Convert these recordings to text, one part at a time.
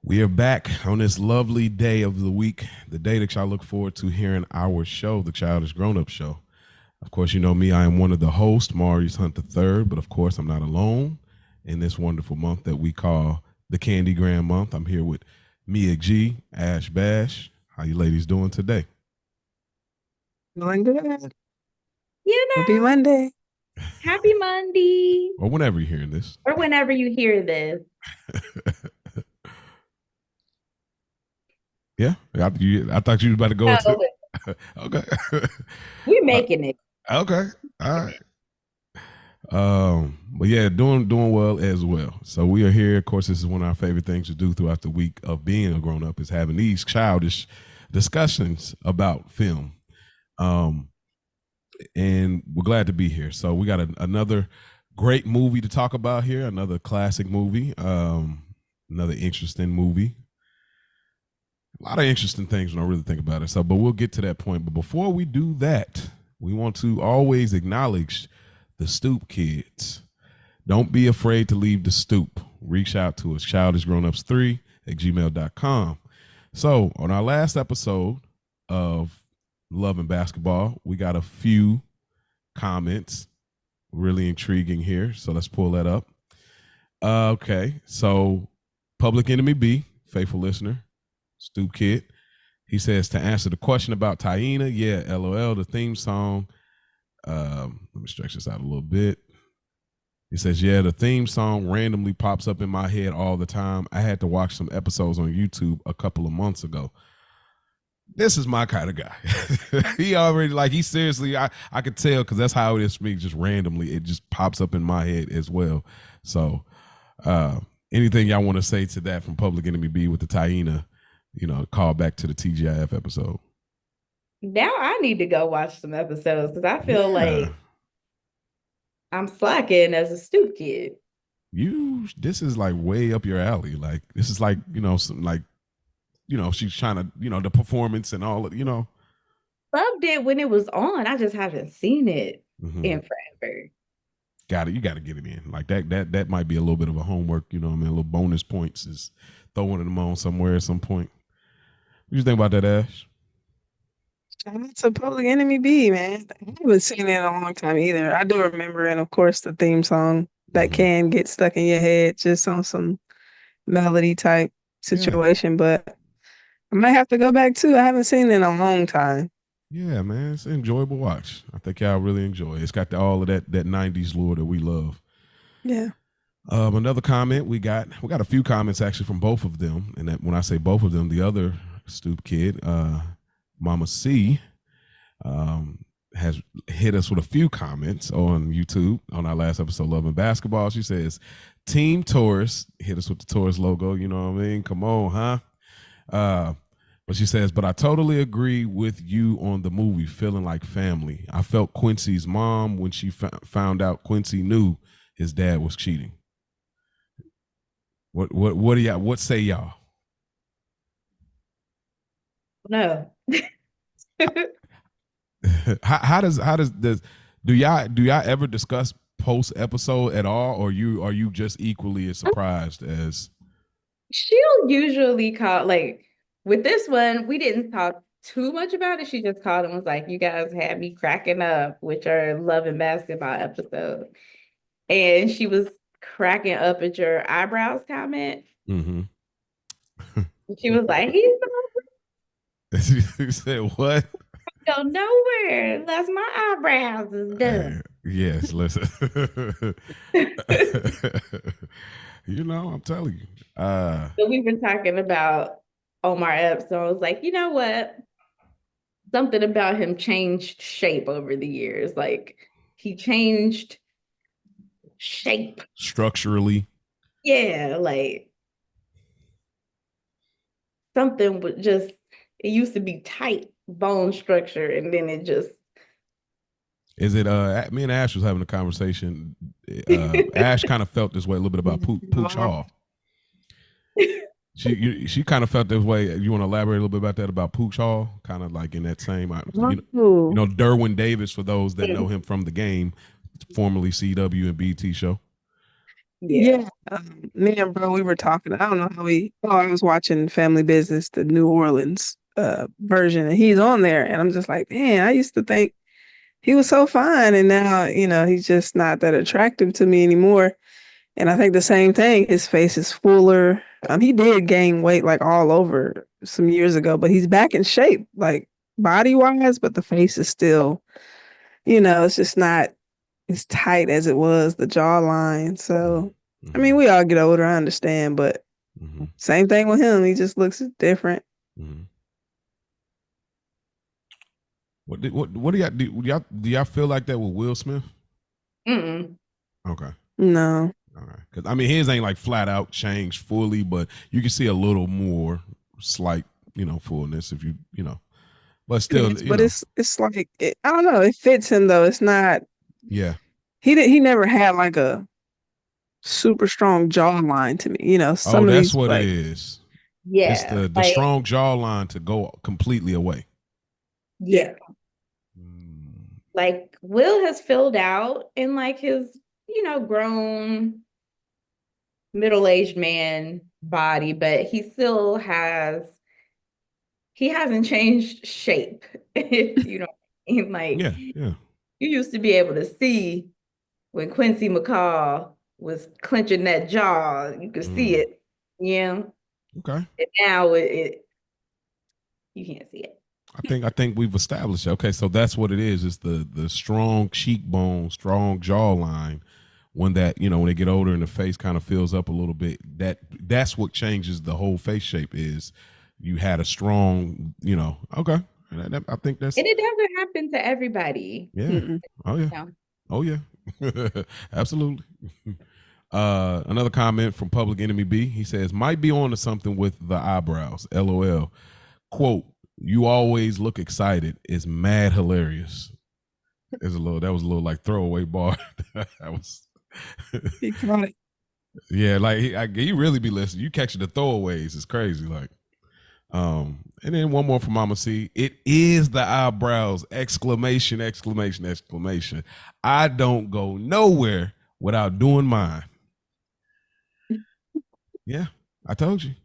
We are back on this lovely day of the week, the day that y'all look forward to hearing our show, the Childish Grown-Up Show. Of course, you know me, I am one of the hosts, Marius Hunt III, but of course, I'm not alone in this wonderful month that we call the Candy Graham Month. I'm here with Mia G, Ash Bash. How you ladies doing today? Doing good. You Happy know, Monday. happy Monday, Or whenever you're hearing this. or whenever you hear this. Yeah, I thought you was about to go into. No, Okay. we're Uh, making it. okay. All right. But yeah, doing well as well. So we are here. Of course, this is one of our favorite things to do throughout the week of being a grown up is having these childish discussions about film. Um, and we're glad to be here. So we got another great movie to talk about here, another classic movie, another interesting movie. A lot of interesting things when I really think about it. So, but we'll get to that point. But before we do that, we want to always acknowledge the Stoop kids. Don't be afraid to leave the stoop. Reach out to us, childishgrownups3@gmail.com. So, on our last episode of Love and Basketball, we got a few comments. Really intriguing here. So, let's pull that up. Okay. So, Public Enemy B, faithful listener, Stoop Kid, he says to answer the question about Taina, yeah, LOL, the theme song. Let me stretch this out a little bit. He says, yeah, the theme song randomly pops up in my head all the time. I had to watch some episodes on YouTube a couple of months ago. This is my kind of guy. He already, like, he seriously, I could tell because that's how it is for me, just randomly. It just pops up in my head as well. So, uh, anything y'all want to say to that from Public Enemy B with the Taina, call back to the TGIF episode? Now I need to go watch some episodes because I feel Yeah. like I'm slacking as a stoop kid. This is like way up your alley. Like, this is like, some like, she's trying to, the performance and all of. Loved it when it was on. I just haven't seen it Mhm. in forever. Got it. You got to get it in like that. That might be a little bit of a homework. What I mean, a little bonus points is throwing them on somewhere at some point. What you think about that, Ash? Shout out to Public Enemy B, man. I haven't seen it in a long time either. I do remember, and of course, the theme song that Hmm. can get stuck in your head just on some melody type Yeah, situation. But I might have to go back too. I haven't seen it in a long time. yeah, man. It's an enjoyable watch. I think y'all really enjoy it. It's got all of that '90s lore that we love. Yeah. Another comment we got a few comments actually from both of them, and that when I say both of them, the other Stoop Kid, Mama C, um, has hit us with a few comments on YouTube on our last episode, Love and Basketball. She says, Team Taurus, hit us with the Taurus logo, you know what I mean? Come on, huh? Uh, but she says, but I totally agree with you on the movie, feeling like family. I felt Quincy's mom when she found out Quincy knew his dad was cheating. What do y'all what say y'all? No. How does do y'all ever discuss post episode at all, or are you just equally as surprised as? She'll usually call, like, with this one, we didn't talk too much about it. She just called and was like, you guys had me cracking up with your Love and Basketball episode. And she was cracking up at your eyebrows comment. Mm-hmm. She was like, he's You said what? not going nowhere unless my eyebrows is done. Yes, listen. I'm telling you. So we were talking about Omar Epps. So I was like, you know what? Something about him changed shape over the years. Like he changed shape. Structurally. Yeah, like something would just, it used to be tight bone structure and then it just Is it me and Ash was having a conversation. Ash kind of felt this way a little bit about Pooch Hall. She kind of felt this way. You want to elaborate a little bit about that about Pooch Hall, kind of like in that same Oh, Derwin Davis, for those that know him from the game, formerly CW and BT show. Yeah. Me and bro, we were talking. I don't know how I was watching Family Business, the New Orleans version, and he's on there, and I'm just like, man, I used to think he was so fine, and now, he's just not that attractive to me anymore. And I think the same thing. His face is fuller. He did gain weight like all over some years ago, but he's back in shape, like body wise, but the face is still, it's just not as tight as it was, the jawline. So, I mean, we all get older, I understand, but same thing with him. He just looks different. What do y'all feel like that with Will Smith? Mm-mm. Okay. No. All right. Because I mean, his ain't like flat out changed fully, but you can see a little more slight, fullness if but still, But it's like I don't know. It fits him though. It's not. Yeah. He never had like a super strong jawline to me. Some of that's these, what like, it is. Yeah. It's the strong jawline to go completely away. Yeah. Like Will has filled out in like his, grown middle-aged man body, but he hasn't changed shape. If you know what I mean. Like, yeah. You used to be able to see when Quincy McCall was clenching that jaw, you could see it. Yeah. Okay. And now it you can't see it. I think we've established it. Okay, so that's what it is. It's the strong cheekbone, strong jawline. When that, when they get older and the face kind of fills up a little bit, that's what changes the whole face shape is you had a strong, okay. I think that's, and it doesn't happen to everybody. Yeah. Oh yeah. No. Oh yeah. Absolutely. Another comment from Public Enemy B. He says, might be on to something with the eyebrows. LOL. Quote, you always look excited is mad hilarious. That was a little like throwaway bar. That was he caught it. Yeah, like he really be listening. You catching the throwaways is crazy. Like, and then one more from Mama C. It is the eyebrows! Exclamation! Exclamation! Exclamation! I don't go nowhere without doing mine. Yeah, I told you,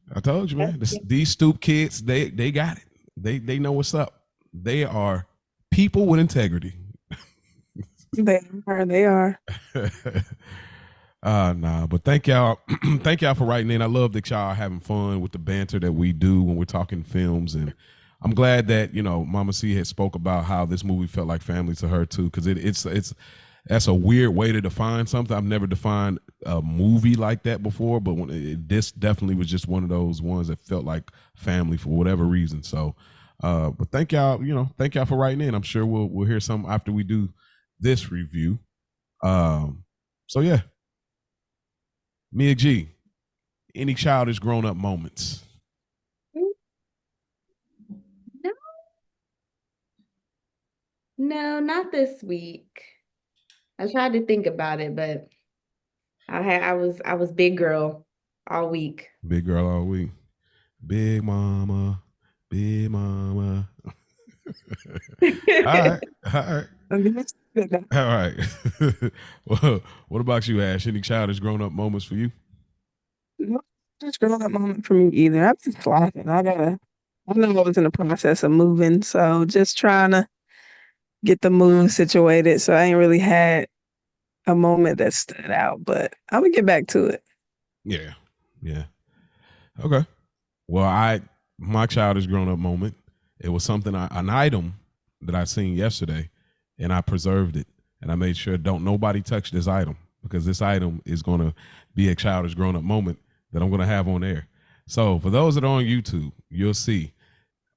man. These stoop kids, they got it. They know what's up. They are people with integrity. They are. Nah, but thank y'all for writing in. I love that y'all are having fun with the banter that we do when we're talking films, and I'm glad that Mama C had spoke about how this movie felt like family to her too, because it's that's a weird way to define something. I've never defined a movie like that before, but this definitely was just one of those ones that felt like family for whatever reason. So, but thank y'all for writing in. I'm sure we'll hear some after we do this review. So yeah. Mia G, any childish grown-up moments? No, not this week. I tried to think about it, but I was big girl all week. Big girl all week. Big mama, big mama. All right. All right. Well, what about you, Ash? Any childish grown-up moments for you? No childish grown-up moment for me either. I've been slacking. I know I was in the process of moving, so just trying to get the move situated. So I ain't really had a moment that stood out, but I'm gonna get back to it. Yeah. Okay. Well, my childish grown-up moment, it was something an item that I seen yesterday, and I preserved it, and I made sure don't nobody touch this item, because this item is going to be a childish grown-up moment that I'm going to have on air. So for those that are on YouTube, you'll see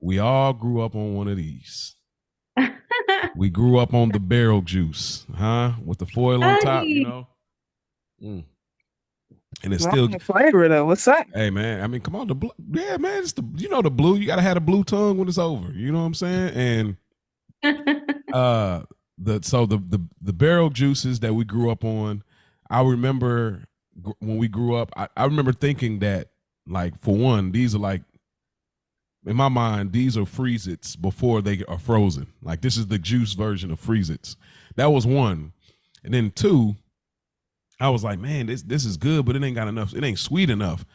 we all grew up on one of these. We grew up on the barrel juice, with the foil on top, And it's still the flavor though. What's that? Hey man, I mean, come on, the blue, yeah, man, it's the the blue. You gotta have the blue tongue when it's over. You know what I'm saying? And the barrel juices that we grew up on, I remember when we grew up. I remember thinking that, like, for one, these are like, in my mind, these are Freeze-Its before they are frozen. Like, this is the juice version of Freeze-Its. That was one, and then two, I was like, man, this is good, but it ain't got enough. It ain't sweet enough.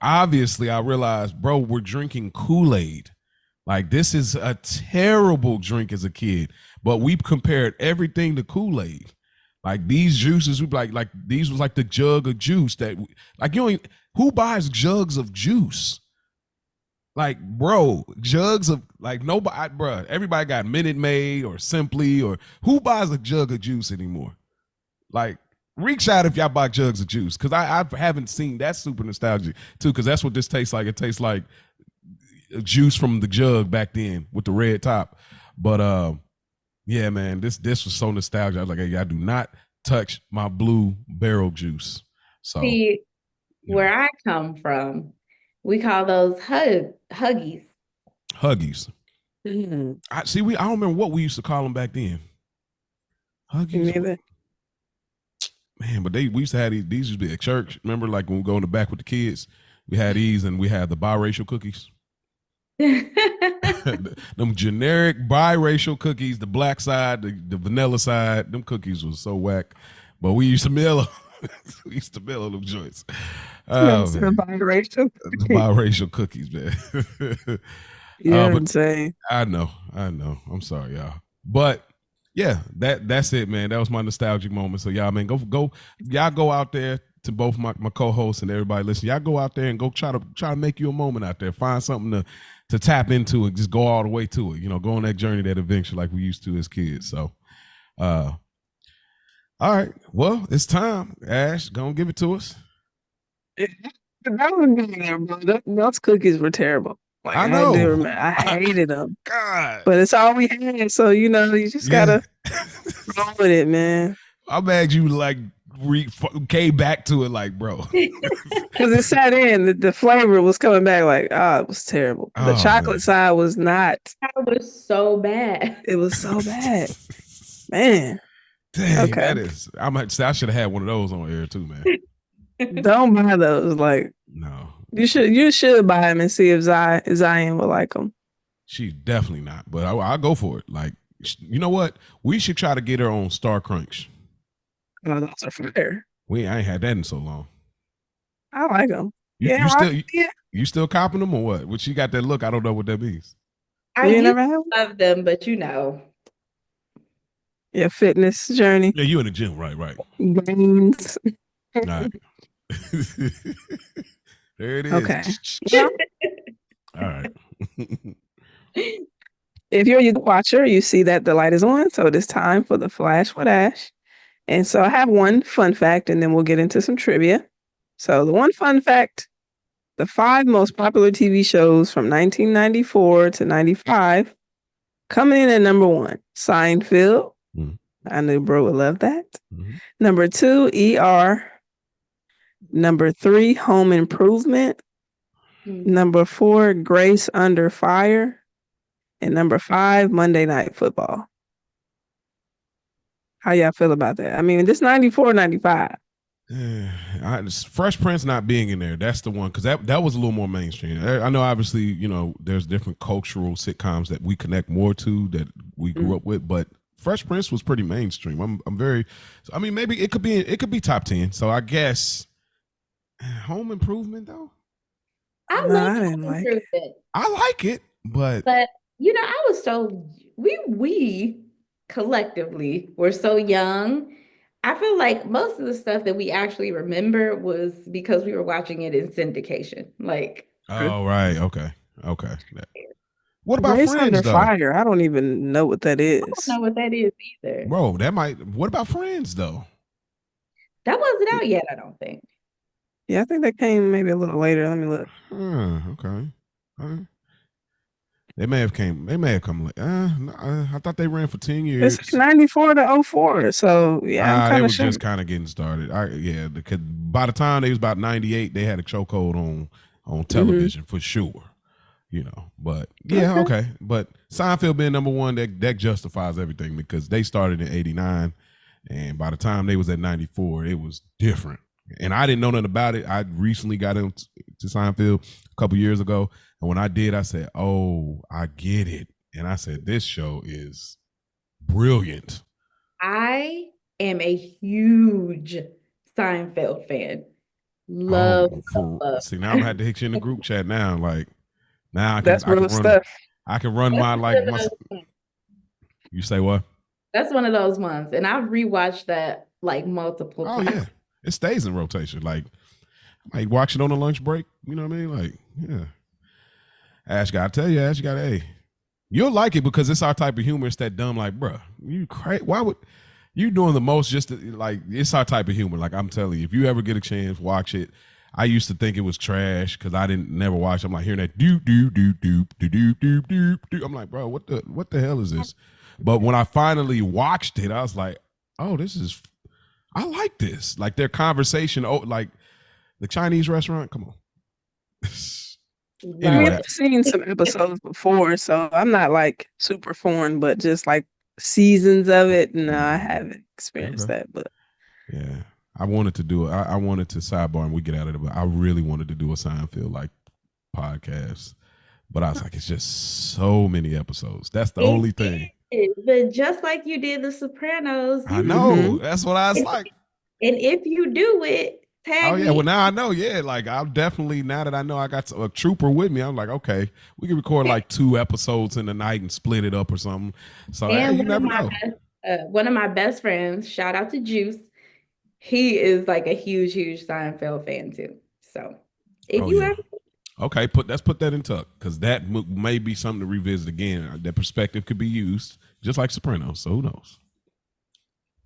Obviously, I realized, bro, we're drinking Kool-Aid. Like, this is a terrible drink as a kid, but we compared everything to Kool-Aid. Like, these juices, we like these was like the jug of juice that, like, you ain't, who buys jugs of juice? Like, bro, jugs of, like, nobody, bro, everybody got Minute Maid or Simply, or who buys a jug of juice anymore? Like, reach out if y'all buy jugs of juice, because I haven't seen that. Super nostalgic too, because that's what this tastes like. It tastes like juice from the jug back then with the red top. But yeah, man, this was so nostalgic. I was like, hey, y'all do not touch my blue barrel juice. So See, where I come from, we call those huggies. Huggies. Mm, I don't remember what we used to call them back then. me Huggies. neither. Man, but we used to have these used to be at church. Remember, like when we go in the back with the kids, we had these, and we had the biracial cookies. Them generic biracial cookies, the black side, the vanilla side, them cookies was so whack. But we used to mail we used to mail them joints. That's Man. biracial. The biracial cookies, man. You're but insane. I know. I'm sorry, y'all. But yeah, that's it, man. That was my nostalgic moment. So y'all, man, y'all go out there to both my co-hosts and everybody listen. Y'all go out there and go try to make you a moment out there. Find something to tap into and just go all the way to it. You know, go on that journey, that adventure like we used to as kids. So all right. Well, it's time. Ash, go and give it to us. That was good there, bro. Those cookies were terrible. Like, I I do know. remember, I hated them. God. But it's all we had, so you just gotta roll with it, man. I'm mad you like came back to it, like, bro. Because it sat in, the flavor was coming back. Like, it was terrible. The chocolate side was not. That was so bad. It was so bad, man. Dang, Okay. that is. I should have had one of those on air too, man. Don't buy those. Like, no, you should buy them and see if Zion will like them. She's definitely not, but I'll go for it. Like, you know what? We should try to get her on Star Crunch. Oh, those are fire. I ain't had that in so long. I like them. You still copping them or what? When she got that look, I don't know what that means. I love them, but your fitness journey. Yeah, you in the gym, right? Gains. Right. There it is. Okay. All right. If you're a YouTube watcher, you see that the light is on, so it is time for the Flash with Ash. And so I have one fun fact, and then we'll get into some trivia. So the one fun fact, the 5 most popular TV shows from 1994 to 95, coming in at number 1, Seinfeld. Mm-hmm. I knew bro would love that. Mm-hmm. Number 2, ER. Number 3, Home Improvement. Mm-hmm. Number 4, Grace Under Fire. And number 5, Monday Night Football. How y'all feel about that? I mean, this 94, 95. Fresh Prince not being in there, that's the one, because that was a little more mainstream. I know, obviously, there's different cultural sitcoms that we connect more to, that we grew up with, but Fresh Prince was pretty mainstream. I'm very, I mean, maybe it could be top 10. So I guess Home Improvement though. I love Home Improvement. I like it, but I was so we collectively were so young. I feel like most of the stuff that we actually remember was because we were watching it in syndication. Like, oh right, okay. What about Grace Friends Under though? Fire? I don't even know what that is. I don't know what that is either. Bro, what about Friends though? That wasn't out yet, I don't think. Yeah, I think that came maybe a little later. Let me look. Okay. All right. They may have come late. I thought they ran for 10 years. It's 94 to 04. So yeah, they were just kind of getting started. Because by the time they was about 98, they had a chokehold on television for sure. But yeah, okay. But Seinfeld being number 1, that justifies everything, because they started in 89, and by the time they was at 94, it was different. And I didn't know nothing about it. I recently got into Seinfeld a couple years ago. And when I did, I said, oh, I get it. And I said, this show is brilliant. I am a huge Seinfeld fan. Love, love. See, now I'm gonna have to hit you in the group chat now. Like now That's I can real run stuff. my That's like one of my. those ones. You say what? That's one of those ones, and I've rewatched that like multiple Oh times. yeah, it stays in rotation. Like watch it on a lunch break. You know what I mean? Like yeah. Ash, gotta tell you, Ash, you gotta hey. You'll like it because it's our type of humor. It's that dumb, like, bruh, you crazy. Why would you doing the most just to, like, it's our type of humor. Like, I'm telling you, if you ever get a chance, watch it. I used to think it was trash because I didn't never watch. I'm like hearing that doop doop doop doop doop doop doop doop. I'm like, bro, what the hell is this? But when I finally watched it, I was like, oh, I like this. Like their conversation, like the Chinese restaurant. Come on. I mean, Anyway, I've seen some episodes before, so I'm not like super foreign, but just like seasons of it. No, I haven't experienced okay. that, but Yeah. I wanted to do it. I wanted to sidebar and we get out of it, but I really wanted to do a Seinfeld like podcast. But I was like, it's just so many episodes. That's the only thing. But just like you did The Sopranos, I know. That's what I was like. And if you do it, tag Oh yeah, me. well now I know. Yeah, like I'll definitely now that I know I got a trooper with me, I'm like, okay, we can record like 2 episodes in the night and split it up or something. So hey, you never know. One of my best friends, shout out to Juice. He is like a huge Seinfeld fan too. So if you ever okay, let's put that in tuck because that may be something to revisit again. That perspective could be used just like Sopranos. So who knows?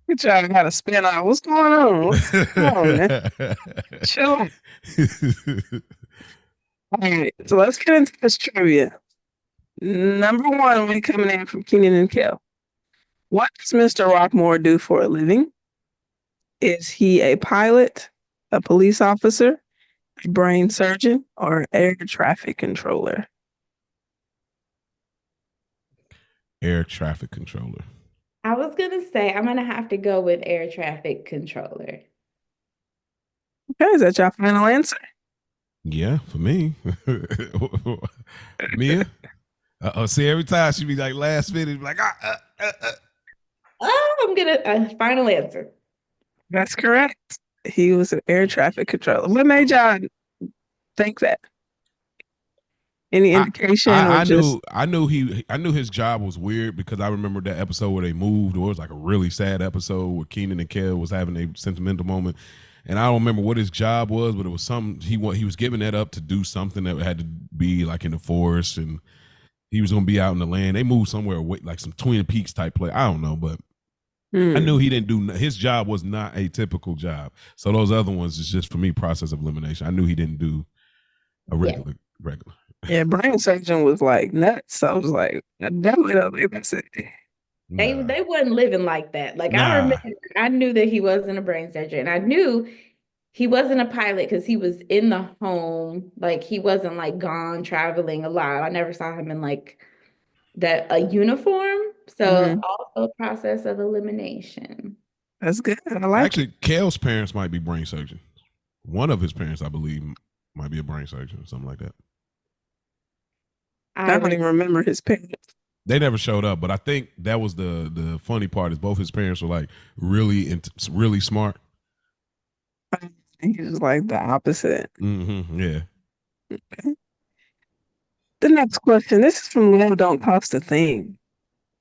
good job. Got a spin off. What's going on? What's going on, man? Chill. All right, so let's get into this trivia. Number one, we coming in from Keenan and Kel. What does Mr. Rockmore do for a living? Is he a pilot, a police officer, a brain surgeon, or air traffic controller? Air traffic controller. I was gonna say I'm gonna have to go with air traffic controller. Okay, is that your final answer? Yeah, for me. Mia? See, every time she be like last minute, like, I'm gonna final answer. That's correct. He was an air traffic controller. What made y'all think that? Any indication I knew his job was weird because I remember that episode where they moved, or it was like a really sad episode where Keenan and Kel was having a sentimental moment. And I don't remember what his job was, but it was some he was giving that up to do something that had to be like in the forest, and he was gonna be out in the land. They moved somewhere like some Twin Peaks type place. I don't know, but I knew he didn't do his job was not a typical job. So those other ones is just for me process of elimination. I knew he didn't do a regular. Yeah, brain surgeon was like nuts. So I was like, I definitely don't think that's it. They wasn't living like that. Like I remember, I knew that he wasn't a brain surgeon, and I knew he wasn't a pilot because he was in the home. Like he wasn't like gone traveling a lot. I never saw him in like a uniform. So also process of elimination. That's good. I like Actually, Kel's parents might be brain surgeons. One of his parents, I believe, might be a brain surgeon or something like that. I don't even remember his parents. They never showed up, but I think that was the funny part is both his parents were like really smart. He was like the opposite. Yeah. Okay. The next question. This is from Love Don't Cost a Thing.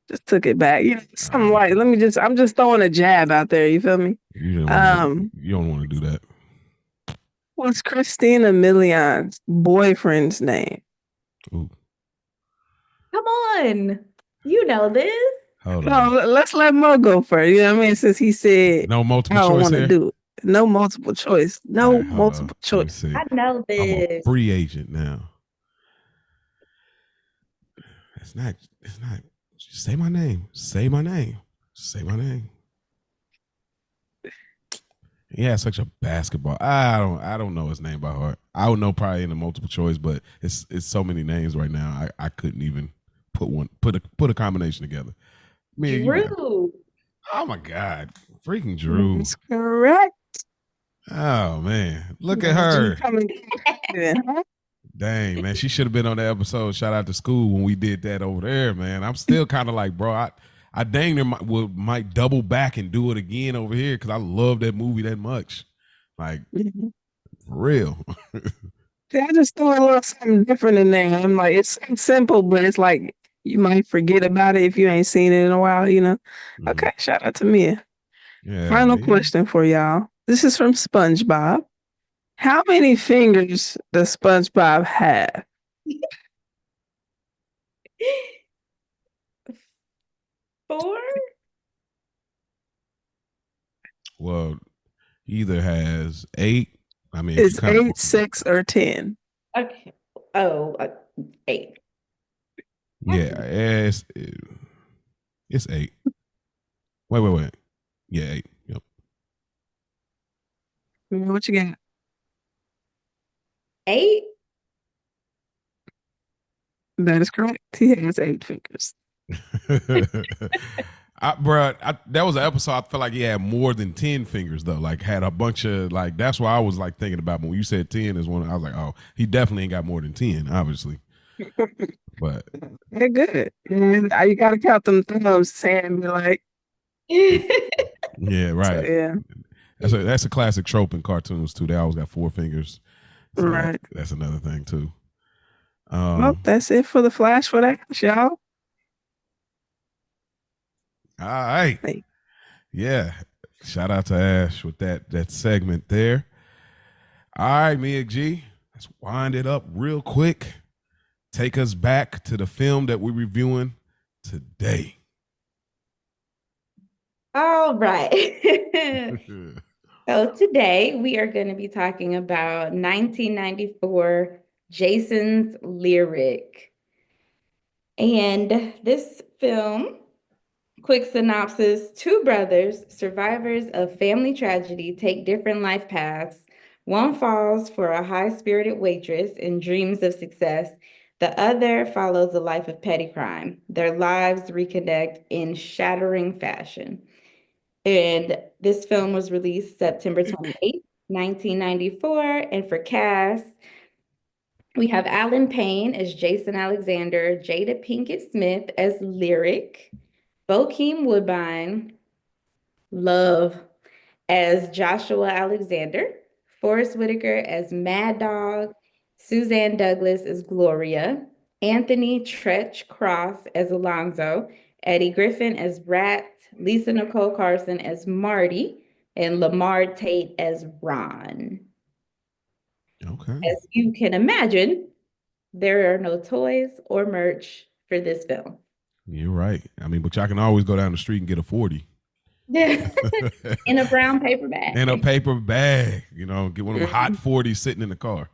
Just took it back. You know, something like I'm just throwing a jab out there, you feel me? You don't want to do that. What's Christina Milian's boyfriend's name? Ooh. Come on. You know this. Hold on. No, let's let Mo go first. You know what I mean? Since he said no multiple I don't choice want to do it. No multiple choice. No right, multiple choice. I know this. I'm a free agent now. It's not. Say my name. Say my name. Say my name. Yeah, such a basketball. I don't know his name by heart. I would know probably in the multiple choice, but it's so many names right now. I couldn't even put a combination together. Drew. Oh my God, freaking Drew! That's correct. Oh man, look at her. Dang man, she should have been on the episode. Shout out to school when we did that over there, man. I'm still kind of like, bro, I dang near might double back and do it again over here because I love that movie that much. Like Mhm. for real. See, I just threw a little something different in there. I'm like, it's simple, but it's like you might forget about it if you ain't seen it in a while, you know? Mhm. Okay, shout out to Mia. Yeah, Final man. question for y'all. This is from SpongeBob. How many fingers does SpongeBob have? 4? Well, he either has 8. I mean, if you Is kind of 8, 6, or 10? Okay. Oh, 8. yeah, it's 8. Wait. Yeah, 8. Yep. What you got? 8? That is correct. He has 8 fingers. That was an episode. I felt like he had more than 10 fingers though. Like had a bunch of like. That's why I was like thinking about when you said 10 is one. I was like, oh, he definitely ain't got more than 10, obviously. But They're good. And you got to count them thumbs, Sam. Be like, yeah, so right. yeah, That's a classic trope in cartoons too. They always got 4 fingers, so right. that's another thing too. Well, that's it for the flash for that, y'all. All right. Hey, Yeah. Shout out to Ash with that segment there. All right, Mia G. Let's wind it up real quick. Take us back to the film that we're reviewing today. All right. So today we are going to be talking about 1994 Jason's Lyric. And this film, quick synopsis: two brothers, survivors of family tragedy, take different life paths. One falls for a high spirited waitress and dreams of success. The other follows a life of petty crime. Their lives reconnect in shattering fashion. And this film was released September 28th, 1994. And for cast, we have Alan Payne as Jason Alexander, Jada Pinkett Smith as Lyric, Bokeem Woodbine, love, as Joshua Alexander, Forrest Whitaker as Mad Dog, Suzanne Douglas as Gloria, Anthony Tretch Cross as Alonzo, Eddie Griffin as Rat, Lisa Nicole Carson as Marty, and Lamar Tate as Ron. Okay. As you can imagine, there are no toys or merch for this film. You're right. I mean, but y'all can always go down the street and get a 40. In a brown paper bag. In a paper bag, get one of them hot mhm. 40s sitting in the car.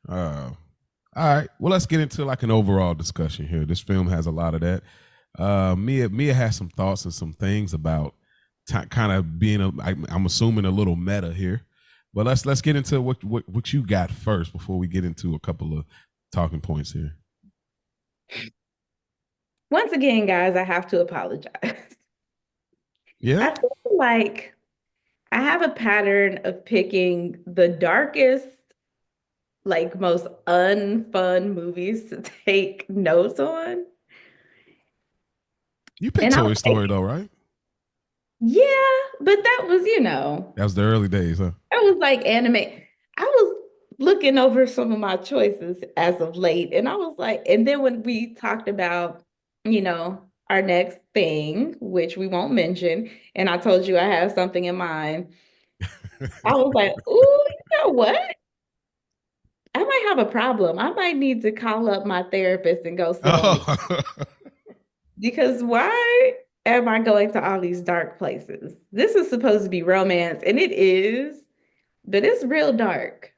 All right. Well, let's get into like an overall discussion here. This film has a lot of that. Mia has some thoughts and some things about kind of being I'm assuming a little meta here. But let's get into what you got first before we get into a couple of talking points here. Once again, guys, I have to apologize. Yeah. I feel like I have a pattern of picking the darkest, like most unfun movies to take notes on. You picked And I Toy was like, Story though, right? yeah, but that was, That was the early days, huh? that was like anime. I was looking over some of my choices as of late, and I was like, and then when we talked about, our next thing, which we won't mention, and I told you I have something in mind, I was like, ooh, you know what? I might have a problem. I might need to call up my therapist and go sit on the Oh. because why am I going to all these dark places? This is supposed to be romance, and it is, but it's real dark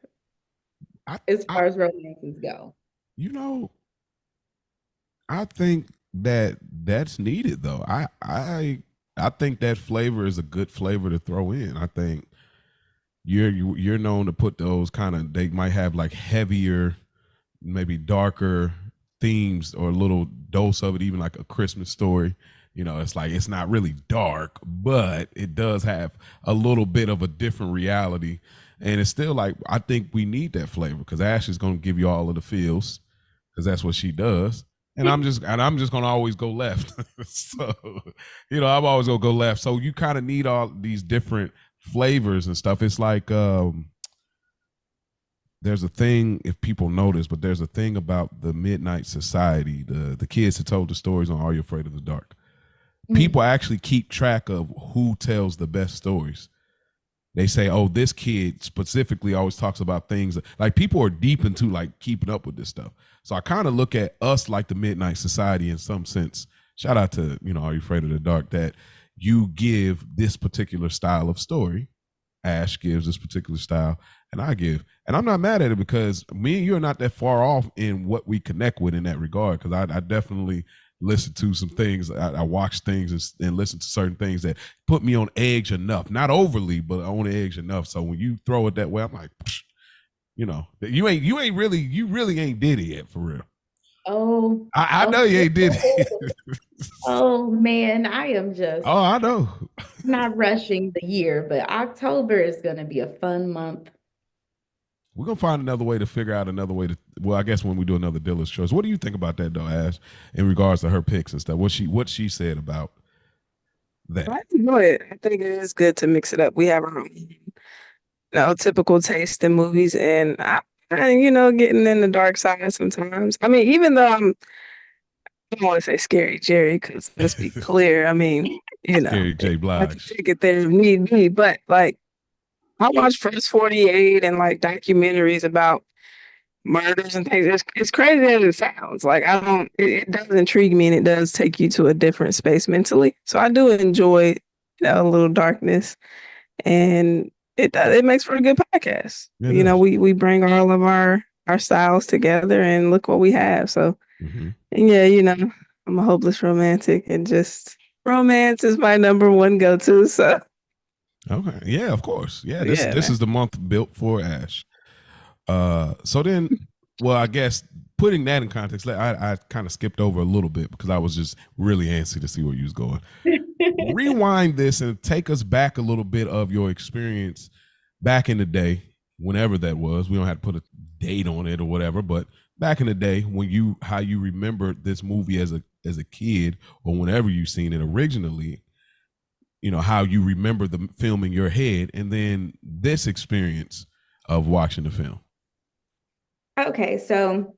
I, as I, far as romances go. you know, I think that's needed though. I think that flavor is a good flavor to throw in. I think you're known to put those kind of, they might have like heavier, maybe darker themes or a little dose of it, even like a Christmas story. It's like it's not really dark, but it does have a little bit of a different reality. And it's still like I think we need that flavor because Ash is gonna give you all of the feels because that's what she does. And I'm just gonna always go left. So, I'm always gonna go left. So you kind of need all these different flavors and stuff. It's like there's a thing, if people notice, but there's a thing about the Midnight Society, the kids that told the stories on Are You Afraid of the Dark. People actually keep track of who tells the best stories. They say, oh, this kid specifically always talks about things like people are deep into like keeping up with this stuff. So I kind of look at us like the Midnight Society in some sense. Shout out to, Are You Afraid of the Dark, that you give this particular style of story. Ash gives this particular style, and I give. And I'm not mad at it because me and you are not that far off in what we connect with in that regard. Because I definitely listen to some things. I watch things and listen to certain things that put me on edge enough, not overly, but on edge enough. So when you throw it that way, I'm like, you really ain't did it yet for real. Oh, I know you ain't did it. Oh man, I am just Oh, I know. not rushing the year, but October is going to be a fun month. We're gonna find another way to figure out another way to. Well, I guess when we do another dealer's choice. What do you think about that, though, Ash, in regards to her picks and stuff? What she said about that? I enjoy it. I think it is good to mix it up. We have our own, typical taste in movies, and getting in the dark side sometimes. I mean, even though I don't want to say scary Jerry, because let's be clear. I mean, Scary J. I can Blige. take it there if need be, but like I watch First 48 and like documentaries about murders and things. It's crazy as it sounds. Like I don't, it does intrigue me and it does take you to a different space mentally. So I do enjoy, a little darkness, and it makes for a good podcast. We bring all of our styles together and look what we have. So and yeah, I'm a hopeless romantic, and just romance is my number one go-to. So okay, yeah, of course, yeah. yeah, This is the month built for Ash. So then, well, I guess putting that in context, I kind of skipped over a little bit because I was just really antsy to see where you was going. Rewind this and take us back a little bit of your experience back in the day, whenever that was. We don't have to put a date on it or whatever, but back in the day when how you remembered this movie as a kid or whenever you seen it originally, how you remember the film in your head, and then this experience of watching the film. Okay, so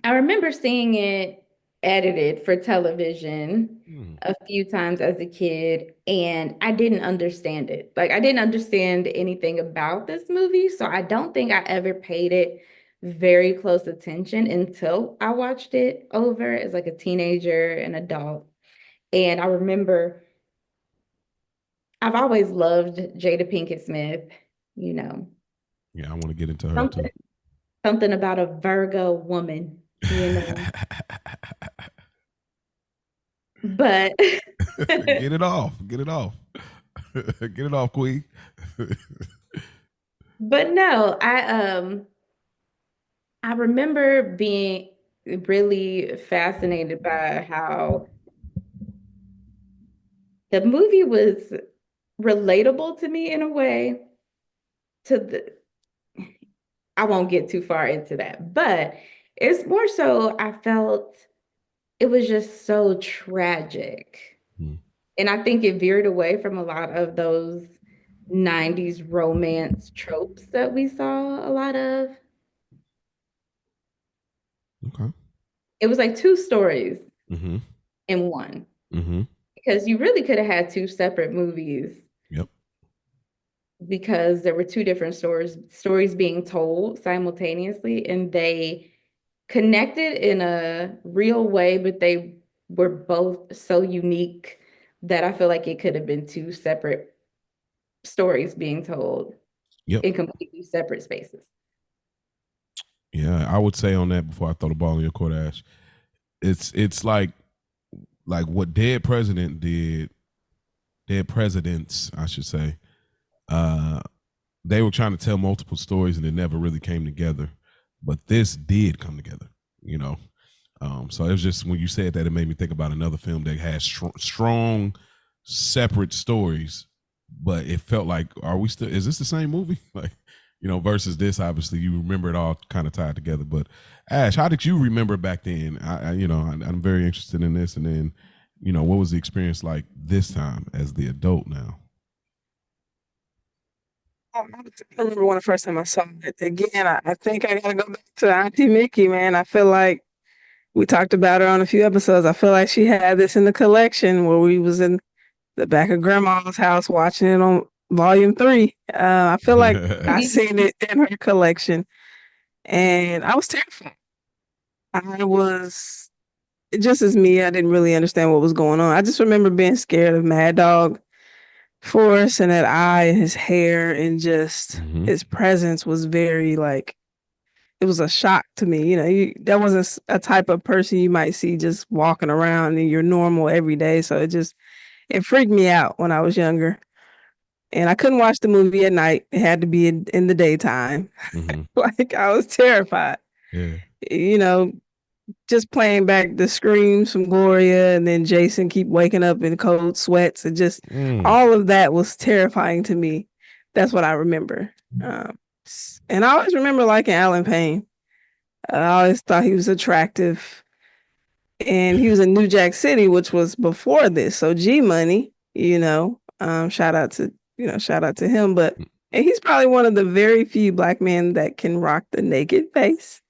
I remember seeing it edited for television a few times as a kid, and I didn't understand it. Like, I didn't understand anything about this movie, so I don't think I ever paid it very close attention until I watched it over as like a teenager and adult. And I remember I've always loved Jada Pinkett Smith, you know. Yeah, I want to get into her too. Something about a Virgo woman, But get it off. Get it off. Get it off, Queen. But no, I remember being really fascinated by how the movie was relatable to me in a way. I won't get too far into that, but it's more so I felt it was just so tragic. And I think it veered away from a lot of those 90s romance tropes that we saw a lot of. Okay. It was like two stories in one. Because you really could have had two separate movies. Yep. Because there were two different stories being told simultaneously, and they connected in a real way, but they were both so unique that I feel like it could have been two separate stories being told in completely separate spaces. Yeah, I would say on that before I throw the ball in your court, Ash. It's like what Dead Presidents, I should say. They were trying to tell multiple stories and it never really came together, but this did come together. So it was just when you said that, it made me think about another film that has strong, separate stories, but it felt like, is this the same movie? Like, versus this, obviously you remember it all kind of tied together. But Ash, how did you remember back then? I'm very interested in this. And then, what was the experience like this time as the adult now? I remember when the first time I saw it. Again, I think I gotta go back to Auntie Mickey, man. I feel like we talked about her on a few episodes. I feel like she had this in the collection where we was in the back of grandma's house watching it on volume 3. I feel like I seen it in her collection and I was terrified. I was just as me, I didn't really understand what was going on. I just remember being scared of Mad Dog Force and that eye and his hair and just his presence was very like it was a shock to me. You know, that wasn't a type of person you might see just walking around in your normal every day. So it freaked me out when I was younger. And I couldn't watch the movie at night. It had to be in the daytime. Like I was terrified. Yeah. You know, just playing back the screams from Gloria and then Jason keep waking up in cold sweats and just all of that was terrifying to me. That's what I remember. And I always remember liking Alan Payne. I always thought he was attractive. And he was in New Jack City, which was before this. So G Money, shout out to him. But and he's probably one of the very few black men that can rock the naked face.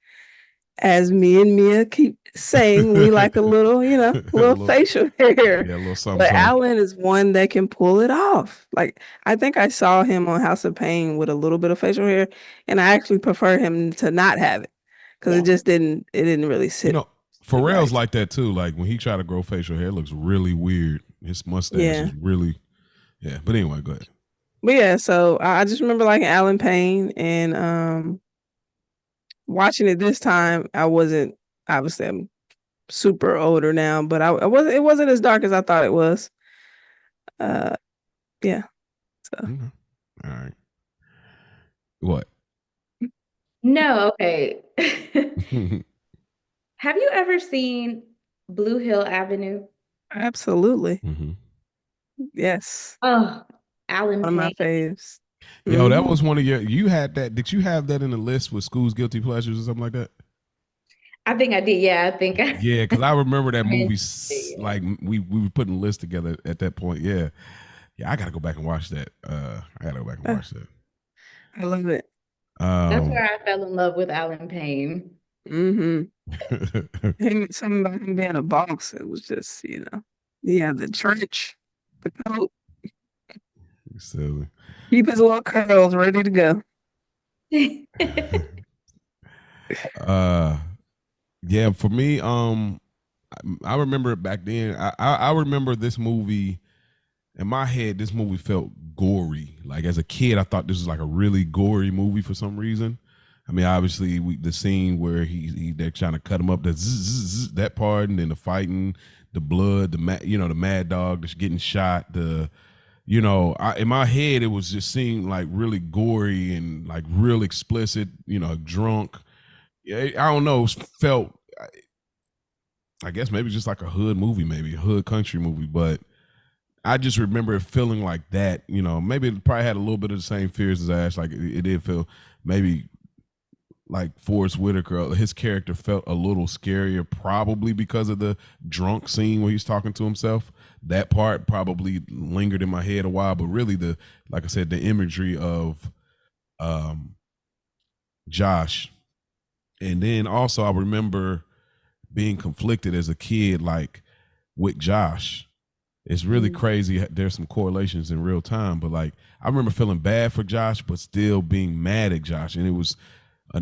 As me and Mia keep saying, we like a little, little facial hair. Yeah, a little something. But Alan is one that can pull it off. Like, I think I saw him on House of Pain with a little bit of facial hair, and I actually prefer him to not have it because it didn't really sit. Pharrell's like that too. Like when he tried to grow facial hair, it looks really weird. His mustache is really, But anyway, go ahead. But yeah, so I just remember liking Alan Payne and watching it this time. I wasn't obviously I'm super older now, but it wasn't as dark as I thought it was. Yeah. So. All right. What? No, okay. Have you ever seen Blue Hill Avenue? Absolutely. Yes. Oh, Alan One of my faves. Yo, that was one of you had that. Did you have that in the list with School's Guilty Pleasures or something like that? I think I did. Yeah, I think I Yeah, because I remember that movie. Like we were putting a list together at that point. Yeah, I gotta go back and watch that. I gotta go back and watch that. I love it. That's where I fell in love with Alan Payne. Something about him being a boss. It was just, the trench, the coat. Silly. Keep his little curls ready to go. Yeah, for me, I remember it back then. I remember this movie. In my head, this movie felt gory. Like as a kid, I thought this was like a really gory movie for some reason. I mean, obviously, the scene where they're trying to cut him up, that part, and then the fighting, the blood, the Mad Dog that's getting shot. In my head, it was just seemed like really gory and like real explicit. Drunk. I don't know. Felt, I guess maybe just like a hood movie, maybe a hood country movie, but I just remember it feeling like that. Maybe it probably had a little bit of the same fears as Ash. Like it did feel maybe like Forrest Whitaker, his character felt a little scarier, probably because of the drunk scene where he's talking to himself. That part probably lingered in my head a while, but really like I said, the imagery of Josh. And then also I remember being conflicted as a kid, like with Josh. It's really crazy. There's some correlations in real time, but like I remember feeling bad for Josh, but still being mad at Josh. And it was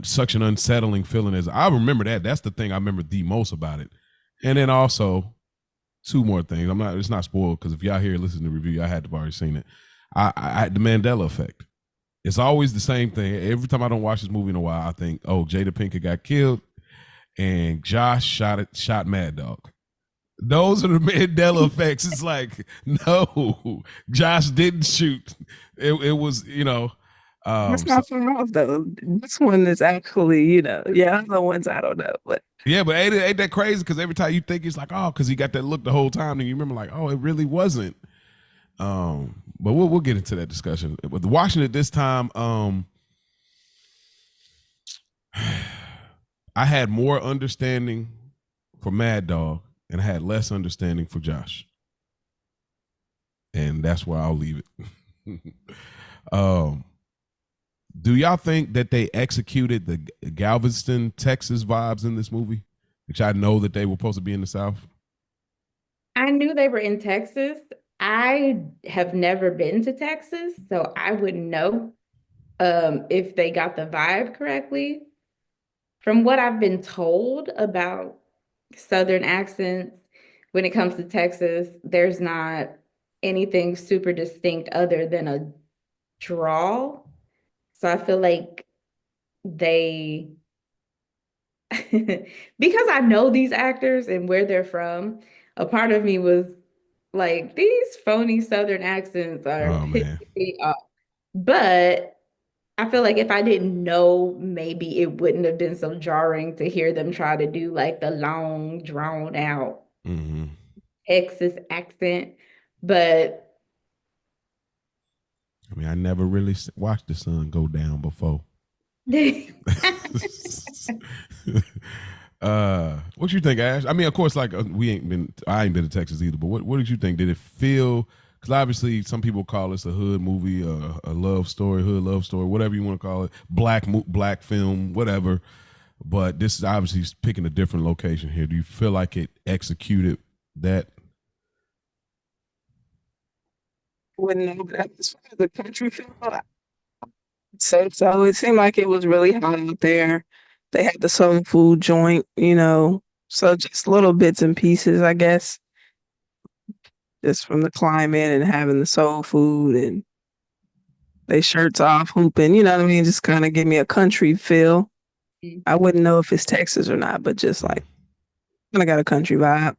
such an unsettling feeling. As I remember that. That's the thing I remember the most about it. And then also two more things. It's not spoiled because if y'all here listening to the review, I had to have already seen it. I the Mandela effect. It's always the same thing. Every time I don't watch this movie in a while, I think, oh, Jada Pinkett got killed and Josh shot Mad Dog. Those are the Mandela effects. It's like, no, Josh didn't shoot. It was, That's not far off though. This one is actually, other ones I don't know, but yeah, but ain't that crazy? Because every time you think it's like, oh, because he got that look the whole time, and you remember like, oh, it really wasn't. But we'll get into that discussion. But watching it this time, I had more understanding for Mad Dog and I had less understanding for Josh. And that's where I'll leave it. Do y'all think that they executed the Galveston, Texas vibes in this movie? Which I know that they were supposed to be in the South. I knew they were in Texas. I have never been to Texas, so I wouldn't know if they got the vibe correctly. From what I've been told about Southern accents when it comes to Texas, there's not anything super distinct other than a drawl. So I feel like they, because I know these actors and where they're from, a part of me was like, these phony Southern accents are Oh pissing man. me off. But I feel like if I didn't know, maybe it wouldn't have been so jarring to hear them try to do like the long, drawn out Mm-hmm. Texas accent. But I mean, I never really watched the sun go down before. What you think, Ash? I mean, of course, like I ain't been to Texas either. But what did you think? Did it feel? Because obviously, some people call this a hood movie, a love story, hood love story, whatever you want to call it, black film, whatever. But this is obviously picking a different location here. Do you feel like it executed that? Wouldn't know, but as far as the country film, so it seemed like it was really hot out there. They had the soul food joint, so just little bits and pieces, I guess, just from the climate and having the soul food and they shirts off hooping, you know what I mean? Just kind of give me a country feel. I wouldn't know if it's Texas or not, but just like kind of got a country vibe.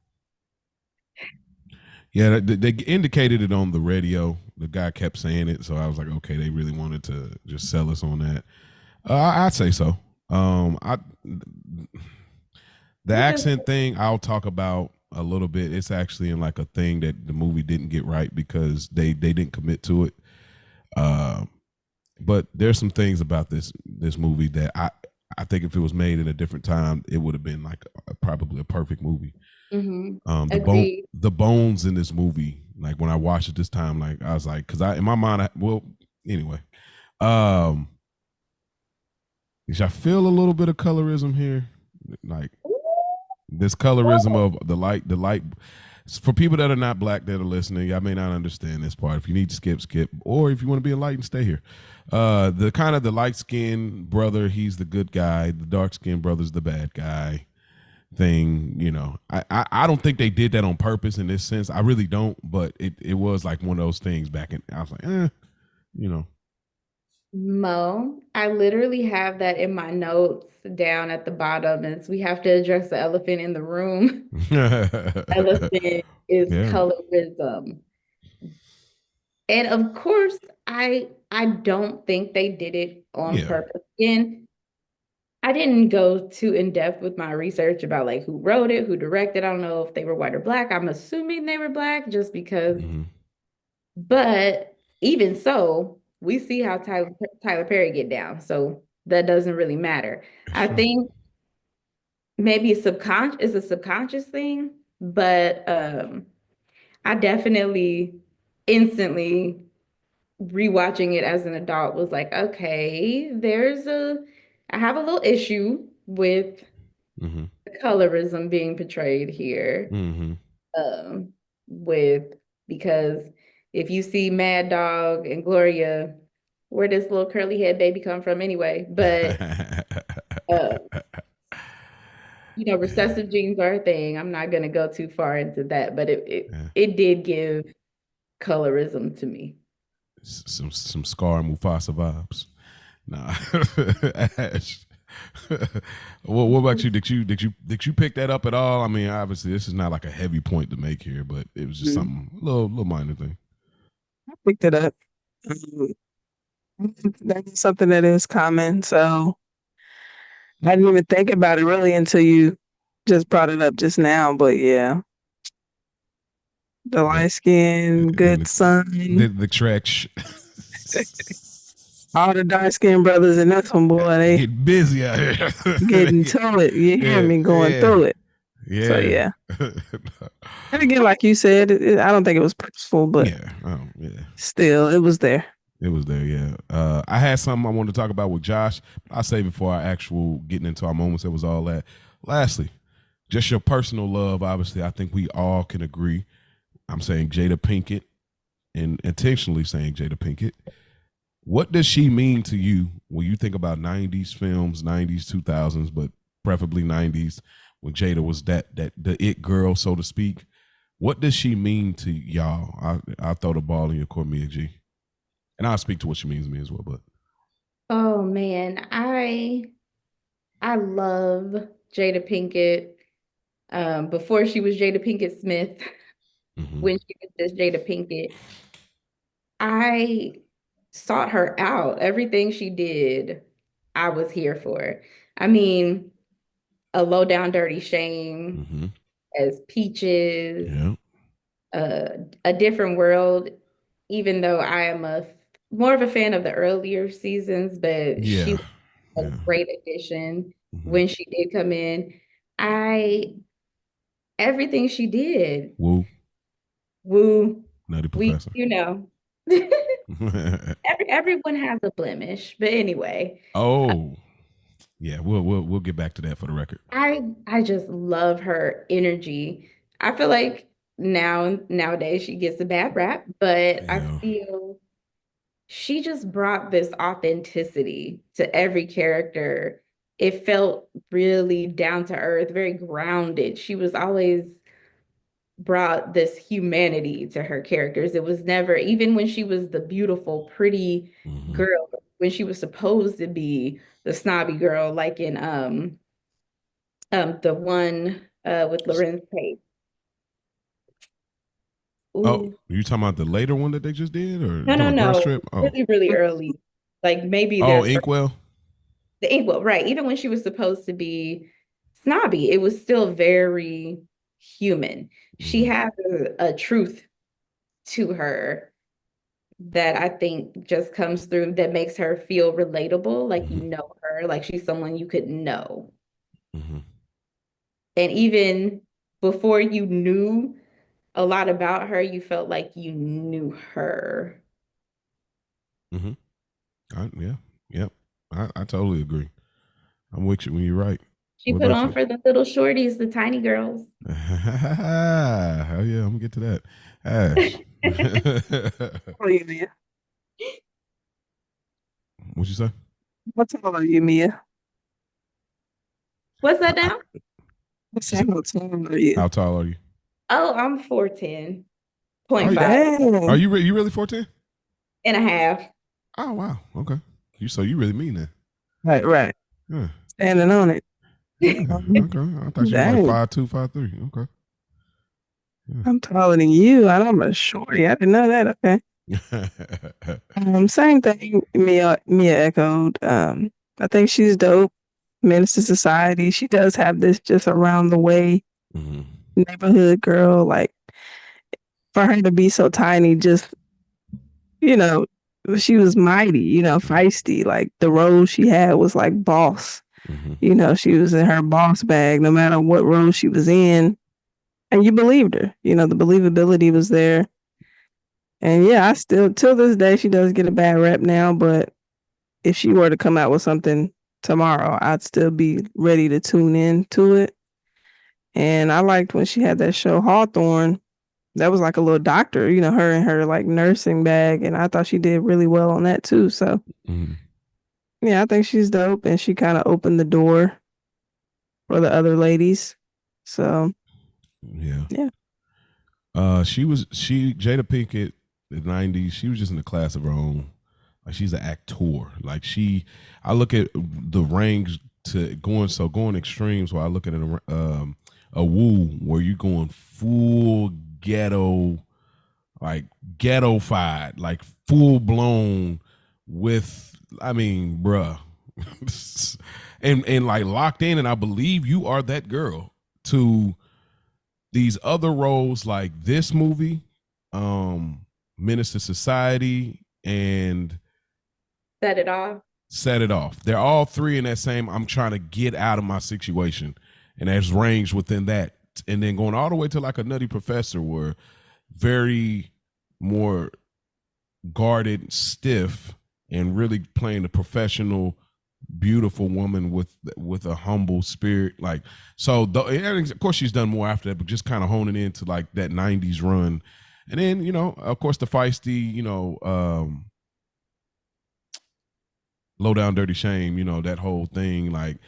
Yeah, they indicated it on the radio. The guy kept saying it, so I was like, okay, they really wanted to just sell us on that. I'd say so. I The accent thing I'll talk about a little bit. It's actually in like a thing that the movie didn't get right because they didn't commit to it. Uh, but there's some things about this movie that I think if it was made in a different time, it would have been like probably a perfect movie. Agreed. The bones in this movie, like when I watched it this time, like I was like, because in my mind, anyway, um, I feel a little bit of colorism here, like this colorism of the light. For people that are not black that are listening, I may not understand this part. If you need to skip, or if you want to be enlightened, stay here. The kind of the light skinned brother, he's the good guy. The dark skinned brother's the bad guy thing. I don't think they did that on purpose in this sense. I really don't, but it was like one of those things back in. I was like, you know. Mo, I literally have that in my notes down at the bottom, and we have to address the elephant in the room. Elephant is Yeah. colorism. And of course, I don't think they did it on Yeah. purpose. Again, I didn't go too in depth with my research about like who wrote it, who directed. I don't know if they were white or black. I'm assuming they were black just because. Mm-hmm. But even so, we see how Tyler Perry get down. So that doesn't really matter. I Sure. think maybe it's a subconscious thing, but I definitely instantly rewatching it as an adult was like, okay, I have a little issue with Mm-hmm. the colorism being portrayed here. Mm-hmm. Um, with because if you see Mad Dog and Gloria, where does little curly head baby come from anyway? But uh, Yeah. recessive genes are a thing. I'm not gonna go too far into that, but Yeah. it did give colorism to me. Some Scar Mufasa vibes. Nah. Ash. What about you? Did you pick that up at all? I mean, obviously this is not like a heavy point to make here, but it was just Mhm. something little minor thing. I picked it up. That's something that is common. So I didn't even think about it really until you just brought it up just now. But yeah, the That light skin, and good son, the Tretch all the dark skinned brothers in this one, boy, they get busy out here. getting to it. You hear Yeah, me going yeah, through it. So yeah. yeah. And again, like you said, I don't think it was purposeful, but Yeah. Oh, yeah. still, it was there. It was there, yeah. I had something I wanted to talk about with Josh, but I'll save it for our actual getting into our moments. It was all that. Lastly, just your personal love. Obviously, I think we all can agree. I'm saying Jada Pinkett, and intentionally saying Jada Pinkett. What does she mean to you when you think about 90s films, 90s, 2000s, but preferably 90s when Jada was that the it girl, so to speak? What does she mean to y'all? I'll throw the ball in your court, Mia G. And I'll speak to what she means to me as well. But Oh man, I love Jada Pinkett. Before she was Jada Pinkett Smith, mm-hmm. when she was just Jada Pinkett, I sought her out. Everything she did, I was here for. I mean, a low down dirty shame Mm-hmm. as Peaches, Yeah. uh, a different world. Even though I am more of a fan of the earlier seasons, but she Yeah. was a Yeah. great addition Mm-hmm. when she did come in. I everything she did, Woo. woo, Nutty we, Professor. everyone has a blemish, but anyway, Oh. Yeah, we'll get back to that for the record. I just love her energy. I feel like nowadays she gets a bad rap, but I Yeah. feel she just brought this authenticity to every character. It felt really down to earth, very grounded. She was always brought this humanity to her characters. It was never, even when she was the beautiful, pretty Mm-hmm. girl, when she was supposed to be the snobby girl, like in the one with Lorenz Tate. Oh, Ooh. you talking about the later one that they just did, or you No, talking no, about Girl no. Trip? Oh, Really, really early. Like maybe oh, their first Inkwell. the Inkwell, right. Even when she was supposed to be snobby, it was still very human. She Mm-hmm. has a truth to her that I think just comes through that makes her feel relatable, like you Mm-hmm. know her, like she's someone you could know. Mm-hmm. And even before you knew a lot about her, you felt like you knew her. Mm-hmm. Yeah. Yep. I totally agree. I'm with you when you're right. She What put about on you? for the little shorties, the tiny girls. Hell yeah, I'm gonna get to that. Ash. Oh, you, Mia. What you say? What's all of you, Mia? What's that I, now? What's I, all of you? how tall are you? Oh, I'm 4'10", Are point you? 5 Are Dang. you really 14? and a half. Oh wow. Okay. You really mean that? Right, right. Yeah. Standing on it. Yeah. Um, Okay. I thought you was like dang. 5'2", 5'3". Okay. I'm taller than you, and I'm a shorty. I didn't know that. Okay. Yeah. Same thing. Mia echoed. I think she's dope. Minister Society. She does have this just around the way mm-hmm. neighborhood girl. Like for her to be so tiny, just you know, she was mighty. Feisty. Like the role she had was like boss. Mm-hmm. She was in her boss bag, no matter what role she was in, and you believed her. The believability was there. And yeah, I still, till this day, she does get a bad rep now, but if she were to come out with something tomorrow, I'd still be ready to tune in to it. And I liked when she had that show Hawthorne. That was like a little doctor, her and her like nursing bag. And I thought she did really well on that too. So Mm-hmm. yeah, I think she's dope. And she kind of opened the door for the other ladies. So Yeah. yeah. She Jada Pinkett, the '90s. She was just in a class of her own. Like she's an actor. Like I look at the range to going extremes. Where I look at a Woo where you're going full ghetto, like ghettofied, like full blown with. I mean, bruh, and like locked in. And I believe you are that girl to these other roles like this movie, Minister Society, and Set it off. Set It Off. They're all three in that same I'm trying to get out of my situation. And there's range within that. And then going all the way to like a Nutty Professor where very more guarded, stiff, and really playing a professional, beautiful woman with a humble spirit. Like, so and of course she's done more after that, but just kind of honing into like that 90s run. And then, of course, the feisty, low down dirty shame, that whole thing. Like,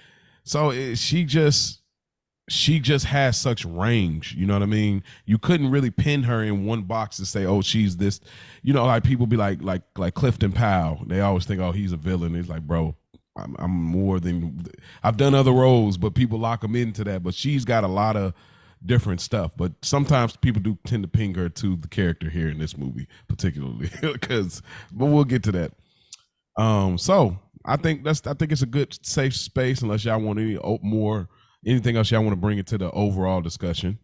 so she just has such range. You know what I mean? You couldn't really pin her in one box to say, oh, she's this. Like people be like Clifton Powell. They always think, oh, he's a villain. It's like, bro, I'm more than. I've done other roles, but people lock them into that. But she's got a lot of different stuff. But sometimes people do tend to ping her to the character here in this movie, particularly but we'll get to that. So I think it's a good safe space unless y'all want anything else y'all want to bring into the overall discussion.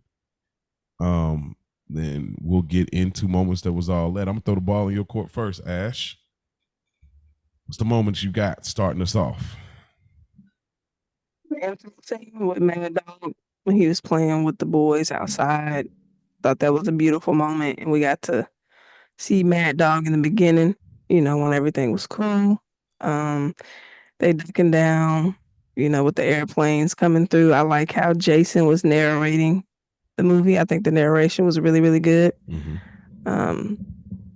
Then we'll get into moments that was all that. I'm gonna throw the ball in your court first, Ash. What's the moments you got starting us off? Same with Mad Dog when he was playing with the boys outside. Thought that was a beautiful moment, and we got to see Mad Dog in the beginning. When everything was cool. They ducking down. With the airplanes coming through. I like how Jason was narrating the movie. I think the narration was really, really good. Mm-hmm.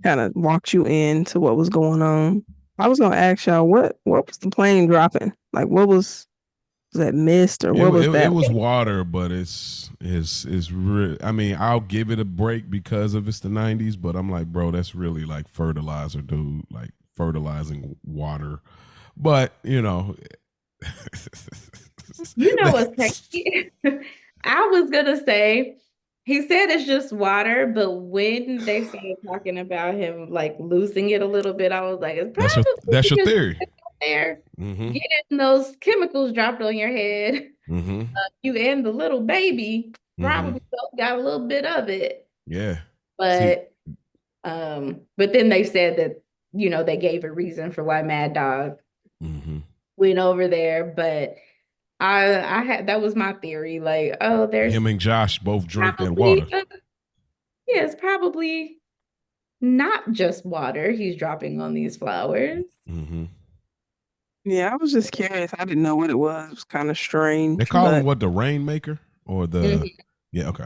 Kind of walked you into what was going on. I was gonna ask y'all what was the plane dropping? Like, what was that mist or what was that? It was water, but it's real. I mean, I'll give it a break because of it's the 90s, but I'm like, bro, that's really like fertilizer, dude. Like fertilizing water. But What's crazy? I was gonna say he said it's just water, but when they started talking about him like losing it a little bit, I was like, it's probably that's your theory. There, Mm-hmm. getting those chemicals dropped on your head. Mm-hmm. You and the little baby probably got a little bit of it. Yeah. But then they said that they gave a reason for why Mad Dog went over there, but I had that was my theory. Like, oh, there's him and Josh both drink that water. Yeah, it's probably not just water he's dropping on these flowers. Mm-hmm. Yeah, I was just curious. I didn't know what it was. It was kind of strange. They call him what, the Rainmaker or the yeah, okay.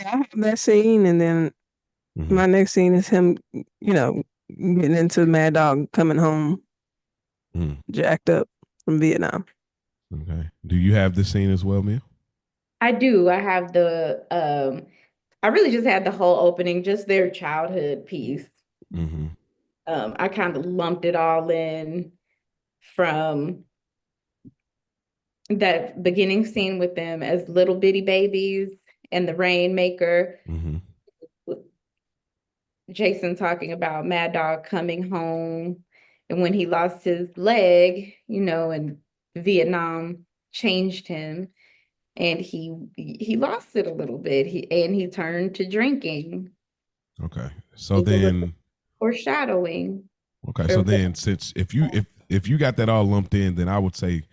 I have that scene, and then my next scene is him, getting into Mad Dog coming home, jacked up from Vietnam. Okay. Do you have this scene as well, Mia? I do. I have I really just had the whole opening, just their childhood piece. I kind of lumped it all in from that beginning scene with them as little bitty babies and the Rainmaker. Jason talking about Mad Dog coming home and when he lost his leg, and Vietnam changed him and he lost it a little bit. He turned to drinking. Okay. So then foreshadowing. Okay. So then since if you got that all lumped in, then I would say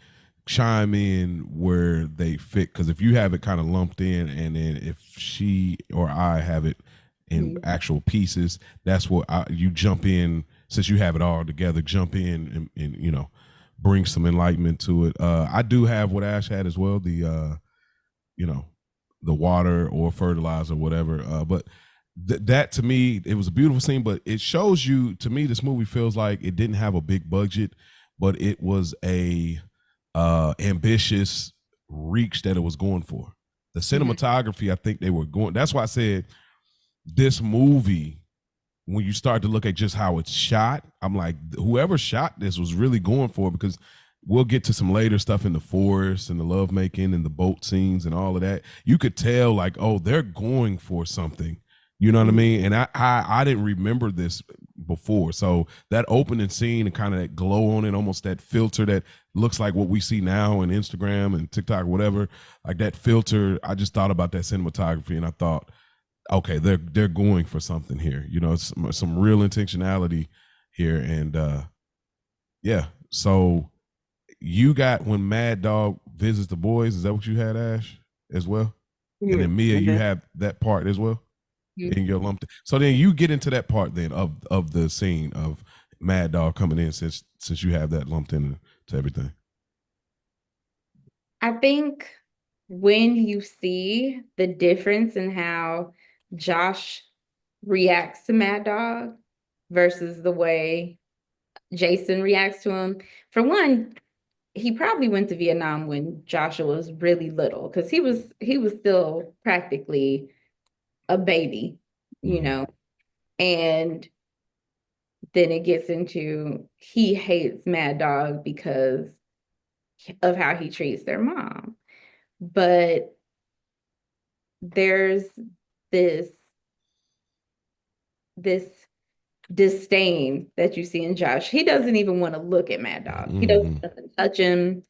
chime in where they fit, because if you have it kind of lumped in and then if she or I have it in actual pieces, that's what you jump in, since you have it all together, jump in and bring some enlightenment to it. I do have what Ash had as well, the the water or fertilizer, whatever, but that to me, it was a beautiful scene, but it shows you, to me, this movie feels like it didn't have a big budget, but it was a ambitious reach that it was going for. The cinematography, I think they were going, that's why I said this movie, when you start to look at just how it's shot, I'm like, whoever shot this was really going for it, because we'll get to some later stuff in the forest and the lovemaking and the boat scenes and all of that. You could tell like, oh, they're going for something. You know what I mean? And I didn't remember this before. So that opening scene and kind of that glow on it, almost that filter that looks like what we see now on Instagram and TikTok, whatever, like that filter, I just thought about that cinematography and I thought, okay, they're going for something here. It's some real intentionality here. And yeah, so you got when Mad Dog visits the boys, is that what you had, Ash, as well? And then Mia, you have that part as well? in your lumped. So then you get into that part then of the scene of Mad Dog coming in, since you have that lumped into everything. I think when you see the difference in how Josh reacts to Mad Dog versus the way Jason reacts to him, for one, he probably went to Vietnam when Joshua was really little because he was still practically a baby, you know. And then it gets into he hates Mad Dog because of how he treats their mom. But there's this this disdain that you see in Josh. He doesn't even want to look at Mad Dog. He doesn't want to touch him.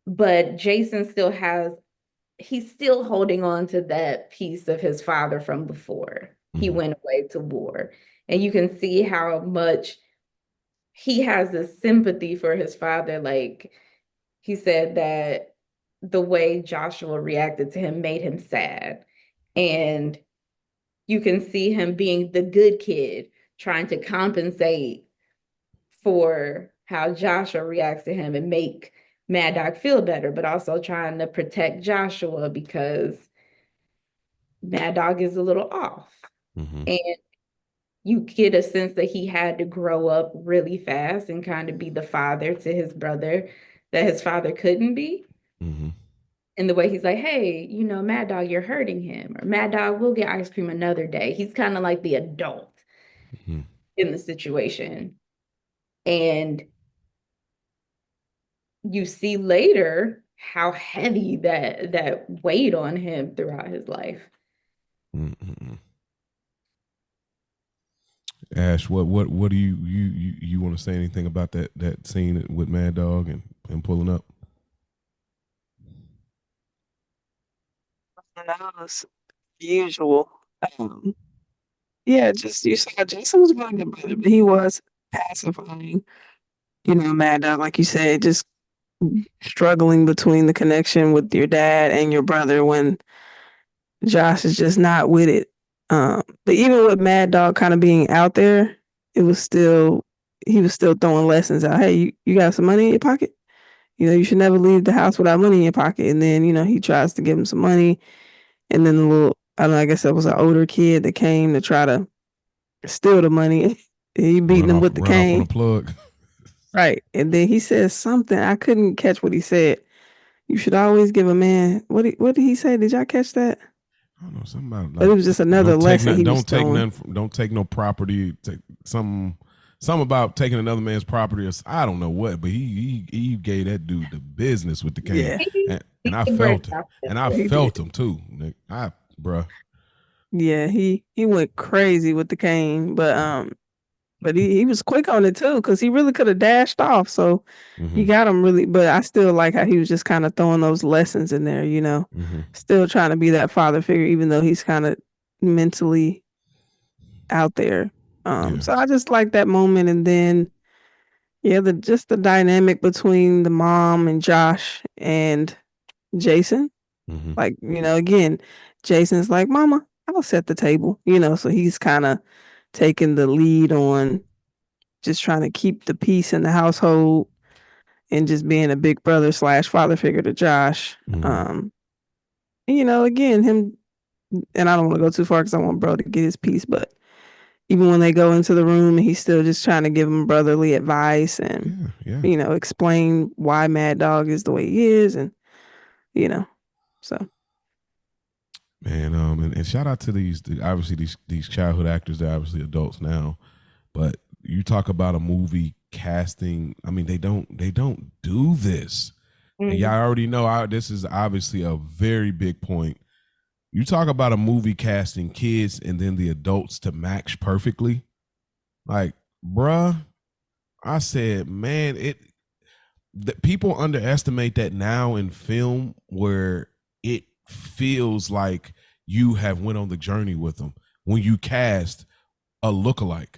But Jason still he's still holding on to that piece of his father from before he went away to war. And you can see how much he has this sympathy for his father. Like he said that the way Joshua reacted to him made him sad. And you can see him being the good kid, trying to compensate for how Joshua reacts to him and make Mad Dog feel better, but also trying to protect Joshua because Mad Dog is a little off. And you get a sense that he had to grow up really fast and kind of be the father to his brother that his father couldn't be. In the way he's like, hey, you know, Mad Dog, you're hurting him. Or Mad Dog, we'll get ice cream another day. He's kind of like the adult in the situation. And you see later how heavy that weighed on him throughout his life. Ash, what do you want to say anything about that scene with Mad Dog and pulling up? That was usual. Yeah, just you saw Jason was really good brother, but he was pacifying. You know, Mad Dog, like you said, just struggling between the connection with your dad and your brother when Josh is just not with it. But even with Mad Dog kind of being out there, he was still throwing lessons out. Hey, you got some money in your pocket? You know, you should never leave the house without money in your pocket. And then, you know, he tries to give him some money. And then the little, I don't know, I guess that was an older kid that came to try to steal the money. He beating him with the run off on cane. the plug. Right. And then he says something. I couldn't catch what he said. You should always give a man. What did he say? Did y'all catch that? I don't know, something about But it was just another lesson he was throwing. Don't take no property. Take some about taking another man's property. Or, I don't know what, but he gave that dude the business with the cane, and I felt it, and I felt him too. Bruh. Yeah, he went crazy with the cane, but he was quick on it too, because he really could have dashed off. So he got him really. But I still like how he was just kind of throwing those lessons in there, you know, still trying to be that father figure, even though he's kind of mentally out there. So I just like that moment. And then, yeah, just the dynamic between the mom and Josh and Jason. Like, you know, again, Jason's like, Mama, I'll set the table, you know, so he's kind of taking the lead on just trying to keep the peace in the household and just being a big brother / father figure to Josh. You know, again, him, and I don't want to go too far because I want bro to get his peace, but even when they go into the room, he's still just trying to give him brotherly advice and, you know, explain why Mad Dog is the way he is. And, you know, so. Man, and shout out to obviously these childhood actors. They're obviously adults now, but you talk about a movie casting. I mean, they don't do this. And y'all already know this is obviously a very big point. You talk about a movie casting kids and then the adults to match perfectly. Like, bruh, I said, man, people underestimate that now in film, where it feels like you have went on the journey with them when you cast a lookalike.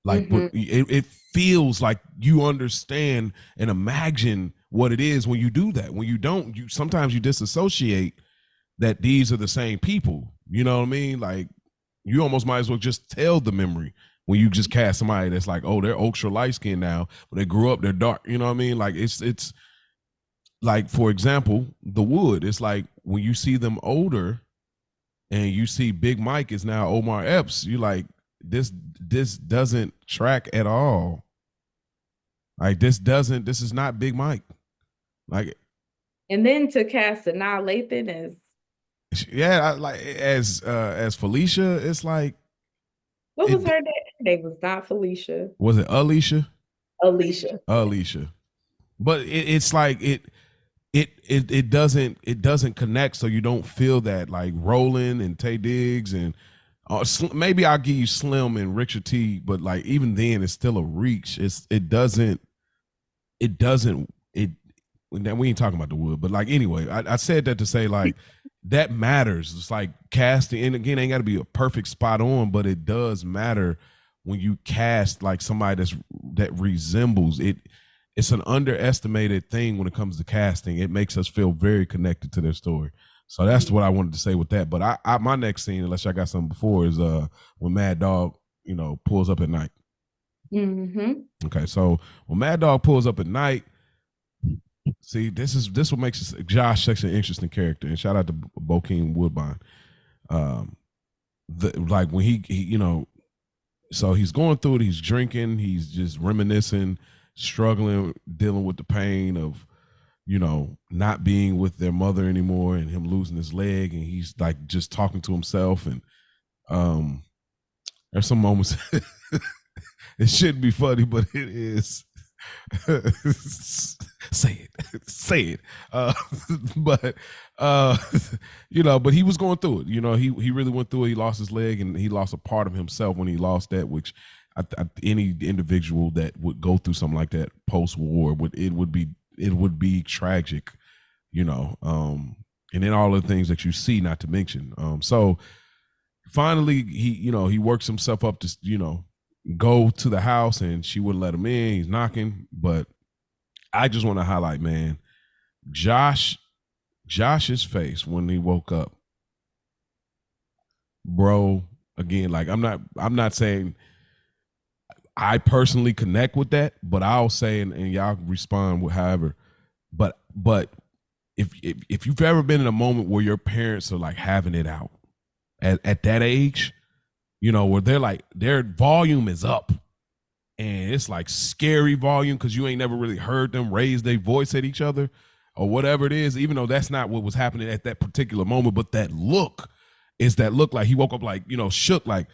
Like, it feels like you understand and imagine what it is when you do that. When you don't, sometimes you disassociate that these are the same people. You know what I mean? Like, you almost might as well just tell the memory when you just cast somebody that's like, oh, they're ultra light skinned now, but they grew up, they're dark. You know what I mean? Like it's like, for example, The Wood. It's like when you see them older and you see Big Mike is now Omar Epps, you like, this doesn't track at all. Like this is not Big Mike. Like, and then to cast Sanaa Lathan as, yeah, like as Felicia, it's like, what was her name? Her name was not Felicia. Was it Alicia? Alicia. Alicia. But it's like it doesn't connect, so you don't feel that. Like Roland and Tay Diggs and maybe I'll give you Slim and Richard T, but like even then it's still a reach. It doesn't we ain't talking about The Wood, but like anyway, I said that to say like that matters. It's like casting, and again, ain't got to be a perfect spot on, but it does matter when you cast like somebody that resembles it. It's an underestimated thing when it comes to casting. It makes us feel very connected to their story. So that's what I wanted to say with that. But I my next scene, unless I got something before, is when Mad Dog, pulls up at night. Mm-hmm. Okay, so when Mad Dog pulls up at night, see, this what makes Josh such an interesting character. And shout out to Bokeem Woodbine. Like when he so he's going through it, he's drinking, he's just reminiscing, struggling, dealing with the pain of, not being with their mother anymore and him losing his leg, and he's like just talking to himself. And there's some moments it shouldn't be funny, but it is. say it but but he was going through it. He really went through it. He lost his leg and he lost a part of himself when he lost that, which any individual that would go through something like that post-war would be tragic, and then all the things that you see, not to mention. So finally he works himself up to go to the house, and she wouldn't let him in. He's knocking, but I just want to highlight, man, Josh's face when he woke up, bro. Again, like I'm not saying I personally connect with that, but I'll say, and y'all respond with however. But if you've ever been in a moment where your parents are like having it out at that age, where they're like, their volume is up and it's like scary volume because you ain't never really heard them raise their voice at each other or whatever it is, even though that's not what was happening at that particular moment. But that look like he woke up like, shook, like,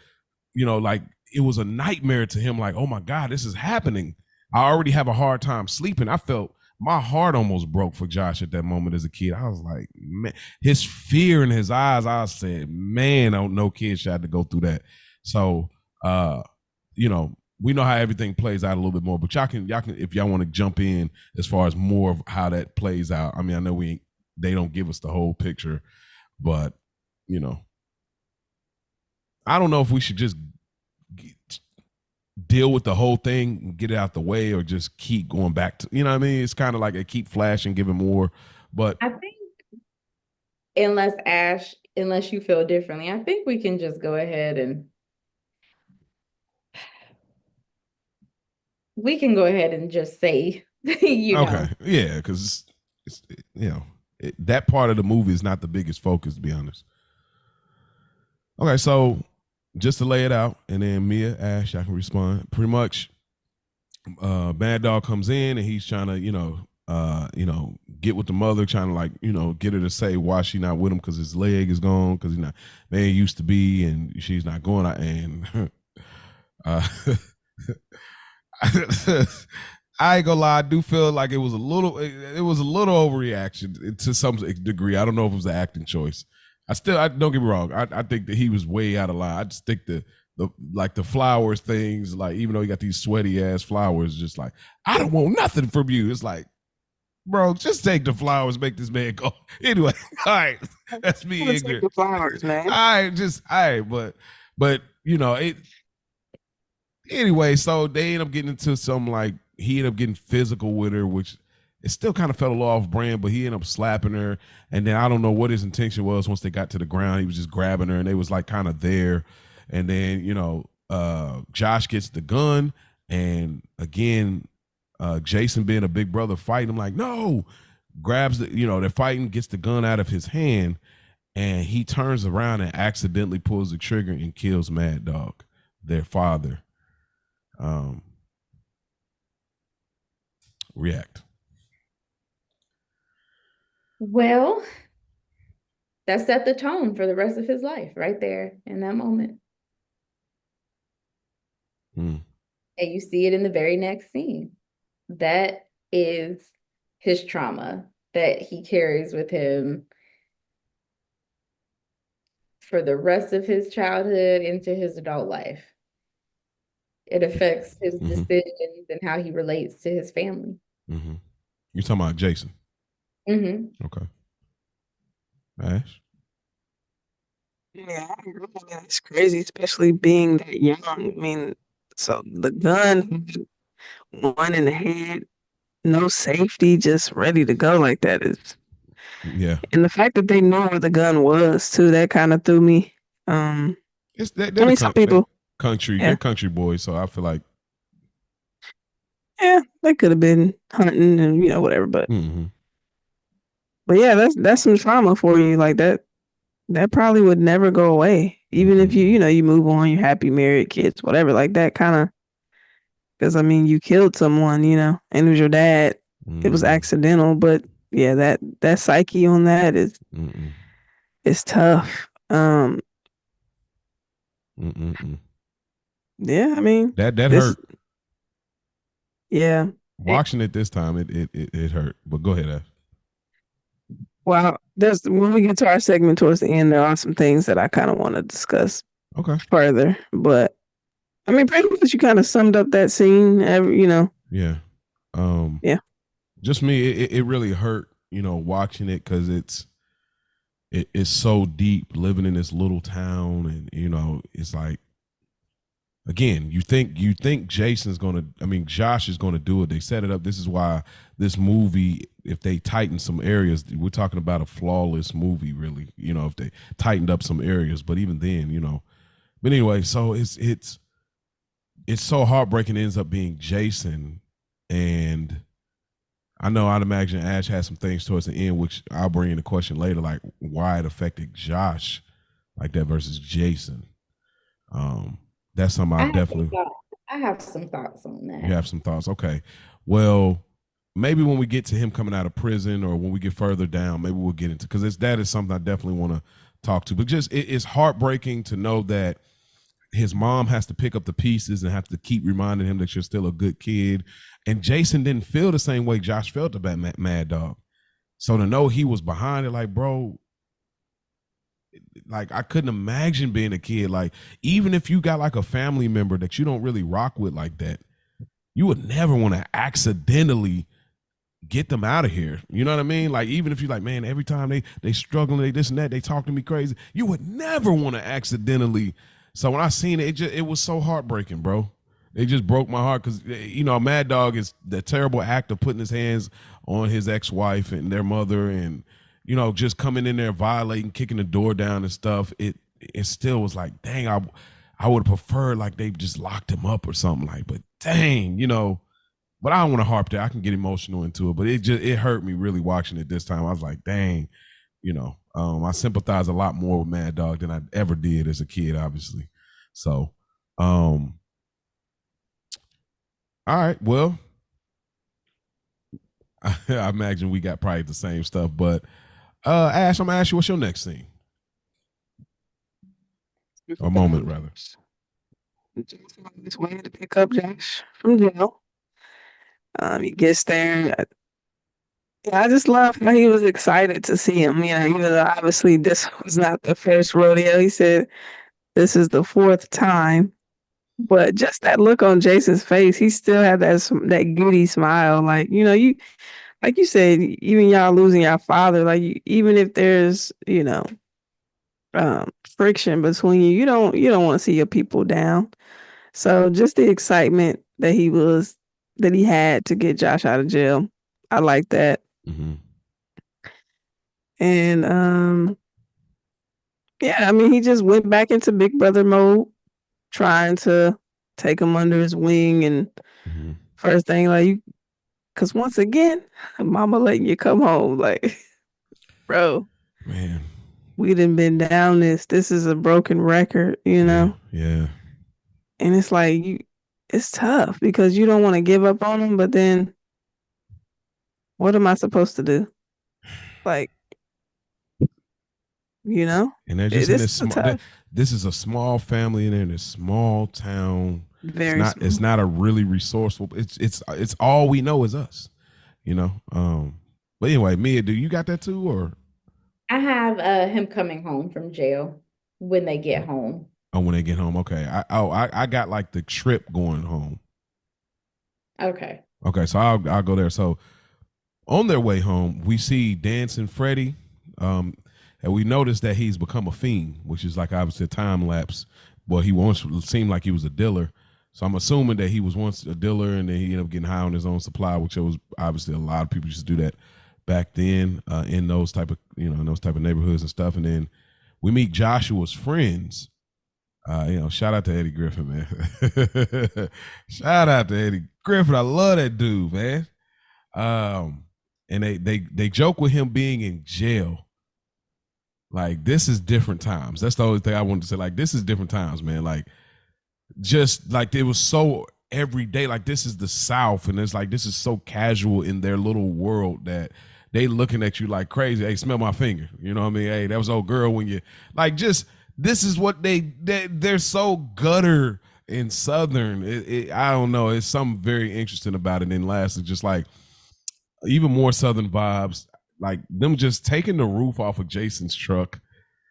like it was a nightmare to him. Like, oh my God, this is happening. I already have a hard time sleeping. I felt my heart almost broke for Josh at that moment as a kid. I was like, man, his fear in his eyes. I said, man, no kid should have to go through that. So, we know how everything plays out a little bit more, but y'all can, if y'all want to jump in as far as more of how that plays out. I mean, I know they don't give us the whole picture, but I don't know if we should just deal with the whole thing, get it out the way, or just keep going back to, what I mean? It's kind of like a keep flashing, giving more. But I think unless you feel differently, I think we can just go ahead and just say, okay, yeah, because it's that part of the movie is not the biggest focus, to be honest. Okay, so just to lay it out, and then Mia, Ash, I can respond. Pretty much, Bad Dog comes in and he's trying to, get with the mother, trying to like, get her to say why she's not with him because his leg is gone, because he's not, man, he used to be, and she's not going out. And I ain't gonna lie, I do feel like it was a little overreaction to some degree. I don't know if it was an acting choice. I don't get me wrong. I think that he was way out of line. I just think the flowers things, like, even though he got these sweaty ass flowers, just like, I don't want nothing from you. It's like, bro, just take the flowers, make this man go. Anyway, all right, that's me ignorant. Take the flowers, man. But it. Anyway, so they end up getting into some, like, he ended up getting physical with her, which it still kind of fell off brand, but he ended up slapping her. And then I don't know what his intention was once they got to the ground. He was just grabbing her, and they was like kind of there. And then, Josh gets the gun, and again, Jason being a big brother fighting him like, no, grabs they're fighting, gets the gun out of his hand, and he turns around and accidentally pulls the trigger and kills Mad Dog, their father. React. Well, that set the tone for the rest of his life right there in that moment. And you see it in the very next scene. That is his trauma that he carries with him for the rest of his childhood into his adult life. It affects his decisions and how he relates to his family. You're talking about Jason? Okay. Ash? Yeah, I agree. It's crazy, especially being that young. I mean, so the gun, one in the head, no safety, just ready to go like that is. Yeah. And the fact that they knew where the gun was too, that kind of threw me. It's they're some people country. Yeah. They're country boys, so I feel like they could have been hunting and whatever, but yeah, that's some trauma for you like that. That probably would never go away, even if you move on, you're happy, married, kids, whatever, like that kind of. Because I mean, you killed someone, and it was your dad. It was accidental, but yeah, that psyche on that is tough. Yeah, I mean that hurt. Yeah, watching it this time, it hurt. But go ahead, Ash. Well, when we get to our segment towards the end, there are some things that I kind of want to discuss further. But I mean, pretty much you kind of summed up that scene. Yeah. Yeah. Just me, it really hurt, watching it because it's so deep living in this little town, and it's like, again, you think Jason's gonna, Josh is gonna do it. They set it up. This is why this movie, if they tighten some areas, we're talking about a flawless movie, really. If they tightened up some areas, but even then. But anyway, so it's so heartbreaking. It ends up being Jason, and I know I'd imagine Ash has some things towards the end, which I'll bring in the question later, like why it affected Josh like that versus Jason. That's something I have some thoughts on that. You have some thoughts. Okay. Well, maybe when we get to him coming out of prison, or when we get further down, maybe we'll get into, because that is something I definitely want to talk to. But just it's heartbreaking to know that his mom has to pick up the pieces and have to keep reminding him that you're still a good kid. And Jason didn't feel the same way Josh felt about Mad Dog. So to know he was behind it, like, bro, like I couldn't imagine being a kid. Like, even if you got like a family member that you don't really rock with like that, you would never want to accidentally get them out of here. You know what I mean? Like, even if you're like, man, every time they struggle, they this and that, they talk to me crazy, you would never want to accidentally. So when I seen it, it was so heartbreaking, bro. It just broke my heart because, Mad Dog is the terrible act of putting his hands on his ex-wife and their mother, and, just coming in there, violating, kicking the door down and stuff. It still was like, dang, I would have preferred like they just locked him up or something, like, but dang, but I don't want to harp there. I can get emotional into it, but it hurt me really watching it this time. I was like, dang, I sympathize a lot more with Mad Dog than I ever did as a kid, obviously. So, all right, well, I imagine we got probably the same stuff, but Ash, I'm gonna ask you, what's your next scene? A moment, rather. Jason on his way to pick up Josh from jail. He gets there. I just love how he was excited to see him. Even though obviously this was not the first rodeo. He said this is the fourth time. But just that look on Jason's face, he still had that giddy smile. Like, like you said, even y'all losing your father, like even if there's, friction between you, you don't want to see your people down. So just the excitement that he had to get Josh out of jail, I like that. And yeah, he just went back into Big Brother mode. trying to take him under his wing. And Mm-hmm. first thing, like, because once again, mama letting you come home. Like, bro, Man. we done been down this. This is a broken record, you Yeah. know? Yeah. And it's like, it's tough because you don't want to give up on him, but then what am I supposed to do? Like, you know, And they're just in this this is a small. tough, This is a small family, and they're in this small town. It's very not. small. It's not a really resourceful. It's all we know is us. You know. But anyway, Mia, do you got that too, or I have him coming home from jail when they get home. oh, when they get home? Okay. I got like the trip going home. Okay. Okay, so I'll go there. So on their way home, we see Dancing Freddy, and we notice that he's become a fiend, which is like obviously a time lapse. Well, he once seemed like he was a dealer, so I'm assuming that he was once a dealer, and then he ended up getting high on his own supply, which was obviously a lot of people used to do that back then in those type of in those type of neighborhoods and stuff. And then we meet Joshua's friends. Shout out to Eddie Griffin, man. Shout out to Eddie Griffin. I love that dude, man. And they joke with him being in jail. Like, this is different times. That's the only thing I wanted to say. Like, this is different times, man. Like, just like it was so every day. Like, this is the South, and it's like this is so casual in their little world that they looking at you like crazy. Hey, smell my finger. You know what I mean? Hey, that was old girl when you like just this is what they're so gutter and Southern. I don't know. It's something very interesting about it. And lastly, just like even more Southern vibes, like them just taking the roof off of Jason's truck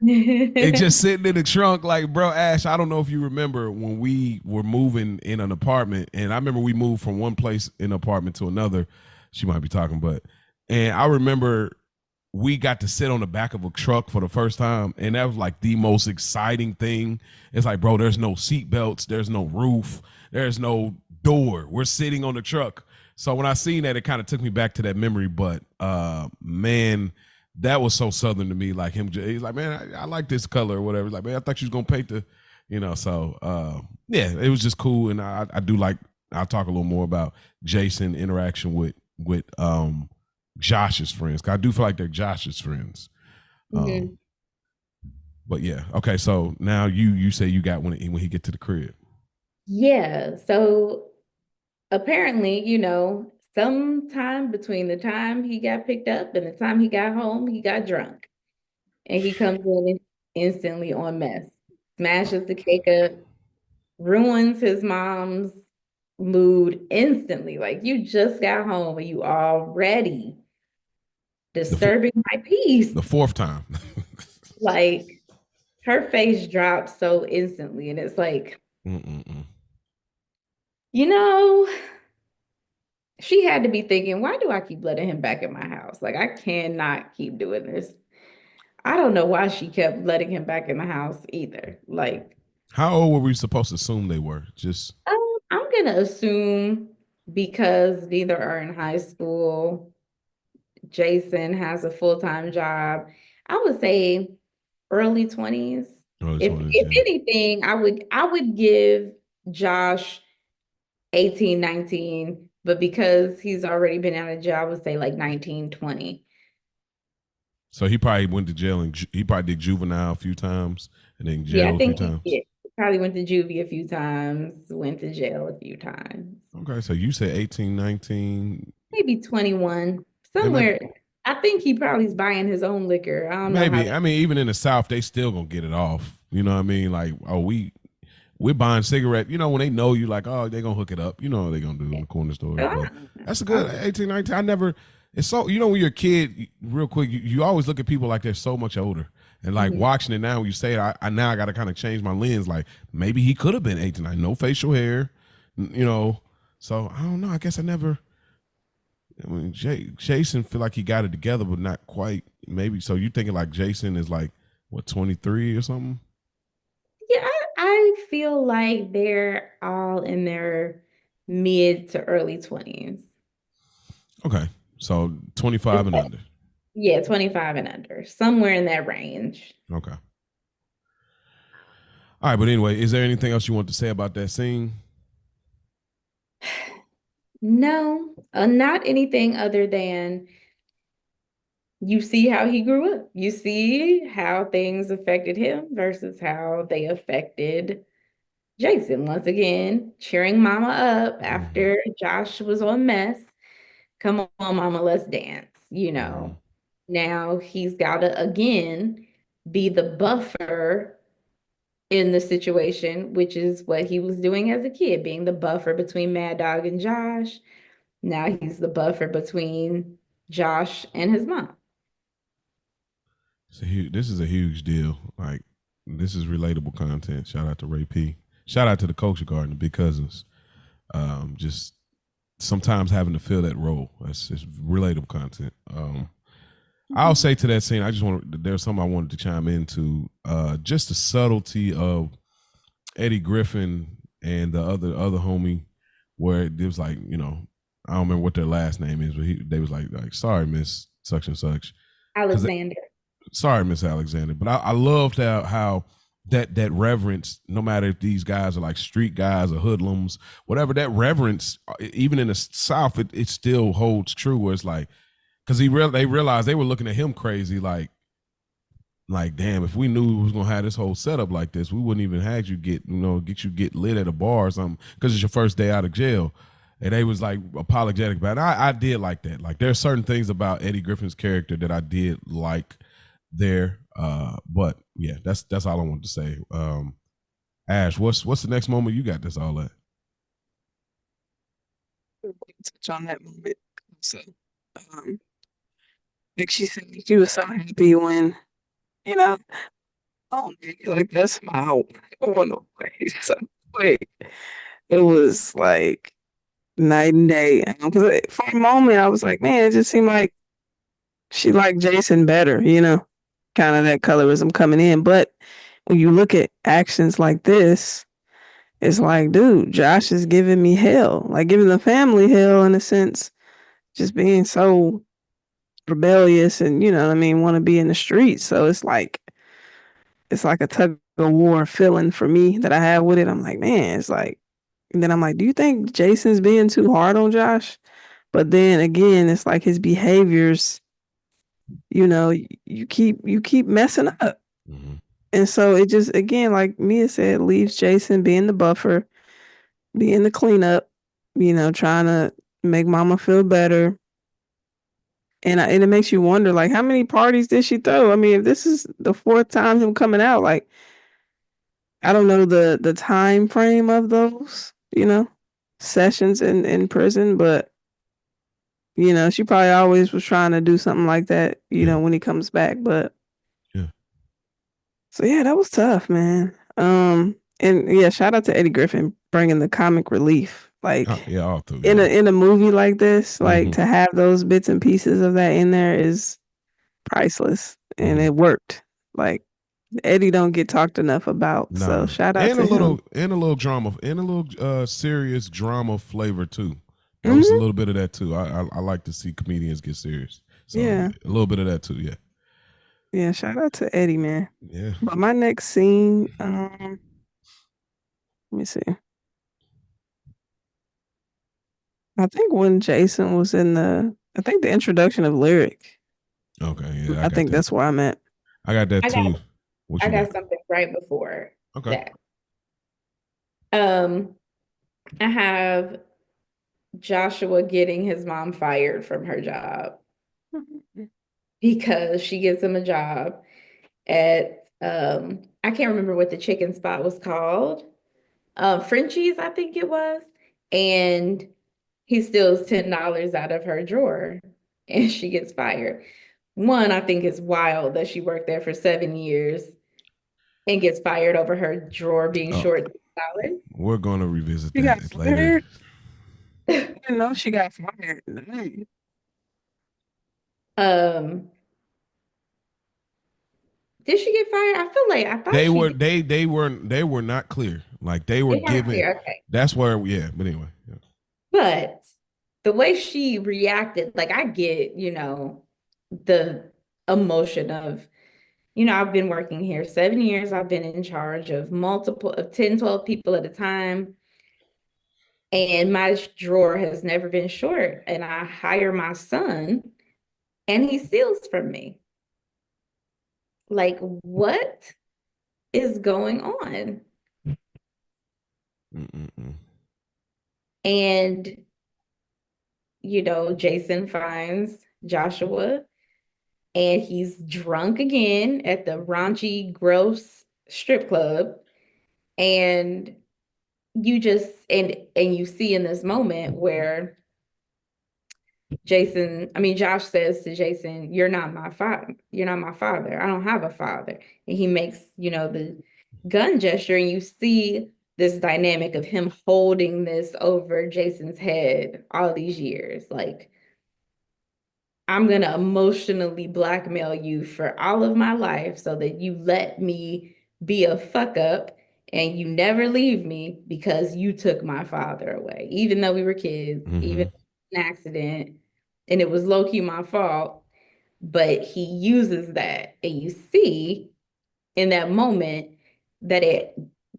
and just sitting in the trunk. Like, bro, Ash, I don't know if you remember when we were moving in an apartment, and I remember we moved from one place in an apartment to another. She might be talking, and I remember we got to sit on the back of a truck for the first time, and that was like the most exciting thing. It's like, bro, there's no seat belts, there's no roof, there's no door. We're sitting on the truck. So when I seen that, it kind of took me back to that memory. But man, that was so Southern to me. Like him, he's like, man, I like this color or whatever. He's like, man, I thought you was gonna paint the, So yeah, it was just cool, and I do like. I'll talk a little more about Jason interaction with Josh's friends. 'Cause I do feel like they're Josh's friends. Mhm. But yeah, okay. So now you say you got when he get to the crib. Yeah. So apparently, sometime between the time he got picked up and the time he got home, he got drunk. And he comes in instantly on mess, smashes the cake up, ruins his mom's mood instantly. Like, you just got home and you already disturbing my peace. The fourth time. Like, her face drops so instantly. And it's like, Mm-mm-mm. you know, she had to be thinking, why do I keep letting him back in my house? Like, I cannot keep doing this. I don't know why she kept letting him back in the house either. Like, How old were we supposed to assume they were? Just I'm gonna assume because neither are in high school, Jason has a full-time job. I would say early 20s. early If 20s, if yeah. anything, I would give Josh 18, 19, but because he's already been out of jail, I would say like 19, 20. So he probably went to jail and he probably did juvenile a few times and then Yeah, I jail a few think he times. did. Probably went to juvie a few times, went to jail a few times. Okay, so you said 18, 19. Maybe 21, They might somewhere. I think he probably is buying his own liquor. I don't know how maybe. I mean, even in the South, they still gonna get it off. You know what I mean? Like, oh, we're buying cigarette. You know, when they know you, like, oh, they gonna hook it up. You know what they gonna do in the corner stores. But that's a good 18, 19. I never. It's so when you're a kid, real quick, you always look at people like they're so much older. And like watching it now, when you say it, I now I got to kind of change my lens. Like maybe he could have been 18, no facial hair, So I don't know. I guess I never. I mean, Jason feel like he got it together, but not quite. Maybe so. You thinking like Jason is like what 23 or something? Yeah, I feel like they're all in their mid to early 20s. Okay, so 25 and under. Yeah, 25 and under, somewhere in that range. Okay. All right, but anyway, is there anything else you want to say about that scene? No, not anything other than you see how he grew up. You see how things affected him versus how they affected Jason. Once again, cheering mama up Mm-hmm. after Josh was on mess. Come on, mama, let's dance. Mm-hmm. Now he's got to again be the buffer in the situation, which is what he was doing as a kid, being the buffer between Mad Dog and Josh. Now he's the buffer between Josh and his mom. This is a huge deal. Like, this is relatable content. Shout out to Ray P. Shout out to the Culture Garden, the Big Cousins. Just sometimes having to fill that role. That's just relatable content. I'll say to that scene, I just want there's something I wanted to chime into. Just the subtlety of Eddie Griffin and the other homie, where it was like, I don't remember what their last name is, but they was like sorry, Miss such and such, because Alexander. sorry, Miss Alexander. But I loved how that reverence, no matter if these guys are like street guys or hoodlums, whatever, that reverence, even in the South, it still holds true. Where it's like, because they realized they were looking at him crazy, like damn, if we knew we was gonna have this whole setup like this, we wouldn't even have you get lit at a bar or something because it's your first day out of jail. And they was like apologetic about it. I did like that. Like, there are certain things about Eddie Griffin's character that I did like there. But yeah, that's all I wanted to say. Ash, what's the next moment you got this all at? Touch on that moment. So, um, like she said, she was so happy when, you know, oh, like that smile on the face. So, wait, it was like night and day. Because for a moment, I was like, man, it just seemed like she liked Jason better, kind of that colorism coming in. But when you look at actions like this, it's like, dude, Josh is giving me hell, like giving the family hell in a sense, just being so rebellious and, what I mean, want to be in the streets. So it's like a tug of war feeling for me that I have with it. I'm like, man, it's like, and then I'm like, do you think Jason's being too hard on Josh? But then again, it's like his behaviors, you keep messing up. Mm-hmm. And so it just, again, like Mia said, leaves Jason being the buffer, being the cleanup, trying to make mama feel better. And it makes you wonder, like, how many parties did she throw? I mean, if this is the fourth time him coming out, like, I don't know the time frame of those, sessions in prison, but she probably always was trying to do something like that, Yeah, when he comes back. But yeah. so yeah, that was tough, man. And yeah, shout out to Eddie Griffin bringing the comic relief, like Yeah, all through, in a yeah. in a movie like this, like Mm-hmm. to have those bits and pieces of that in there is priceless, and Mm-hmm. it worked. Like Eddie don't get talked enough about, so Nah, shout out and a to him. little drama, and a little serious drama flavor too. That was a Hmm. little bit of that too. I like to see comedians get serious, so Yeah, a little bit of that too. Yeah, yeah. Shout out to Eddie, man. yeah. But my next scene, let me see. I think when Jason was I think the introduction of Lyric. Okay, yeah, I I got think that. that's where I'm at. I got that I got too. What I you got? got something right before Okay. that. Um, I have Joshua getting his mom fired from her job because she gives him a job at I can't remember what the chicken spot was called. Frenchie's, I think it was. And he steals $10 out of her drawer and she gets fired. One, I think it's wild that she worked there for 7 years and gets fired over her drawer being Oh, short $10. we're gonna revisit She got that later. fired. I didn't know she got fired. Dang. Um, did she get fired? I feel like I thought They she were did. they were not clear. Like, they were They weren't given. clear. Okay. That's where, yeah. But anyway, yeah. But the way she reacted, like I get, the emotion of, I've been working here 7 years. I've been in charge of 10, 12 people at a time. And my drawer has never been short. And I hire my son and he steals from me. Like, what is going on? Mm-mm-mm. And, Jason finds Joshua and he's drunk again at the raunchy, gross strip club. And and you see in this moment where Josh says to Jason, "You're not my father. You're not my father. I don't have a father." And he makes, the gun gesture, and you see this dynamic of him holding this over Jason's head all these years. Like, I'm going to emotionally blackmail you for all of my life so that you let me be a fuck up and you never leave me because you took my father away. Even though we were kids, even an accident, and it was low key my fault, but he uses that. And you see in that moment that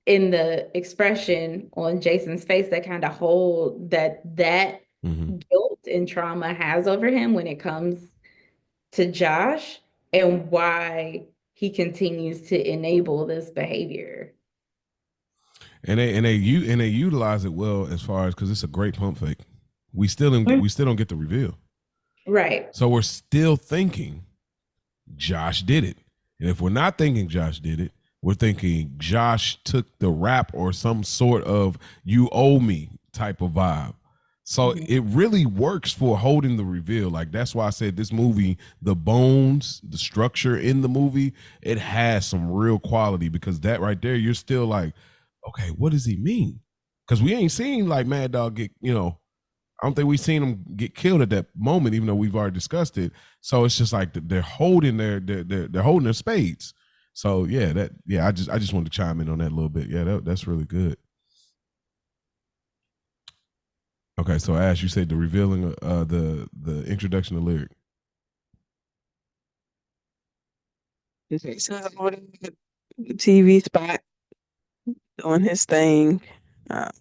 in the expression on Jason's face, that kind of hold that guilt and trauma has over him when it comes to Josh, and why he continues to enable this behavior. And they utilize it well as far as, because it's a great pump fake. We still don't get the reveal. Right. So we're still thinking Josh did it. And if we're not thinking Josh did it, we're thinking Josh took the rap or some sort of "you owe me" type of vibe. So it really works for holding the reveal. Like, that's why I said this movie, the bones, the structure in the movie, it has some real quality, because that right there, you're still like, okay, what does he mean? Because we ain't seen like Mad Dog get, I don't think we've seen him get killed at that moment, even though we've already discussed it. So it's just like they're holding they're holding their spades. So I just wanted to chime in on that a little bit. Yeah, that's really good. Okay, so Ash, you said the revealing the introduction of Lyric. Okay, so the TV spot doing his thing.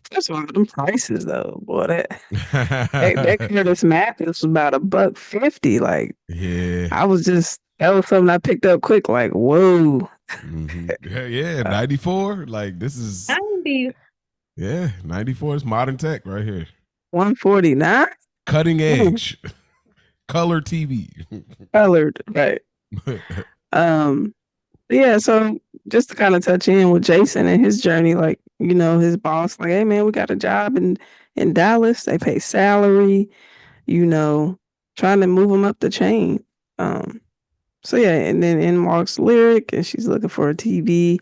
First of all, them prices though, boy, that Curtis Matthews was about $150. Like, yeah, that was something I picked up quick. Like, whoa. yeah, 94. Like, this is 90. 94 is modern tech right here. 149. Cutting edge, color TV, Colored, right? Yeah. So just to kind of touch in with Jason and his journey, like, his boss, like, hey man, we got a job in Dallas. They pay salary. Trying to move him up the chain. So yeah, and then in walks Lyric, and she's looking for a TV,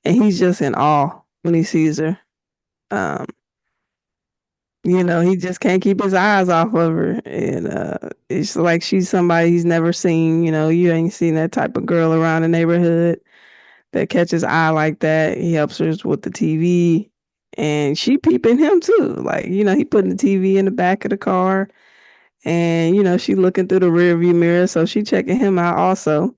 and he's just in awe when he sees her. He just can't keep his eyes off of her, and it's like she's somebody he's never seen. You ain't seen that type of girl around the neighborhood that catches eye like that. He helps her with the TV, and she peeping him too. Like, he putting the TV in the back of the car, and she looking through the rear view mirror, so she checking him out also.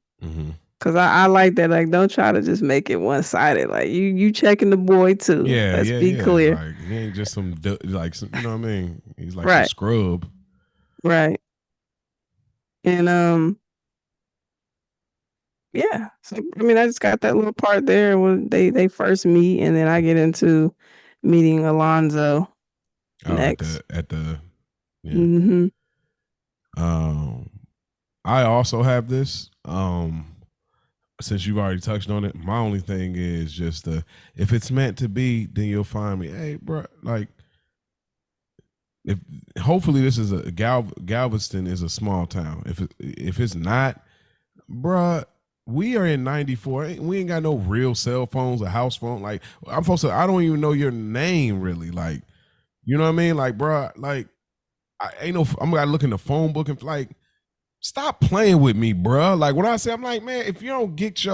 Cause I like that. Like, don't try to just make it one sided. Like, you checking the boy too. Yeah, Let's be clear. Like, he ain't just some like some, you know what I mean? He's like Right. some scrub. Right. And yeah. So I mean, I just got that little part there when they first meet, and then I get into meeting Alonzo next. At the yeah. Mm-hmm. I also have this. Since you've already touched on it, my only thing is just if it's meant to be, then you'll find me. Hey, bro, like, if hopefully this is Galveston is a small town. If it's not, bruh, we are in 94. We ain't got no real cell phones, a house phone. Like, I don't even know your name really. Like, you know what I mean? Like, bruh, like, I'm gonna look in the phone book and like, stop playing with me, bruh. Like, when I say, I'm like, man, if you don't get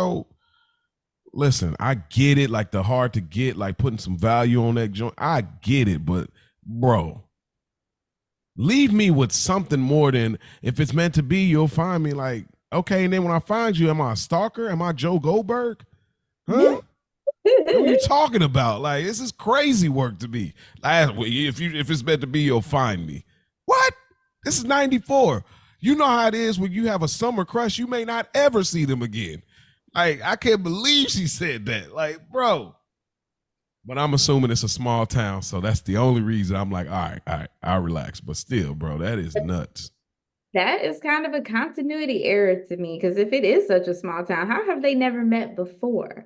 listen, I get it. Like, the hard to get, like putting some value on that joint. I get it, but bro, leave me with something more than if it's meant to be, you'll find me. Like, Okay, and then when I find you, am I a stalker? Am I Joe Goldberg? Yeah. Huh? What are you talking about? Like, this is crazy work to me. If it's meant to be, you'll find me. What? This is 94. You know how it is when you have a summer crush, you may not ever see them again. Like, I can't believe she said that. Like, bro. But I'm assuming it's a small town, so that's the only reason I'm like, all right, I'll relax. But still, bro, that is nuts. That is kind of a continuity error to me because if it is such a small town, how have they never met before?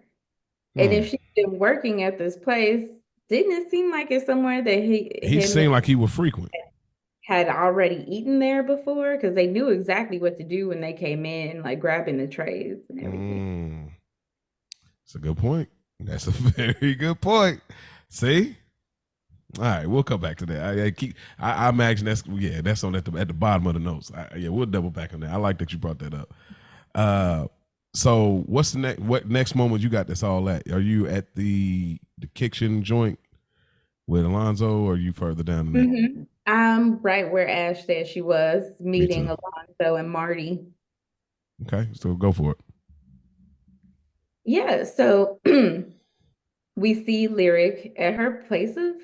And Hmm. if she's been working at this place, didn't it seem like it's somewhere that He him seemed like he was frequent. had already eaten there before? Because they knew exactly what to do when they came in, like grabbing the trays and everything. Mm, that's a good point. That's a very good point. See? All right, we'll come back to that. I imagine that's on at the bottom of the notes. We'll double back on that. I like that you brought that up. So what's the next moment you got this all at? Are you at the kitchen joint with Alonzo, or are you further down than that? I'm right where Ash said she was, Me meeting too. Alonzo and Marty. Okay, so go for it. Yeah, so we see Lyric at her place of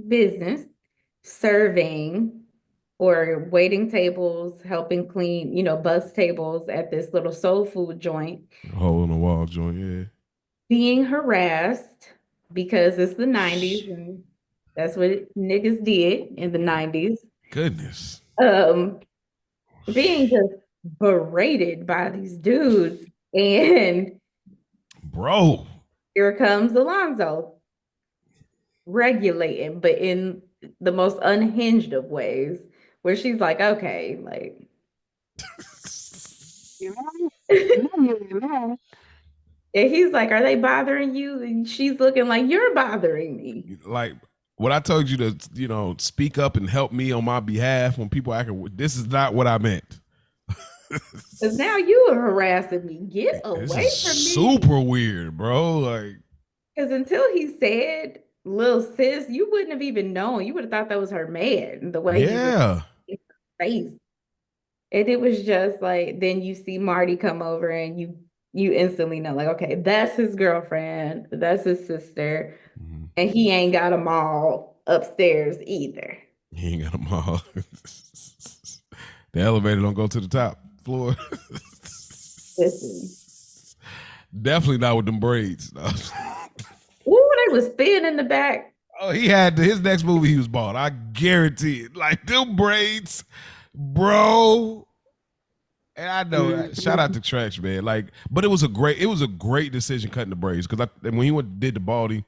business, serving or waiting tables, helping clean, bus tables at this little soul food joint, Hole in the wall joint, yeah. being harassed because it's the 90s and that's what niggas did in the 90s. Goodness. Um, being just berated by these dudes. And Bro. here comes Alonzo regulating, but in the most unhinged of ways, where she's like, okay, like, You know? and he's like, are they bothering you? And she's looking like, you're bothering me. Like what I told you to, speak up and help me on my behalf when people acting, this is not what I meant. Because now you are harassing me. Get This away is from me. super weird, bro. Like, Because until he said, little sis, you wouldn't have even known. You would have thought that was her man, the way he was yeah. in her face. And it was just like, then you see Marty come over and you instantly know, like, okay, that's his girlfriend, that's his sister, Mhm. and he ain't got them all upstairs either. He ain't got them all. The elevator don't go to the top floor. Listen. Definitely not with them braids. Ooh, they was thin in the back. Oh, he had his next movie he was bald. I guarantee it. Like them braids, bro. And I know, shout out to Trex, man. Like, but it was a great decision cutting the braids because when he did the baldy,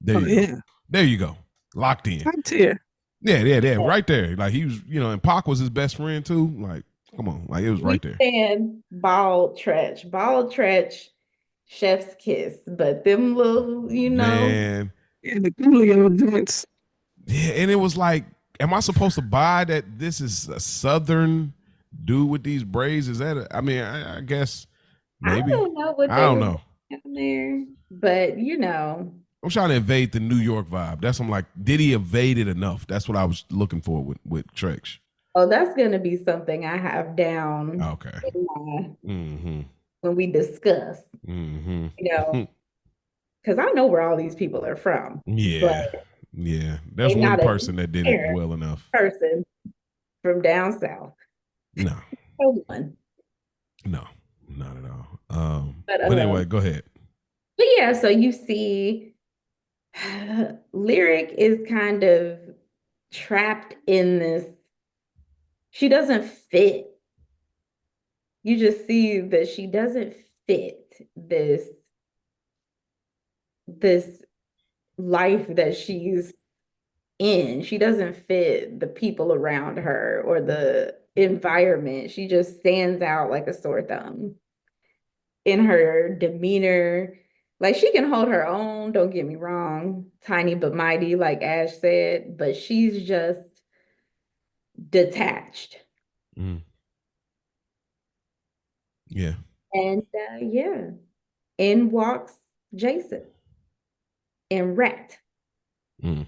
there you go. There you go. Locked in. Top tier. Yeah, right there. Like he was, and Pac was his best friend too. Like, come on, like it was right there. And bald Tretch, chef's kiss, but them little, Man. Yeah, the Coolio joints. Yeah, and it was like, am I supposed to buy that this is a Southern dude with these braids? Is that? I guess maybe. I don't know what I they don't were know. doing there, but I'm trying to evade the New York vibe. That's I'm like, did he evade it enough? That's what I was looking for with Trex. oh, that's gonna be something I have down Okay. when we discuss, because I know where all these people are from. Yeah. But Yeah. There's they're one not a person that did it well enough. person from down south. No. No one. No, not at all. But anyway, go ahead. But yeah, so you see Lyric is kind of trapped in this. She doesn't fit. You just see that she doesn't fit this life that she's in. She doesn't fit the people around her or the environment. She just stands out like a sore thumb in her demeanor. Like she can hold her own, don't get me wrong, tiny but mighty, like Ash said, but she's just detached. Mm. Yeah. And yeah, in walks Jason and Rat. Mm.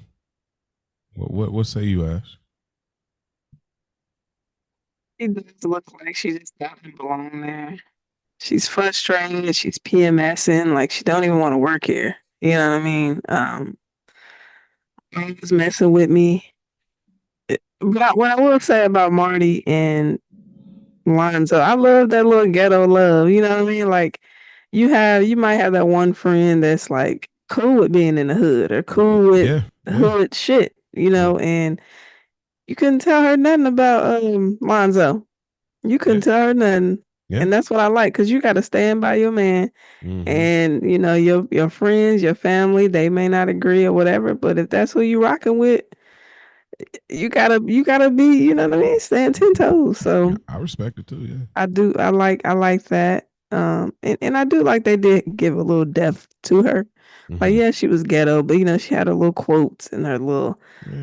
What say you, Ash? She does look like she just doesn't belong there. She's frustrated. She's PMSing. Like she don't even want to work here. You know what I mean? Always messing with me. What I will say about Marty and Lonzo, I love that little ghetto love. You know what I mean? Like you might have that one friend that's like cool with being in the hood or cool with Yeah, yeah, hood shit, yeah, and you couldn't tell her nothing about Lonzo. You yeah, couldn't tell her nothing. yeah. And that's what I like, because you gotta stand by your man. Mm-hmm. And your friends, your family, they may not agree or whatever, but if that's who you rocking with, you gotta be, you know what I mean, stand 10 toes. Yeah, So I respect it too. Yeah. I like that. And I do like they did give a little depth to her. Like, Mm-hmm. yeah, she was ghetto, but she had her little quotes and her little,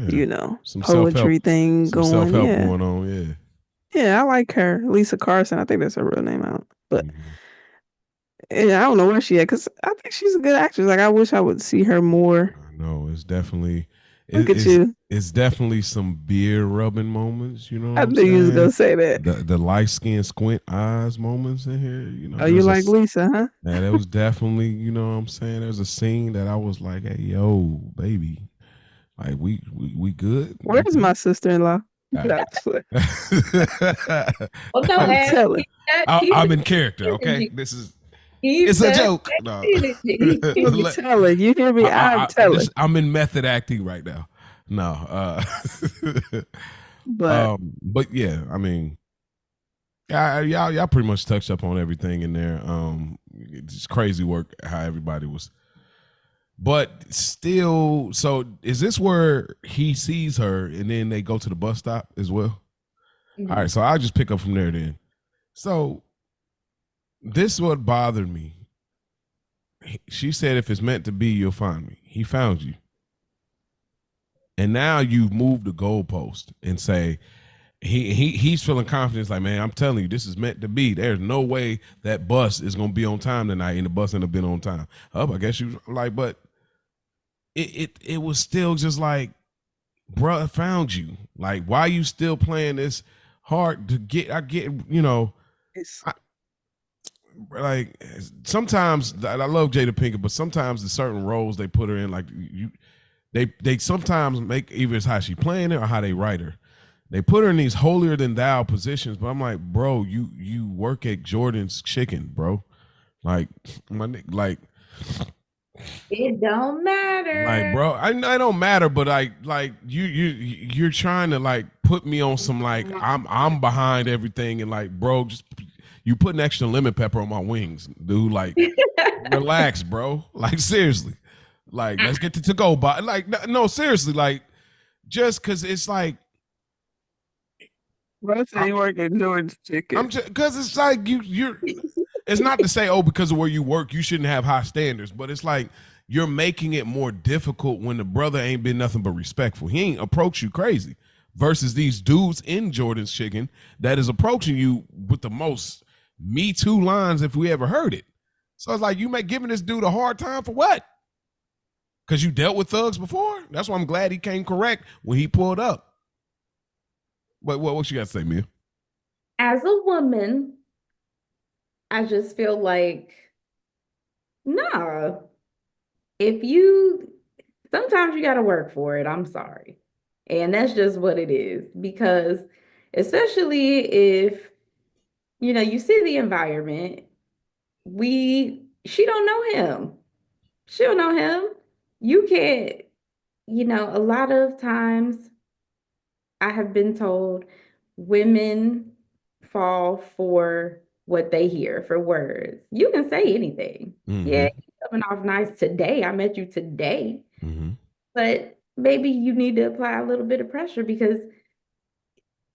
Yeah. Some self help, poetry thing some self going. help Yeah. going on. Yeah. Yeah, I like her. Lisa Carson, I think that's her real name out. But Mm-hmm. yeah, I don't know where she at, because I think she's a good actress. Like, I wish I would see her more. I know it's definitely Look it at is you. it's definitely some beer rubbing moments. You know what I I'm knew you was saying? gonna say that. The light skin squint eyes moments in here. Oh, you There's a like Lisa, huh? yeah, that was definitely what I'm saying. There's a scene that I was like, hey yo, baby, like we good, we Where's my good. sister-in-law? I, No, just like- Well, no, I'm Ash, telling. I'm in character. Okay, energy. this is it's Keep a that joke. No, energy. I'm Let- telling. You hear me? I'm telling. I'm in method acting right now. No, But but yeah, I mean, yeah, y'all pretty much touched up on everything in there. It's crazy work how everybody was, but still. So is this where he sees her and then they go to the bus stop as well? All right, Mhm. so I'll just pick up from there then. So this is what bothered me. She said, "If it's meant to be, you'll find me." He found you, and now you've moved the goalpost and say he's feeling confident. Like, man, I'm telling you, this is meant to be. There's no way that bus is gonna be on time tonight, and the bus ended up being on time. I guess you like, but it was still just like, bruh, I found you. Like, why are you still playing this hard to get? I get, it's I, like sometimes I love Jada Pinkett, but sometimes the certain roles they put her in, like they sometimes make either it's how she playing it or how they write her. They put her in these holier than thou positions, but I'm like, bro, you work at Jordan's Chicken, bro. Like like It don't matter. bro, I don't matter, but like you're trying to like put me on some like I'm behind everything and like, bro, just you putting extra lemon pepper on my wings, dude. Like, relax, bro. Like seriously, like let's get to go. But like, no, seriously, like just because it's like Russ I, ain't working George chicken. I'm just because it's like you're. It's not to say because of where you work you shouldn't have high standards, but it's like you're making it more difficult when the brother ain't been nothing but respectful. He ain't approach you crazy. Versus these dudes in Jordan's Chicken that is approaching you with the most Me Too lines if we ever heard it. So it's like you may giving this dude a hard time for what? Because you dealt with thugs before. That's why I'm glad he came correct when he pulled up. But what you got to say, Mia? As a woman, I just feel like, no, if you, sometimes you got to work for it. I'm sorry. And that's just what it is. Because especially if, you see the environment, she don't know him. She don't know him. You can't, a lot of times I have been told women fall for what they hear, for words. You can say anything. Mm-hmm. Yeah, you're coming off nice today. I met you today. Mm-hmm. But maybe you need to apply a little bit of pressure, because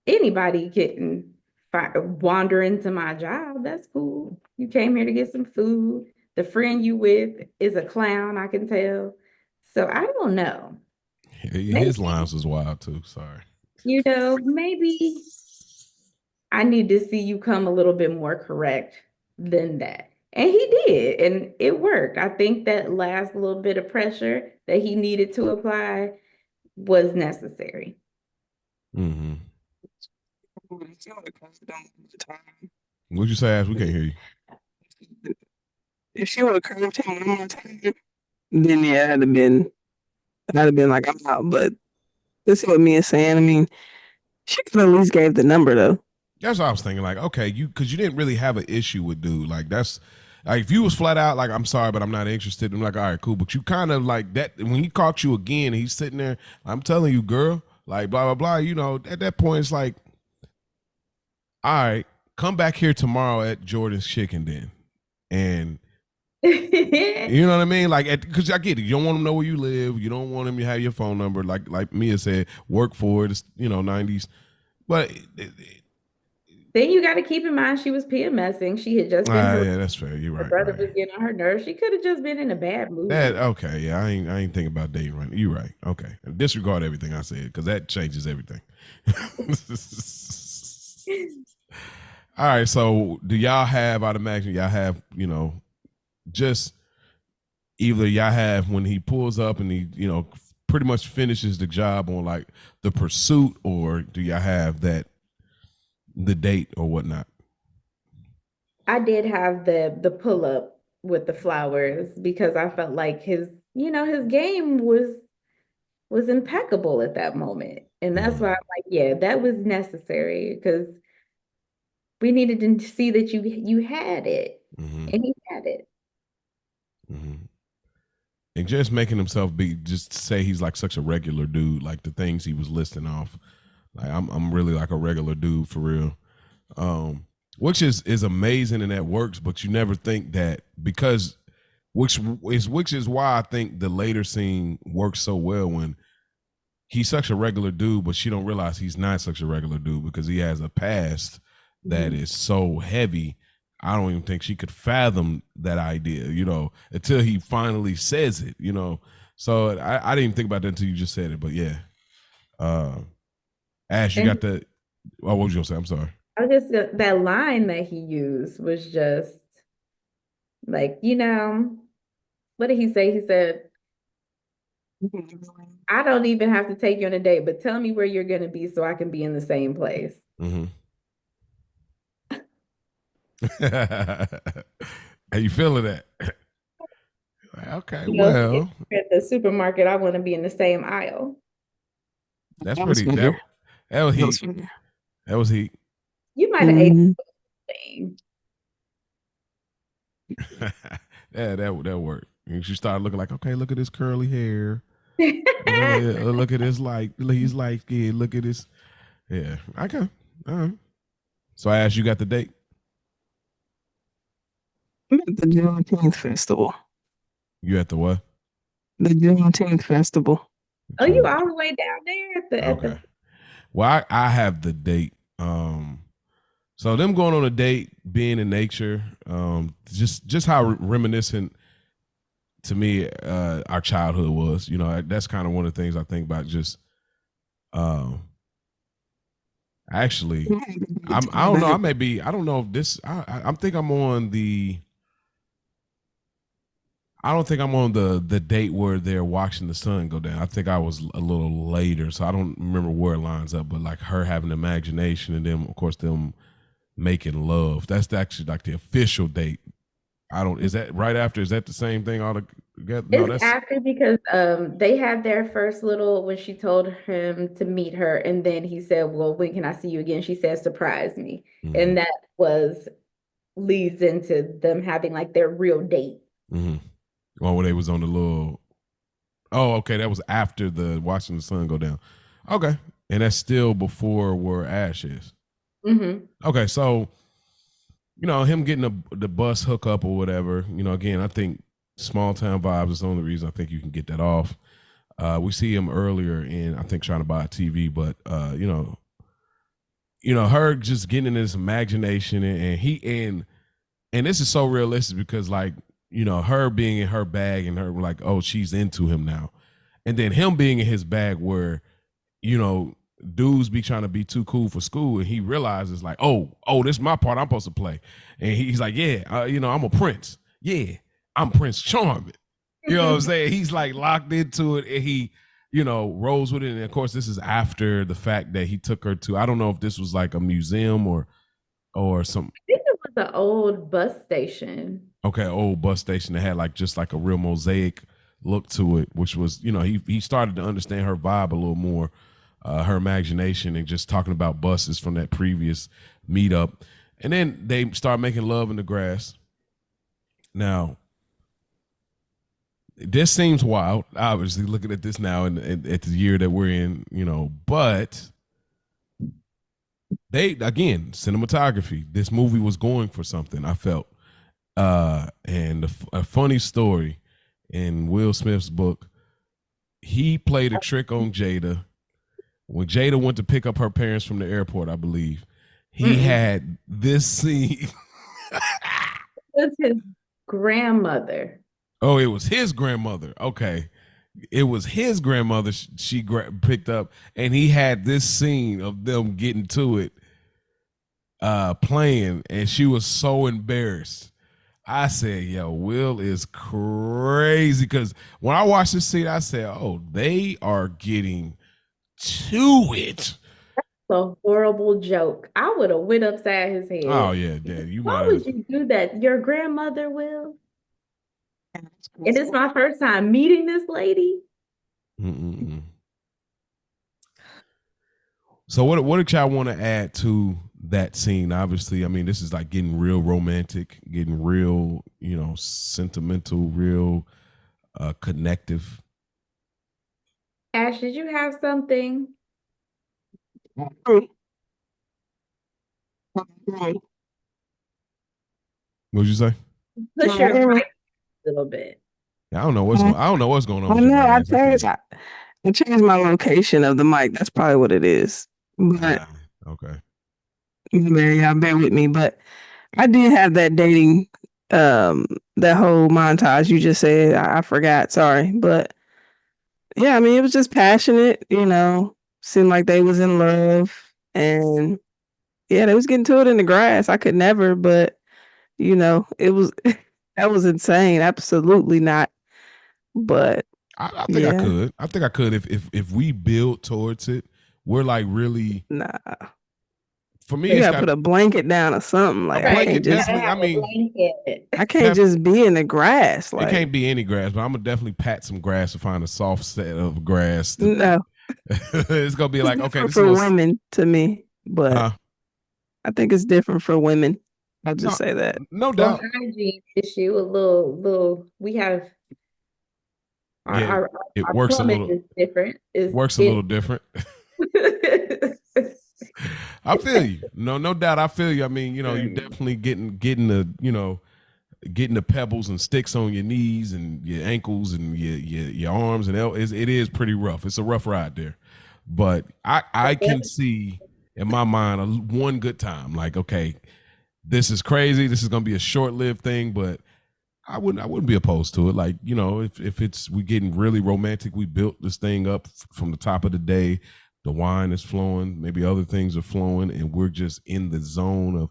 anybody can wander into my job. That's cool. You came here to get some food. The friend you with is a clown, I can tell. So I don't know. Maybe, His lines was wild too. Sorry. maybe I need to see you come a little bit more correct than that. And he did, and it worked. I think that last little bit of pressure that he needed to apply was necessary. Mm-hmm. What'd you say, Ash? We can't hear you. If she would have curved him one more time, then yeah, I'd have been like, I'm out. But this is what Mia's saying. I mean, she could at least gave the number though. That's what I was thinking. Like, okay, because you didn't really have an issue with dude. Like, that's like if you was flat out like, I'm sorry, but I'm not interested. I'm like, all right, cool. But you kind of like that when he caught you again. He's sitting there. I'm telling you, girl. Like, blah blah blah. You know, at that point, it's like, all right, come back here tomorrow at Jordan's Chicken Den, and you know what I mean? Like, because I get it. You don't want them to know where you live. You don't want them to have your phone number. Like Mia said, work for it. It's, 90s. But Then you got to keep in mind she was PMSing. She had just been yeah, that's fair. You're right. Her brother right. was getting on her nerves. She could have just been in a bad mood. Okay, yeah, I ain't thinking about dating right now. You're right. Okay, disregard everything I said because that changes everything. All right, so do y'all have? I'd imagine y'all have, just either y'all have when he pulls up and he, pretty much finishes the job on like the pursuit, or do y'all have that the date or whatnot? I did have the pull up with the flowers because I felt like his game was impeccable at that moment. And that's why I'm like, yeah, that was necessary because we needed to see that you had it. And he had it. And just making himself just say he's like such a regular dude, like the things he was listing off. Like I'm really like a regular dude for real. Which is amazing and that works, but you never think that because which is why I think the later scene works so well when he's such a regular dude, but she don't realize he's not such a regular dude because he has a past that is so heavy. I don't even think she could fathom that idea, until he finally says it, So I didn't even think about that until you just said it, but yeah. Ash, you got the. Oh, what was you gonna say? I'm sorry. I was just that line that he used was just like, what did he say? He said, I don't even have to take you on a date, but tell me where you're going to be so I can be in the same place. How you feeling that? Okay, well. At the supermarket, I want to be in the same aisle. That's pretty. That was heat. That was heat. You might have ate the yeah, that worked. And she started looking like, okay, look at his curly hair. Look at his he's light skin. Look at this. Yeah, okay. All right. So I asked you got the date? I'm at the Juneteenth festival. You at the what? The Juneteenth festival. Oh, you all the way down there at the Well, I have the date. So them going on a date, being in nature, just how reminiscent to me our childhood was. That's kind of one of the things I think about. Just actually, I don't know. I don't know if this. I think I'm on the. I don't think I'm on the date where they're watching the sun go down. I think I was a little later, so I don't remember where it lines up. But like her having imagination, and then of course them making love. That's actually like the official date. Is that right after? Is that the same thing all together? No, that's after because they had their first little when she told him to meet her, and then he said, well, when can I see you again? She said, surprise me. And that leads into them having like their real date. Or when they was on the little. Oh, okay, that was after the watching the sun go down. Okay, and that's still before where Ash is. Okay, so him getting the bus hookup or whatever. Again, I think small town vibes is the only reason I think you can get that off. We see him earlier in I think trying to buy a TV, but her just getting in this imagination and this is so realistic because like her being in her bag and her like, oh, she's into him now, and then him being in his bag where dudes be trying to be too cool for school, and he realizes like, oh, this is my part I'm supposed to play, and he's like, yeah, I'm a prince, yeah, I'm Prince Charming, you know what I'm saying? He's like locked into it, and rolls with it. And of course, this is after the fact that he took her to, I don't know if this was like a museum or some, I think it was the old bus station. okay, old bus station that had like just like a real mosaic look to it, which was, he started to understand her vibe a little more, her imagination, and just talking about buses from that previous meetup. And then they start making love in the grass. Now, this seems wild, obviously, looking at this now and at the year that we're in, but they, again, cinematography. This movie was going for something, I felt. And a funny story in Will Smith's book, he played a trick on Jada. When Jada went to pick up her parents from the airport, I believe, he had this scene. It was his grandmother. Oh, it was his grandmother. Okay. It was his grandmother she picked up, and he had this scene of them getting to it, playing, and she was so embarrassed. I said, yo, Will is crazy. Because when I watched this scene, I said, oh, they are getting to it. A horrible joke. I would have went upside his head. Oh, yeah, Dad. You Why might would have. you do that? Your grandmother will. And it's my first time meeting this lady. Mm-mm-mm. So what did y'all want to add to that scene? Obviously, I mean, this is like getting real romantic, getting real, sentimental, real connective. Ash, did you have something? What'd you say? Push your mic a little bit. I don't know what's going. I don't know what's going on I with your know. mic. I changed my location of the mic. That's probably what it is. But Okay. bear with me. But I did have that dating, that whole montage you just said. I forgot. Sorry, but yeah, I mean, it was just passionate. Seemed like they was in love, and yeah, they was getting to it in the grass. I could never, but it was that was insane. Absolutely not. But I think I yeah, could. I think I could if we build towards it. We're like really. nah. For me, You it's gotta got put a blanket down or something. a Like blanket. Gotta Definitely. I have a mean, blanket. I can't just be in the grass. it Like can't be any grass, but I'm gonna definitely pat some grass to find a soft set of grass. no, It's gonna be it's like, okay, different this is a for little. women to me, but I think it's different for women. I'll just No, say that. no Well, doubt. hygiene issue, a little. We have our Yeah, our, it our works a plumbing little. is different. Is Works a it? little different. I feel you. No doubt. I feel you. I mean, you definitely getting the getting the pebbles and sticks on your knees and your ankles and your arms and it is pretty rough. It's a rough ride there, but I can see in my mind one good time. Like, okay, this is crazy. This is gonna be a short lived thing, but I wouldn't be opposed to it. Like, if it's we getting really romantic, we built this thing up from the top of the day. The wine is flowing, maybe other things are flowing, and we're just in the zone of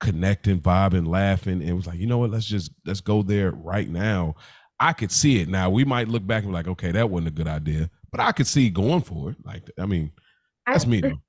connecting, vibing, laughing. And it was like, you know what? Let's go there right now. I could see it now. We might look back and be like, okay, that wasn't a good idea, but I could see going for it. Like, I mean, that's me though.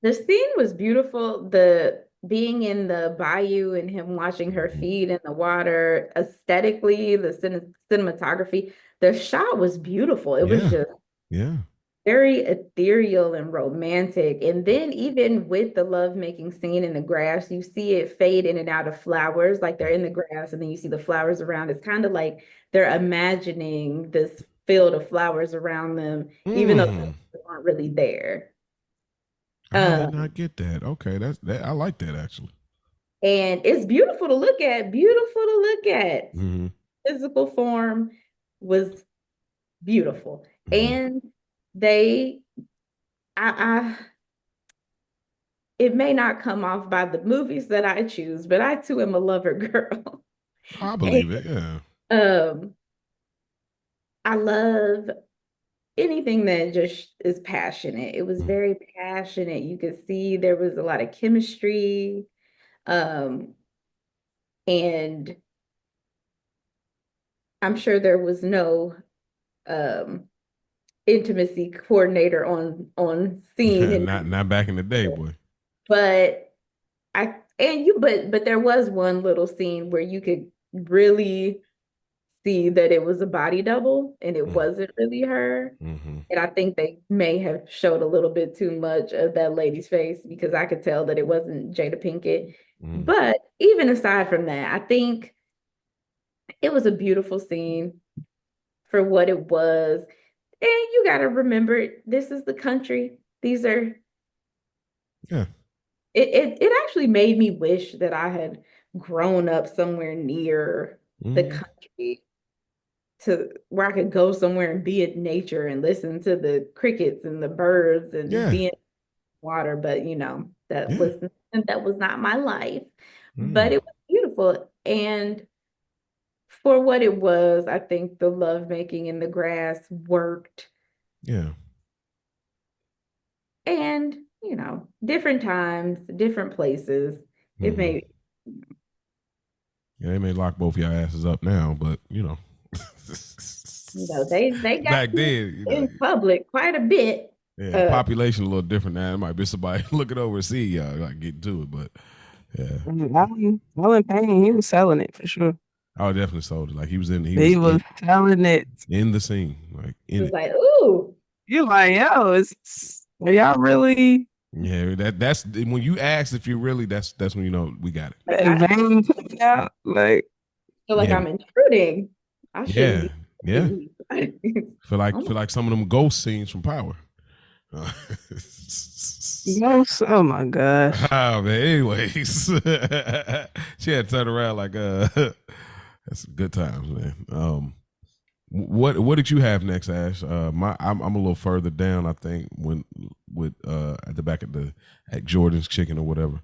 The scene was beautiful. The being in the bayou and him watching her feed in the water, aesthetically, the cinematography, the shot was beautiful. It was Yeah, just yeah. very ethereal and romantic. And then even with the lovemaking scene in the grass, you see it fade in and out of flowers, like they're in the grass, and then you see the flowers around. It's kind of like they're imagining this field of flowers around them, even though they aren't really there. I did Um, not get that. Okay, that. I like that actually. and it's beautiful to look at, beautiful to look at. Mm-hmm. Physical form was beautiful. Mm-hmm. And they I it may not come off by the movies that I choose, but I too am a lover girl. I And believe it. Yeah. um I love anything that just is passionate. It was Mm. very passionate. You could see there was a lot of chemistry. Um and I'm sure there was no um intimacy coordinator on scene, and Not back in the day, boy. but but there was one little scene where you could really see that it was a body double and it Mm. wasn't really her. Mm-hmm. And I think they may have showed a little bit too much of that lady's face because I could tell that it wasn't Jada Pinkett. Mm. But even aside from that, I think it was a beautiful scene for what it was. And you got to remember, this is the country. These are Yeah. it actually made me wish that I had grown up somewhere near the Mm. country to where I could go somewhere and be in nature and listen to the crickets and the birds and Yeah. be in water. But Yeah. that was not my life. But Mm. it was beautiful. And for what it was, I think the lovemaking in the grass worked. Yeah. And, different times, different places. It Mm-hmm. made Yeah, they may lock both your asses up now, but they got back me then, in public quite a bit. yeah, population a little different now. It might be somebody looking over and see y'all like getting to it, but yeah, Alan Payne, he was selling it for sure. I would definitely sold it. Like he was He was selling it. in the scene, like It in was it. like, ooh, You're like, yo, are y'all really Yeah, that's when you ask if you really that's when you know we got it. like I vein coming out? Like, feel like Yeah, I'm intruding. I shouldn't yeah, be. yeah. Feel Oh like some of them ghost scenes from Power. oh my gosh. Oh man. Anyways, she had to turn around like that's good times, man. What did you have next, Ash? I'm a little further down, I think, when with at the back at Jordan's Chicken or whatever.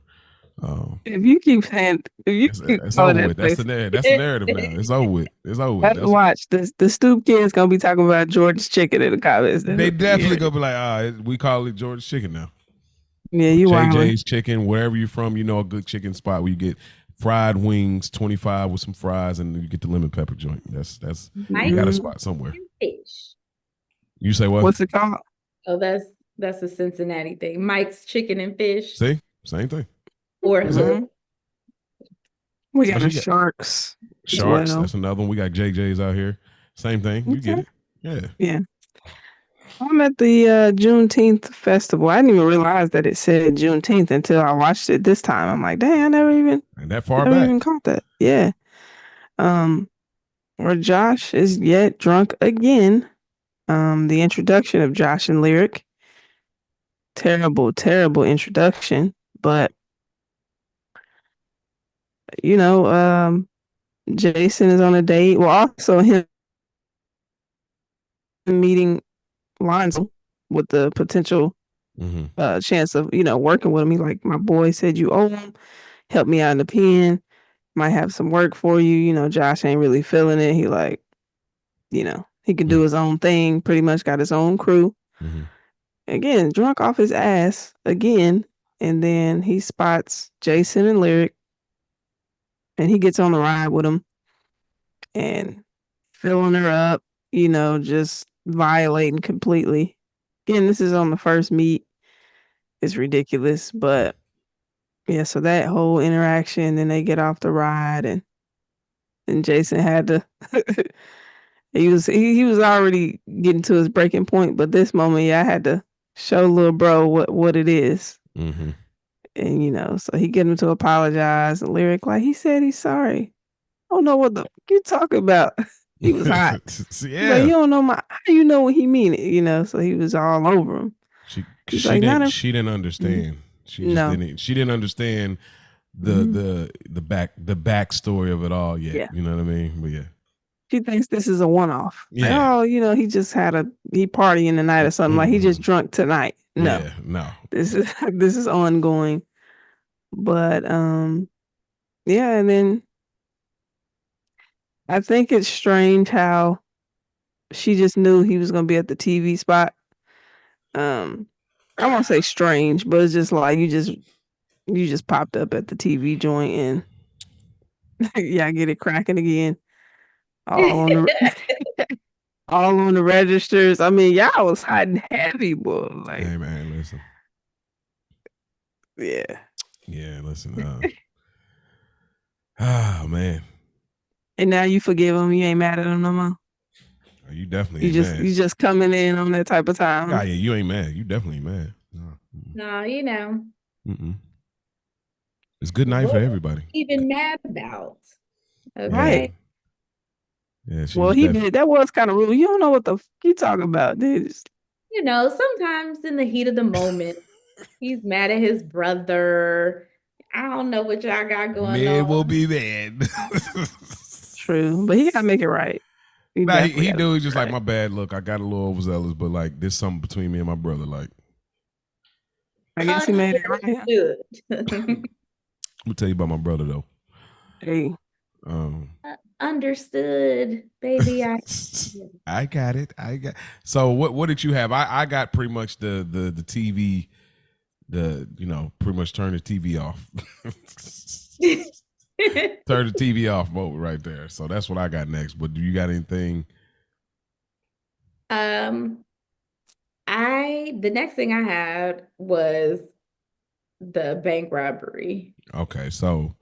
If you keep saying, if you keep It's calling over that with. That's place, the narrative. That's the narrative now. It's over with. It's over with. That's watch this. The Stoop Kids gonna be talking about George's Chicken in the comments. they Yeah, definitely gonna be like, we call it George's Chicken now. yeah, Or you wildin'. JJ's Chicken, wherever you're from, you know a good chicken spot where you get fried wings, 25 with some fries, and you get the lemon pepper joint. That's you got a Mhm. spot somewhere. fish. You say what? What's it called? Oh, that's a Cincinnati thing. Mike's Chicken and Fish, See, same thing. or That's it. Mhm. We got Especially the you got Sharks as Sharks. well. That's another one. We got JJ's out here. Same thing. You get Okay. it. Yeah. Yeah. I'm at the Juneteenth festival. I didn't even realize that it said Juneteenth until I watched it this time. I'm like, dang, I And that far never back. even caught that. Yeah. Um, where Josh is yet drunk again. The introduction of Josh and Lyric. Terrible, terrible introduction. But Jason is on a date. Well, also him meeting Lonzo with the potential chance of working with him. He's like, my boy said you owe him. Help me out in the pen. Might have some work for you. Josh ain't really feeling it. He like, he can do his own thing. Pretty much got his own crew. Mm-hmm. Again, drunk off his ass again. And then he spots Jason and Lyric, and he gets on the ride with him and filling her up, just violating completely. Again, this is on the first meet. It's ridiculous, but yeah, so that whole interaction, then they get off the ride, and Jason had to he was already getting to his breaking point, but this moment, yeah, I had to show little bro what it is. Mm-hmm. And so he get him to apologize. And Lyric, like, he said he's sorry. I don't know what the fuck you talking about. He was hot. Yeah. He's like, you don't know how do you know what he mean it, so he was all over him. She like, she didn't understand. She just No. didn't. She didn't understand the backstory of it all yet. Yeah. You know what I mean? But yeah. She thinks this is a one-off. Yeah. Like, he just he partying tonight or something. Like, he just drunk tonight. No. Yeah, no. This is ongoing. But yeah, and then I think it's strange how she just knew he was gonna be at the TV spot. I won't say strange, but it's just like you just popped up at the TV joint and yeah, I get it cracking again. All on the all on the registers. I mean, y'all was hot and heavy, boy. Like, Hey man, listen. yeah. Yeah, listen. Ah man, And now you forgive him. You ain't mad at him no more. you definitely You ain't just mad. you just coming in on that type of time. Yeah, you ain't mad. You definitely ain't mad. No. No, you know. Mm-mm. It's good night What for was everybody. he even mad about? Yeah. Okay. Yeah, she Well, was he definitely. did. That was kind of rude. You don't know what the you talking about, dude. You know, sometimes in the heat of the moment, he's mad at his brother. I don't know what y'all got going Man will on. be mad. True, but he gotta make it right. He Nah, definitely he gotta do. make He's it just like, right. my bad. Look, I got a little overzealous, but like, there's something between me and my brother. Like, I guess he made it right. Understood. let me tell you about my brother though. Hey, Um, Understood, baby. I got it. So what did you have? I got pretty much the TV, pretty much turn the TV off. Turn the TV off mode right there. So that's what I got next. But do you got anything? um, the next thing I had was the bank robbery. Okay, so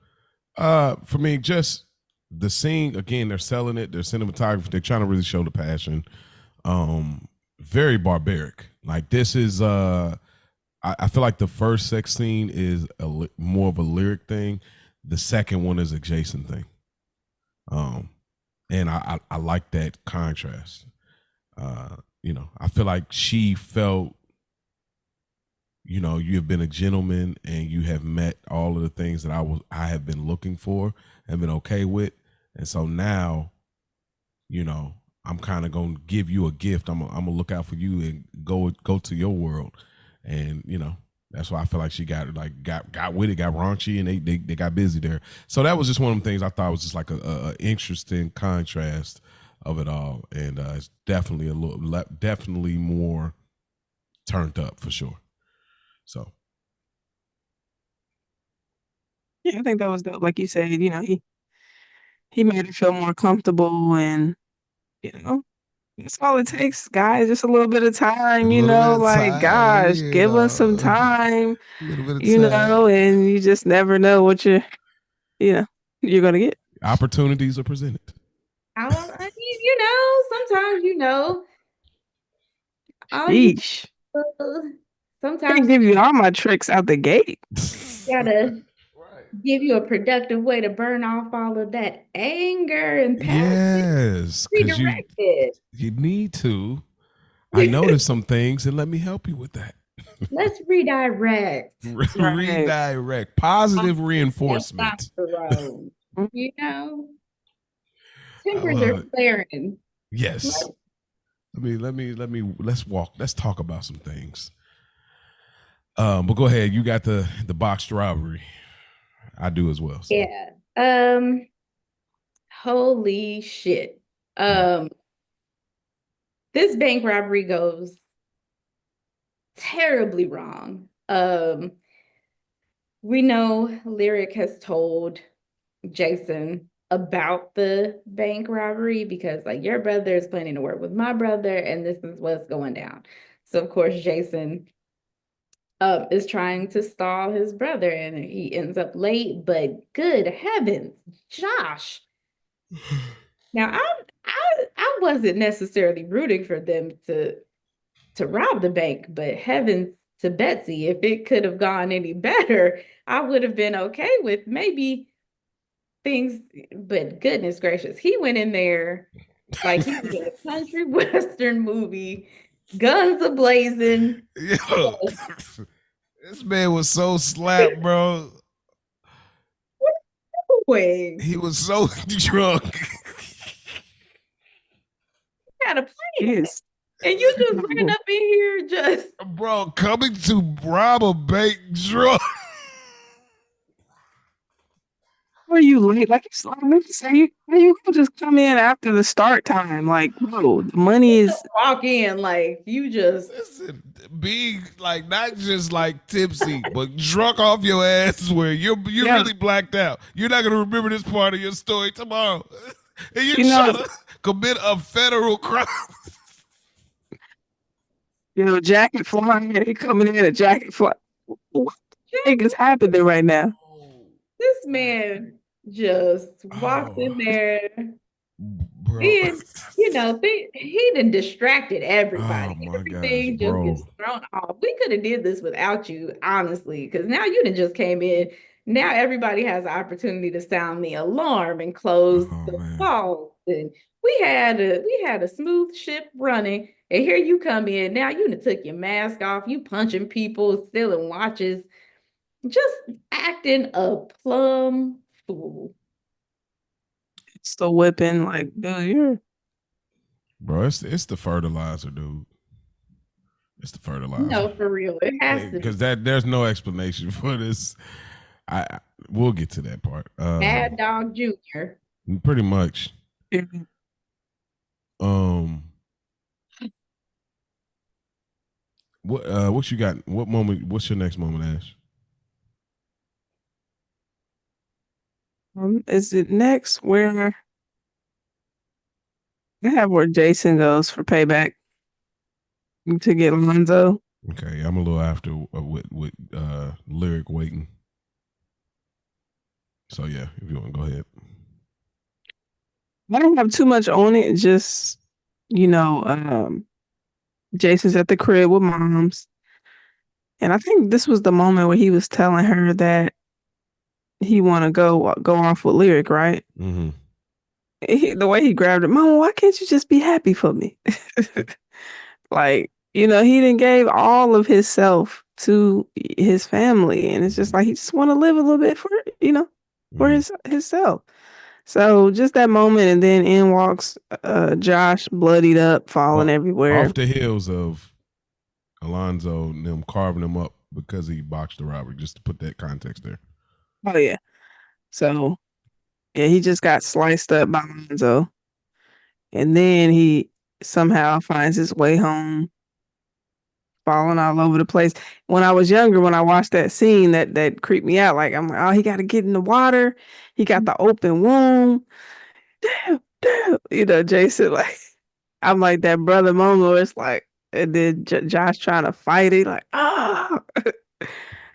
for me, just the scene again, they're selling it, they're cinematography, they're trying to really show the passion. Very barbaric. Like this is I feel like the first sex scene is more of a lyric thing. The second one is a Jason thing. And I like that contrast. I feel like she felt, you have been a gentleman and you have met all of the things that I have been looking for and been okay with. And so now, I'm kind of gonna give you a gift. I'm gonna look out for you and go to your world. And that's why I feel like she got with it, got raunchy, and they got busy there. So that was just one of the things I thought was just like a interesting contrast of it all. And it's definitely definitely more turned up for sure. So yeah, I think that was dope. Like you said, he made it feel more comfortable, and that's all it takes, guys. Just a little bit of a time, little bit of like time, gosh, give us some time, a little bit of time. and you just never know what you're gonna get. Opportunities are presented. I mean, sometimes all you Sheesh. Can't sometimes give you you all my tricks out the gate. gotta Right. give you a productive way to burn off all of that anger and passion. Yes, because you Redirect it. you need to. I noticed some things, and let me help you with that. Let's redirect. Right. Redirect, positive reinforcement. Testosterone. Mm. You know, I tempers are love it. flaring. Yes. Let's talk about some things. But go ahead. You got the boxed robbery. I do as well. So. Yeah. Holy shit. This bank robbery goes terribly wrong. We know Lyric has told Jason about the bank robbery because like your brother is planning to work with my brother and this is what's going down. So of course Jason is trying to stall his brother and he ends up late, but good heavens, Josh. Now I wasn't necessarily rooting for them to rob the bank, but heavens to Betsy, if it could have gone any better, I would have been okay with maybe things, but goodness gracious, he went in there like he was in a country western movie, guns a blazing. Yo, this man was so slapped, bro. Way He was so drunk. had a plan, Yes. and you just ran up in here just Bro, coming to rob a bank drunk. Are you late? Like it's like me say, you can just come in after the start time. Like, bro, the money is walk in like you just Listen, being like not just like tipsy, but drunk off your ass where you're yeah. really blacked out. You're not gonna remember this part of your story tomorrow. And you're You know, trying to commit a federal crime. Jacket flying. He coming in a jacket fly. What the heck is happening right now? This man just walks Oh, in there bro. being, he done distracted Oh everybody. my gosh, Everything just gets bro. thrown off. We could have did this without you, honestly, because now you done just came in. Now everybody has an opportunity to sound the alarm and close Oh the man. vault. And we had a smooth ship running, and here you come in. Now you done took your mask off. You punching people, stealing watches, just acting a plum fool. It's the whipping. Like, dude, you're Bro, it's the fertilizer, dude. It's the fertilizer. No, for real. It has to Because be. there's no explanation for this. We'll get to that part. Mad Dog Jr. Pretty much. you're- Um, what you got? What moment? What's your next moment, Ash? is it next where I have where Jason goes for payback to get Alonzo? Okay, I'm a little after with lyric waiting. So yeah, if you want to go ahead. I don't have too much on it. Just you know, Jason's at the crib with moms, and I think this was the moment where he was telling her that he want to go off with lyric, right? Mm-hmm. The way he grabbed it, Mama, why can't you just be happy for me? Like, he didn't gave all of himself to his family, and it's just like he just want to live a little bit for Mm-hmm. himself. So just that moment, and then in walks Josh, bloodied up, falling Well, everywhere. off the heels of Alonzo and them carving him up because he botched the robbery. Just to put that context there. Oh yeah. So yeah, he just got sliced up by Lonzo, and then he somehow finds his way home, falling all over the place. When I was younger, when I watched that scene, that creeped me out. Like I'm like, oh, he got to get in the water. He got the open wound. Damn, damn. Jason, like I'm like that brother moment where it's like, and then Josh trying to fight it, like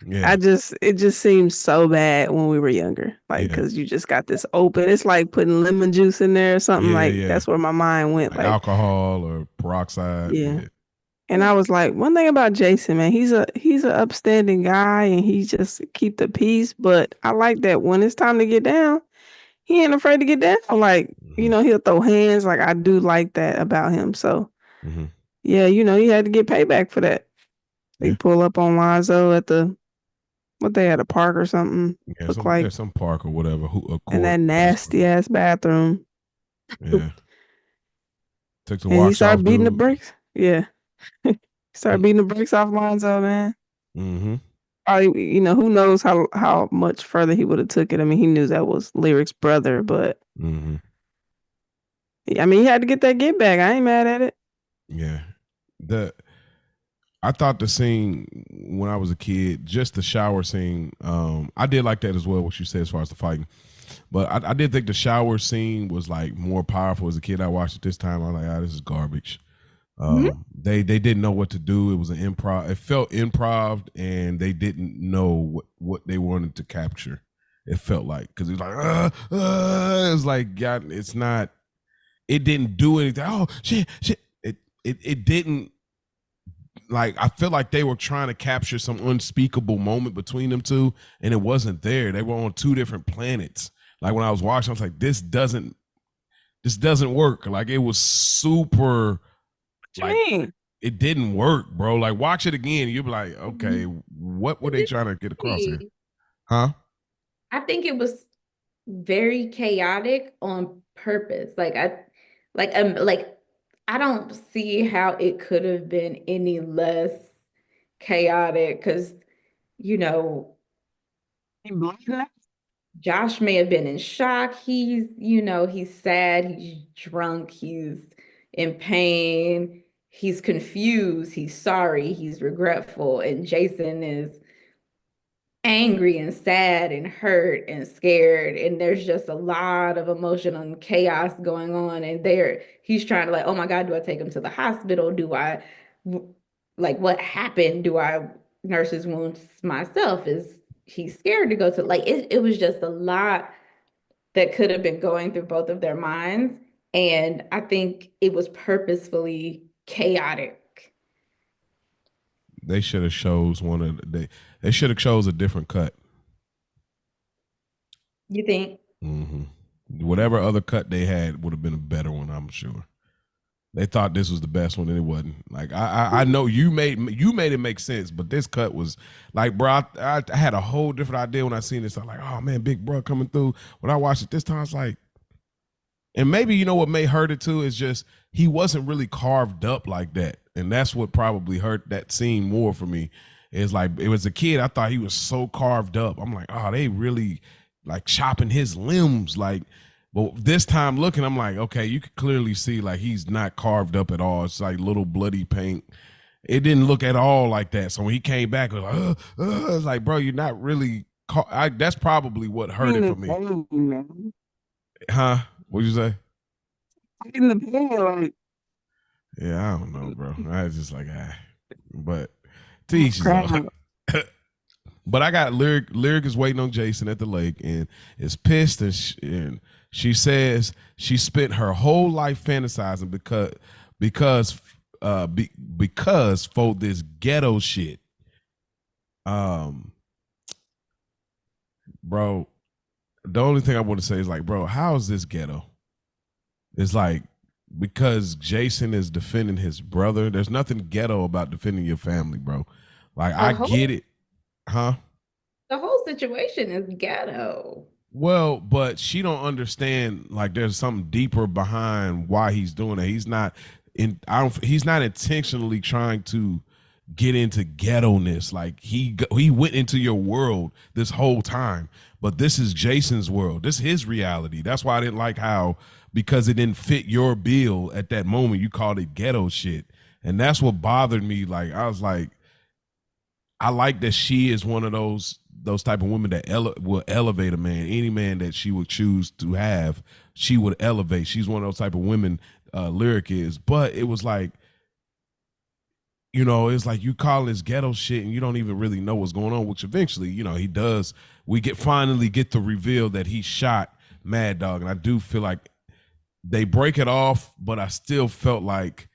Yeah, it just seems so bad when we were younger, like yeah, because you just got this open. It's like putting lemon juice in there or something. yeah, Like yeah. that's where my mind went. Like Like alcohol or peroxide. yeah. Yeah. And I was like, one thing about Jason, man, he's a upstanding guy and he just keep the peace. But I like that when it's time to get down, he ain't afraid to get down. Like, Mm-hmm. he'll throw hands. Like I do like that about him. So Mm-hmm. yeah, he had to get payback for that. They Yeah, pull up on Lonzo at what they at a park or something. yeah. Look like Some park or whatever. A in court that nasty basketball. ass bathroom. Yeah. Took the And he wash started off, beating the dude. brakes. Yeah. Started beating the brakes off Lonzo, man. Mm-hmm. Probably, who knows how much further he would have took it. I mean, he knew that was Lyric's brother, but Mm-hmm. I mean, he had to get that get back. I ain't mad at it. Yeah. The I thought the scene when I was a kid, just the shower scene, I did like that as well, what you said as far as the fighting. But I did think the shower scene was like more powerful as a kid. I watched it this time. I was like, this is garbage. Mhm. They didn't know what to do. It was an improv. It felt improv, and they didn't know what they wanted to capture. It felt like because it was like, it was like, God, it's not. It didn't do anything. Oh shit, shit. It didn't. Like I feel like they were trying to capture some unspeakable moment between them two, and it wasn't there. They were on two different planets. Like when I was watching, I was like, this doesn't work. Like it was super What you like mean? it didn't work, bro. Like watch it again, you'll be like, okay, what were It they didn't trying to get across here? see. Huh? I think it was very chaotic on purpose. Like I don't see how it could have been any less chaotic because you know He bleeding? Josh may have been in shock. He's sad, he's drunk, he's in pain, he's confused, he's sorry, he's regretful, and Jason is angry and sad and hurt and scared, and there's just a lot of emotion and chaos going on, and there he's trying to like, oh my God, do I take him to the hospital? Do I like what happened? Do I nurse his wounds myself? Is he's scared to go to like it was just a lot that could have been going through both of their minds, and I think it was purposefully chaotic. They should have chose one of they should have chose a different cut. You think? Hmm. Whatever other cut they had would have been a better one, I'm sure. They thought this was the best one, and it wasn't. Like I know you made it make sense, but this cut was like, bro, I had a whole different idea when I seen this. I'm like, oh man, Big Bro coming through. When I watched it this time, it's like, and maybe you know what may hurt it too is just he wasn't really carved up like that, and that's what probably hurt that scene more for me. Is like it was a kid, I thought he was so carved up. I'm like, oh, they really like chopping his limbs, like. But this time looking, I'm like, okay, you could clearly see like he's not carved up at all. It's like little bloody paint. It didn't look at all like that. So when he came back, it was like, it's like, bro, you're not really. That's probably what hurt In it the for me, pain, man. huh? What'd you say? In the pain, like Yeah, I don't know, bro. I was just like, but to oh, each his own. crap. But I got lyric. Lyric is waiting on Jason at the lake and is pissed, and she says she spent her whole life fantasizing because because for this ghetto shit. Um, bro, the only thing I want to say is like, bro, how is this ghetto? It's like because Jason is defending his brother. There's nothing ghetto about defending your family, bro. Like The I get whole it, huh? the whole situation is ghetto. Well, but she don't understand like there's something deeper behind why he's doing it. He's not in I don't he's not intentionally trying to get into ghetto-ness. Like he went into your world this whole time. But this is Jason's world. This is his reality. That's why I didn't like how because it didn't fit your bill at that moment, you called it ghetto shit. And that's what bothered me. Like I was like, I like that she is one of those type of women that will elevate a man. Any man that she would choose to have, she would elevate. She's one of those type of women. Lyric is, but it was like, you know, it's like you calling this ghetto shit and you don't even really know what's going on. Which eventually, you know, he does. We finally get the reveal that he shot Mad Dog, and I do feel like they break it off, but I still felt like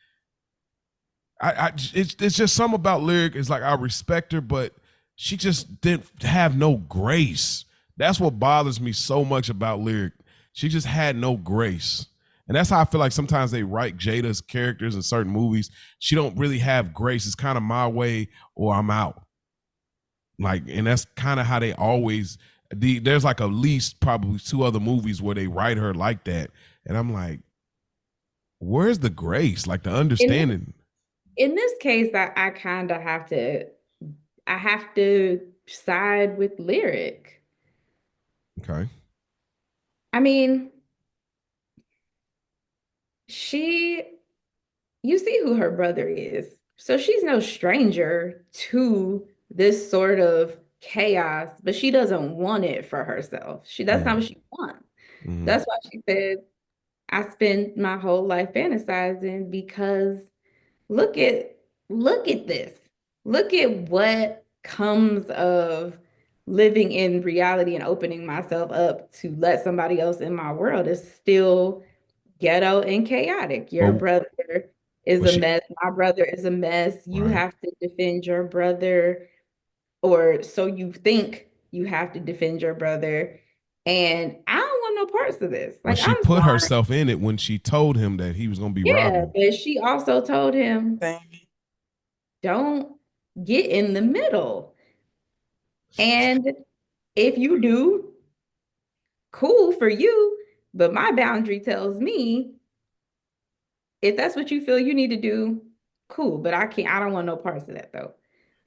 it's just something about Lyric. It's like I respect her, but she just didn't have no grace. That's what bothers me so much about Lyric. She just had no grace. And that's how I feel like sometimes they write Jada's characters in certain movies. She don't really have grace. It's kind of my way or I'm out. Like, and that's kind of how they always there's like at least probably two other movies where they write her like that. And I'm like, where's the grace? Like the In this, understanding. in this case, I kind of have to side with Lyric. Okay. I mean, she you see who her brother is. So she's no stranger to this sort of chaos, but she doesn't want it for herself. That's not what Mm-hmm. she wants. Mm-hmm. That's why she said, I spend my whole life fantasizing because look at look at this. Look at what comes of living in reality and opening myself up to let somebody else in my world is still ghetto and chaotic. Your But brother is but a she mess. My brother is a mess. You right. have to defend your brother, or so you think you have to defend your brother. And I don't want no parts of this. But Like, she I'm put sorry. herself in it when she told him that he was gonna be Yeah, robbing. but she also told him, Thing. don't get in the middle. And if you do, cool for you. But my boundary tells me if that's what you feel you need to do, cool. But I don't want no parts of that though,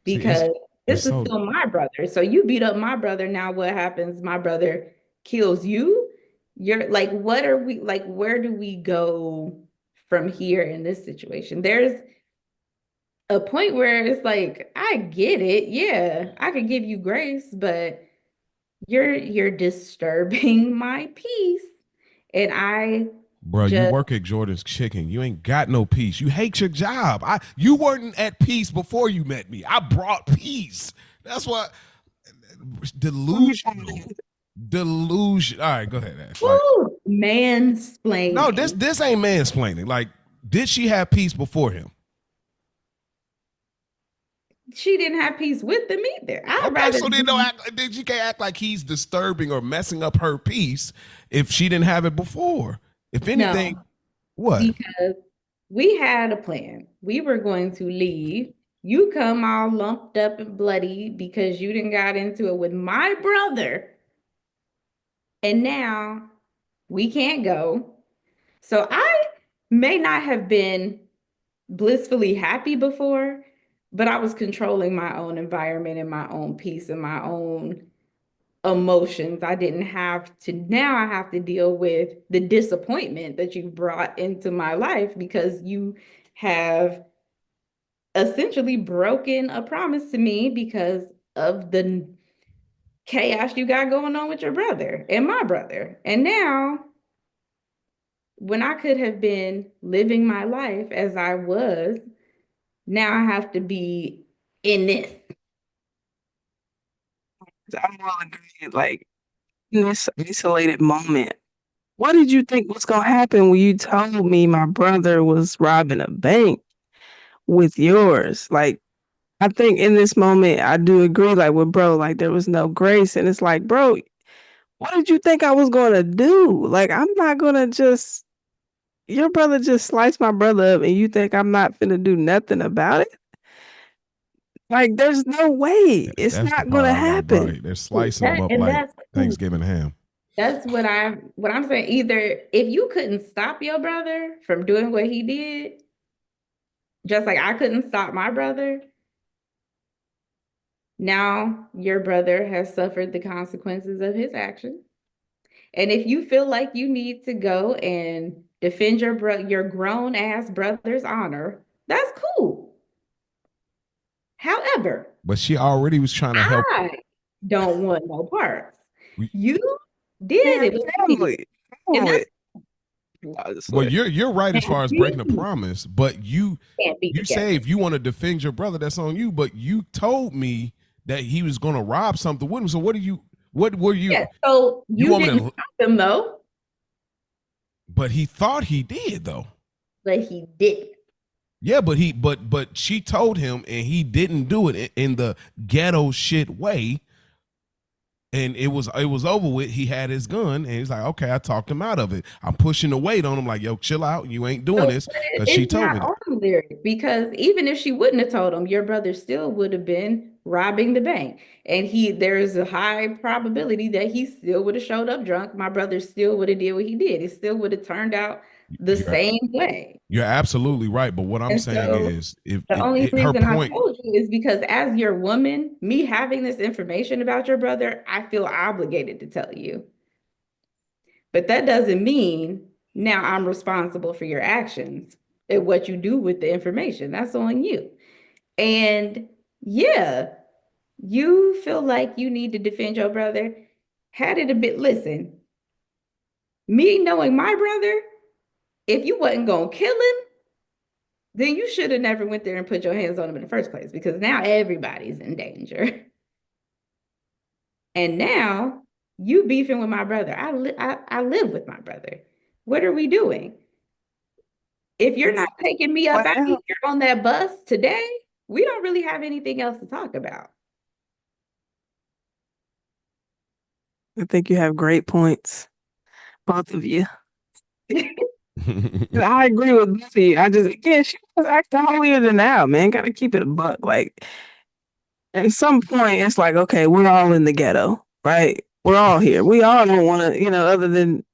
See, because it's this is so still my brother. So you beat up my brother. Now what happens? My brother kills you. You're like, what are we like? Where do we go from here in this situation? a point where it's like, I get it. Yeah, I could give you grace, but you're disturbing my peace. And I Bro, you just work at Jordan's Chicken. You ain't got no peace. You hate your job. You weren't at peace before you met me. I brought peace. That's what delusional. Delusion. All right, go ahead, Ash. Like, woo, no, mansplaining. this ain't mansplaining. Like, did she have peace before him? She didn't have peace with them either. I'd Okay, rather so then she can't act like he's disturbing or messing up her peace if she didn't have it before. If anything, no, what? because we had a plan. We were going to leave. You come all lumped up and bloody because you didn't got into it with my brother. And now we can't go. So I may not have been blissfully happy before, but I was controlling my own environment and my own peace and my own emotions. I didn't have to, now I have to deal with the disappointment that you brought into my life because you have essentially broken a promise to me because of the chaos you got going on with your brother and my brother. And now, when I could have been living my life as I was, now I have to be in this. I'm well agreed. Like in this isolated moment, what did you think was gonna happen when you told me my brother was robbing a bank with yours? Like, I think in this moment, I do agree, like with bro, like there was no grace, and it's like, bro, what did you think I was gonna do? Like, I'm not gonna just your brother just sliced my brother up, and you think I'm not finna do nothing about it? Like, there's no way. It's That's the not part gonna I got happen. right. They're slicing them up And like that's cool. Thanksgiving ham. That's what I'm saying. Either if you couldn't stop your brother from doing what he did, just like I couldn't stop my brother, now your brother has suffered the consequences of his actions. And if you feel like you need to go and defend your grown ass brother's honor, that's cool. However, But she already was trying to help. I don't want no parts. We- You did Yeah, it with me, family. and that's Well, Honestly. you're right as and far as breaking a we promise, but can't be you say together. if you want to defend your brother, that's on you. But you told me that he was going to rob something with him. So what do you? What were you? Yeah, so You you want me didn't to? stop him though, But he thought he did though. but he did. Yeah, but she told him, and he didn't do it in the ghetto shit way. And it was over with. He had his gun, and he's like, "Okay, I talked him out of it. I'm pushing the weight on him, like, yo, chill out. You ain't doing So this because she it's told me not that." on there because even if she wouldn't have told him, your brother still would have been robbing the bank. And there is a high probability that he still would have showed up drunk. My brother still would have did what he did. It still would have turned out the You're same way. you're absolutely right. But what I'm And saying so is, if the only her reason I point, told you is because as your woman, me having this information about your brother, I feel obligated to tell you. But that doesn't mean now I'm responsible for your actions and what you do with the information. That's on you. And yeah, you feel like you need to defend your brother. Had it a bit, listen, me knowing my brother, if you wasn't gonna kill him, then you should have never went there and put your hands on him in the first place because now everybody's in danger. And now you beefing with my brother. I live with my brother. What are we doing? If you're not taking me up out of Well, here on that bus today, we don't really have anything else to talk about. I think you have great points, both of you. And I agree with both of you. I just, again, she was acting holier than thou, man. Gotta keep it a buck. Like, at some point, it's like, okay, we're all in the ghetto, right? We're all here. We all don't want to, other than,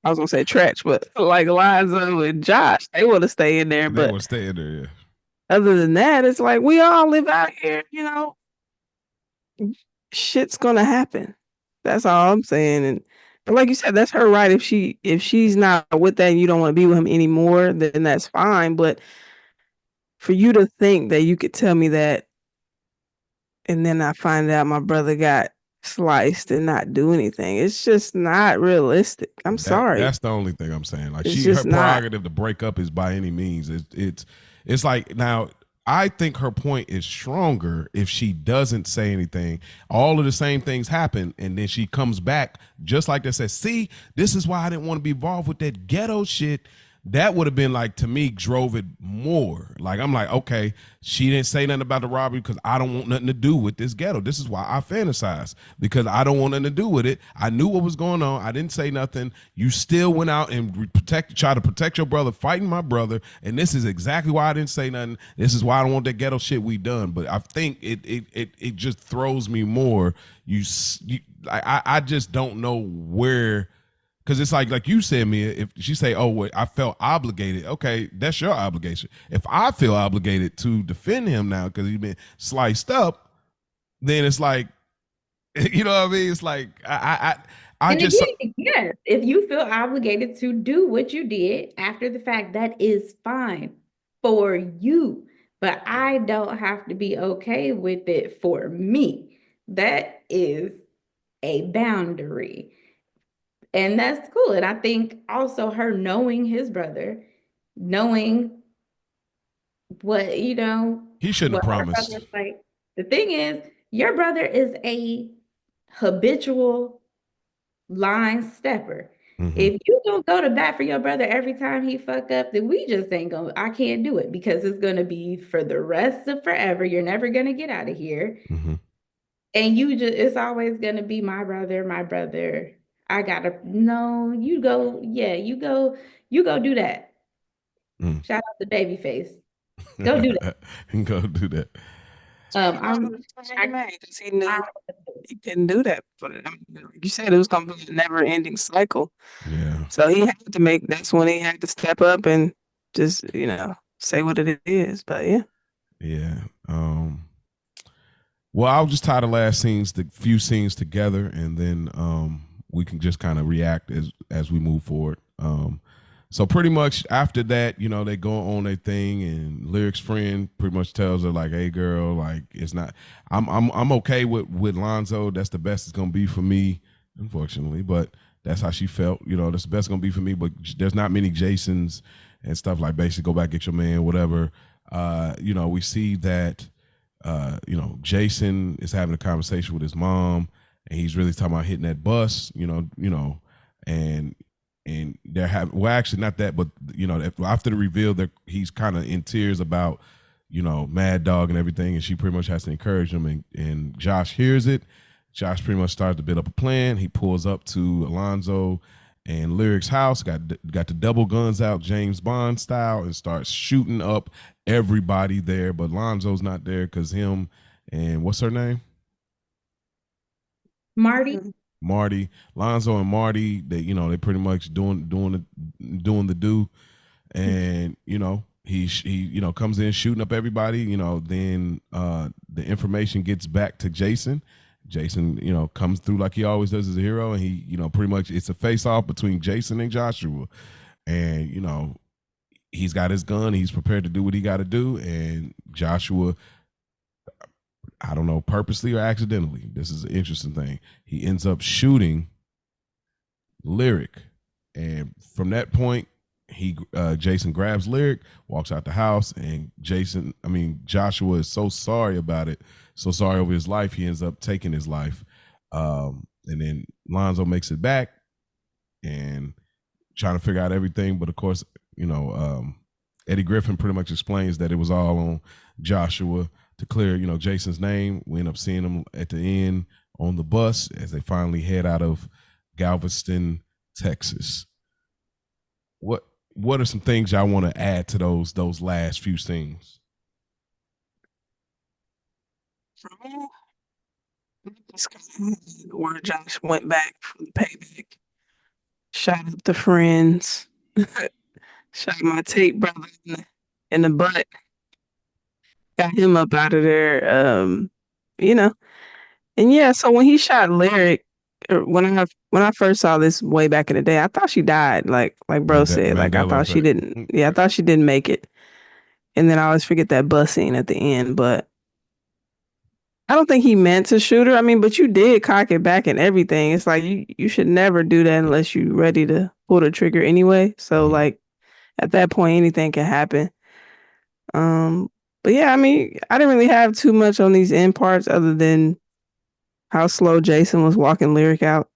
I was gonna say Tretch, but like Lonzo and Josh, they want to stay in there. they But were staying there. Yeah. other than that, it's like we all live out here, shit's gonna happen. That's all I'm saying. And but like you said, that's her right. If she's not with that and you don't want to be with him anymore, then that's fine. But for you to think that you could tell me that, and then I find out my brother got sliced and not do anything. It's just not realistic. I'm sorry. That's the only thing I'm saying. Like It's her just not. prerogative to break up is by any means. It's like now I think her point is stronger if she doesn't say anything. All of the same things happen, and then she comes back just like they said. See, this is why I didn't want to be involved with that ghetto shit. That would have been like, to me, drove it more. Like I'm like, okay, she didn't say nothing about the robbery because I don't want nothing to do with this ghetto. This is why I fantasize, because I don't want nothing to do with it. I knew what was going on. I didn't say nothing. You still went out and try to protect your brother, fighting my brother, and this is exactly why I didn't say nothing. This is why I don't want that ghetto shit we done. But I think it just throws me more. I just don't know where. Because it's like you said, Mia, if she say, oh, wait, I felt obligated. Okay, that's your obligation. If I feel obligated to defend him now because he's been sliced up, then it's like, you know what I mean? It's like, I And just, again, yes, if you feel obligated to do what you did after the fact, that is fine for you. But I don't have to be okay with it for me. That is a boundary. And that's cool. And I think also her knowing his brother, knowing what, he shouldn't have what her promised. brother's like. The thing is, your brother is a habitual line stepper. Mm-hmm. If you don't go to bat for your brother every time he fuck up, then we just ain't gonna, I can't do it because it's gonna be for the rest of forever. You're never gonna get out of here. Mm-hmm. And it's always gonna be my brother, my brother. I gotta, no, you go, yeah, you go do that. Mm. Shout out to Babyface. Go do that. Go do that. Because he knew he couldn't do that. But I mean, like you said, it was going to be a never-ending cycle. Yeah. So he had to make. That's when he had to step up and just say what it is. But yeah. Yeah. Well, I'll just tie the few scenes together, and then we can just kind of react as we move forward. So pretty much after that, they go on their thing, and Lyric's friend pretty much tells her like, "Hey, girl, like it's not. I'm okay with Lonzo. That's the best it's gonna be for me, unfortunately, but that's how she felt. That's the best it's gonna be for me. But there's not many Jasons and stuff like basically go back get your man, whatever. We see that." Jason is having a conversation with his mom, and he's really talking about hitting that bus, and they're having, well, actually not that, but after the reveal that he's kind of in tears about, Mad Dog and everything, and she pretty much has to encourage him, and Josh hears it. Josh pretty much starts to build up a plan. He pulls up to Alonzo and Lyric's house, got the double guns out, James Bond style, and starts shooting up everybody there. But Lonzo's not there because him and what's her name? Marty. Marty. Lonzo and Marty, they pretty much doing the do, and he comes in shooting up everybody. Then the information gets back to Jason. Jason, comes through like he always does as a hero, and he, pretty much it's a face off between Jason and Joshua, and he's got his gun, he's prepared to do what he got to do, and Joshua, I don't know, purposely or accidentally, this is an interesting thing, he ends up shooting Lyric, and from that point, Jason grabs Lyric, walks out the house, and Joshua is so sorry about it, so sorry over his life, he ends up taking his life. And then Lonzo makes it back and trying to figure out everything, but of course, Eddie Griffin pretty much explains that it was all on Joshua to clear, Jason's name. We end up seeing him at the end on the bus as they finally head out of Galveston, Texas. What are some things y'all want to add to those last few scenes? For me, it's kind of where Josh went back from the payback, shot up the friends, shot my tape brother in the butt, got him up out of there. And yeah, so when he shot Lyric, when I first saw this way back in the day, I thought she died. Like bro said, like I Mandela thought she effect. didn't. Yeah, I thought she didn't make it. And then I always forget that bus scene at the end, but I don't think he meant to shoot her. I mean, but you did cock it back and everything. It's like you should never do that unless you're ready to pull the trigger anyway. So Mhm. like at that point anything can happen. Um but yeah, I mean, I didn't really have too much on these end parts other than how slow Jason was walking Lyric out.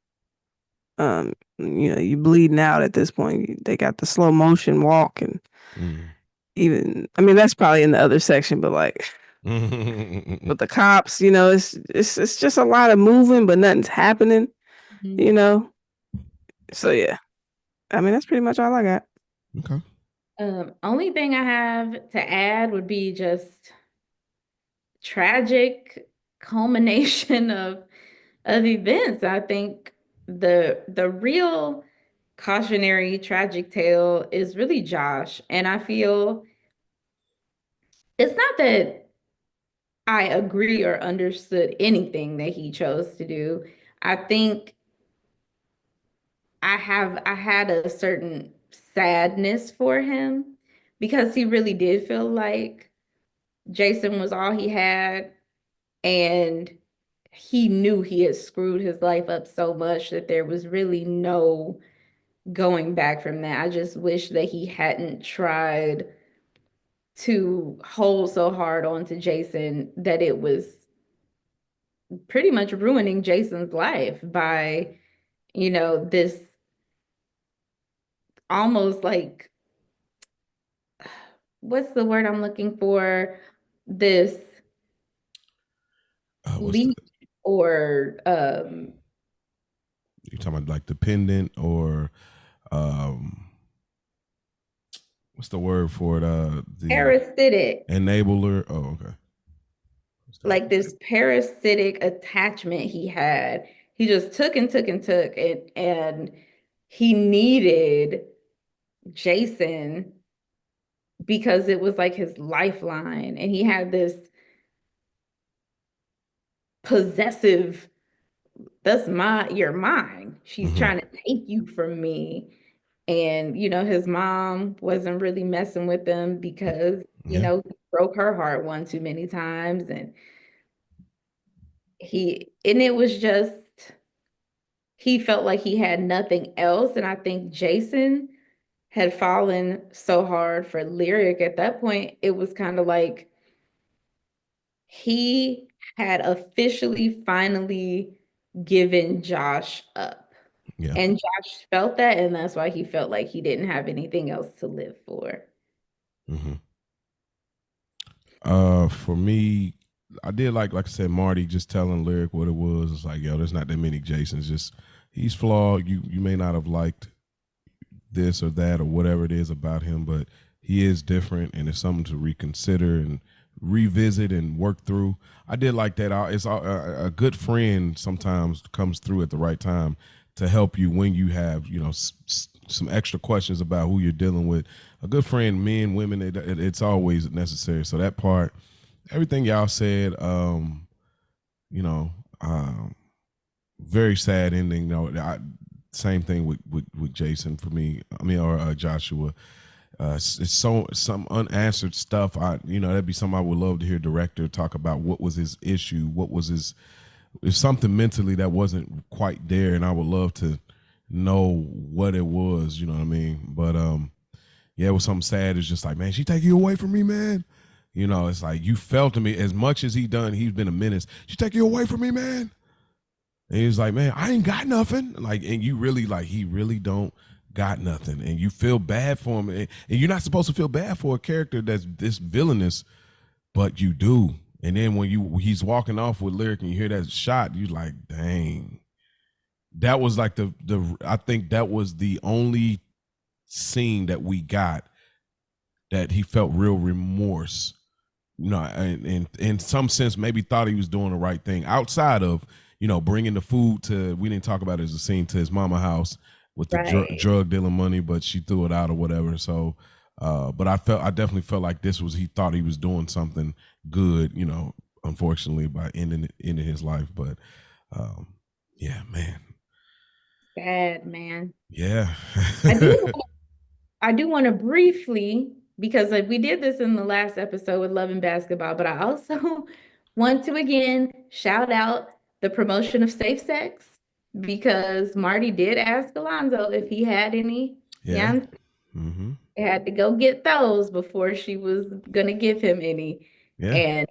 You bleeding out at this point. They got the slow motion walk and Mhm. even I mean that's probably in the other section, but like with the cops, it's just a lot of moving, but nothing's happening, Mhm. you know. So yeah, I mean that's pretty much all I got. Okay. Only thing I have to add would be just tragic culmination of events. I think the real cautionary tragic tale is really Josh, and I feel it's not that I agree or understood anything that he chose to do. I think I had a certain sadness for him because he really did feel like Jason was all he had, and he knew he had screwed his life up so much that there was really no going back from that. I just wish that he hadn't tried to hold so hard on to Jason that it was pretty much ruining Jason's life by, this almost like, what's the word I'm looking for? This What's the leech or you talking about, like dependent or um what's the word for it? The parasitic, enabler. Oh, okay. like this parasitic attachment he had. He just took and took and took, and he needed Jason because it was like his lifeline, and he had this possessive, you're mine, she's Mm-hmm. trying to take you from me. And his mom wasn't really messing with him because Yeah. he broke her heart one too many times. And it was just, he felt like he had nothing else. And I think Jason had fallen so hard for Lyric at that point. It was kind of like he had officially finally given Josh up. Yeah. And Josh felt that, and that's why he felt like he didn't have anything else to live for. Mm-hmm. For me, I did like I said, Marty just telling Lyric what it was. It's like, yo, there's not that many Jasons. Just he's flawed. You may not have liked this or that or whatever it is about him, but he is different, and it's something to reconsider and revisit and work through. I did like that. It's a good friend sometimes comes through at the right time to help you when you have some extra questions about who you're dealing with. A good friend, men, women, it's always necessary. So that part, everything y'all said, you know, um, very sad ending. Same thing with Jason for me. I mean, or Joshua. It's so some unanswered stuff. That'd be something I would love to hear director talk about. What was his issue? What was his? It's something mentally that wasn't quite there, and I would love to know what it was. You know what I mean? But yeah, it was something sad. It's just like, man, she take you away from me, man. It's like you felt to me as much as he's been a menace. She take you away from me, man. And he was like, man, I ain't got nothing. Like, and you really he really don't got nothing. And you feel bad for him. And you're not supposed to feel bad for a character that's this villainous, but you do. And then when he's walking off with Lyric and you hear that shot, you're like, dang. That was like I think that was the only scene that we got that he felt real remorse. And in some sense, maybe thought he was doing the right thing outside of, bringing the food to, we didn't talk about it as a scene, to his mama house with the Right. drug dealing money, but she threw it out or whatever. So, but I definitely felt like he thought he was doing something good, unfortunately by ending his life. But, yeah, man. Sad, man. Yeah. I do I do want to briefly because like we did this in the last episode with Love and Basketball, but I also want to again shout out the promotion of safe sex because Marty did ask Alonzo if he had any Yeah. fiance. Mm-hmm. He had to go get those before she was gonna give him any. Yeah. And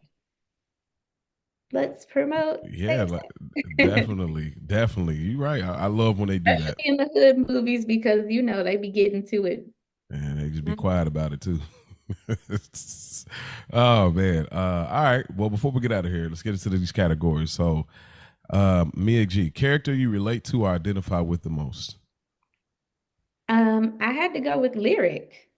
let's promote Yeah. safe Like, sex. definitely. Definitely. You're right. I love when they do that. Especially in the hood movies because you know they be getting to it. And they just be Mhm. quiet about it too. Oh man. All right. Well, before we get out of here, let's get into these categories. So Mia G, character you relate to or identify with the most. I had to go with lyric.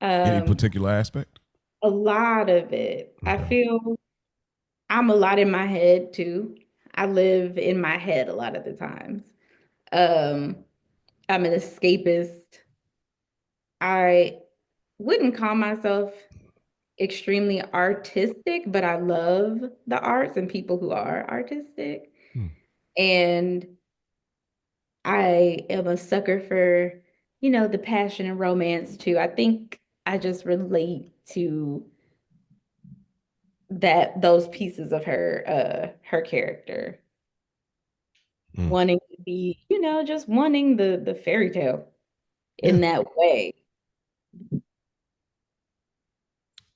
Any Um, particular aspect? a lot of it. I Okay. feel I'm a lot in my head too. I live in my head a lot of the times. Um, I'm an escapist. I wouldn't call myself extremely artistic, but I love the arts and people who are artistic. Hmm. And I am a sucker for, you know, the passion and romance too. I think I just relate to those pieces of her character Hmm. wanting to be, you know, just wanting the fairy tale Yeah. in that way.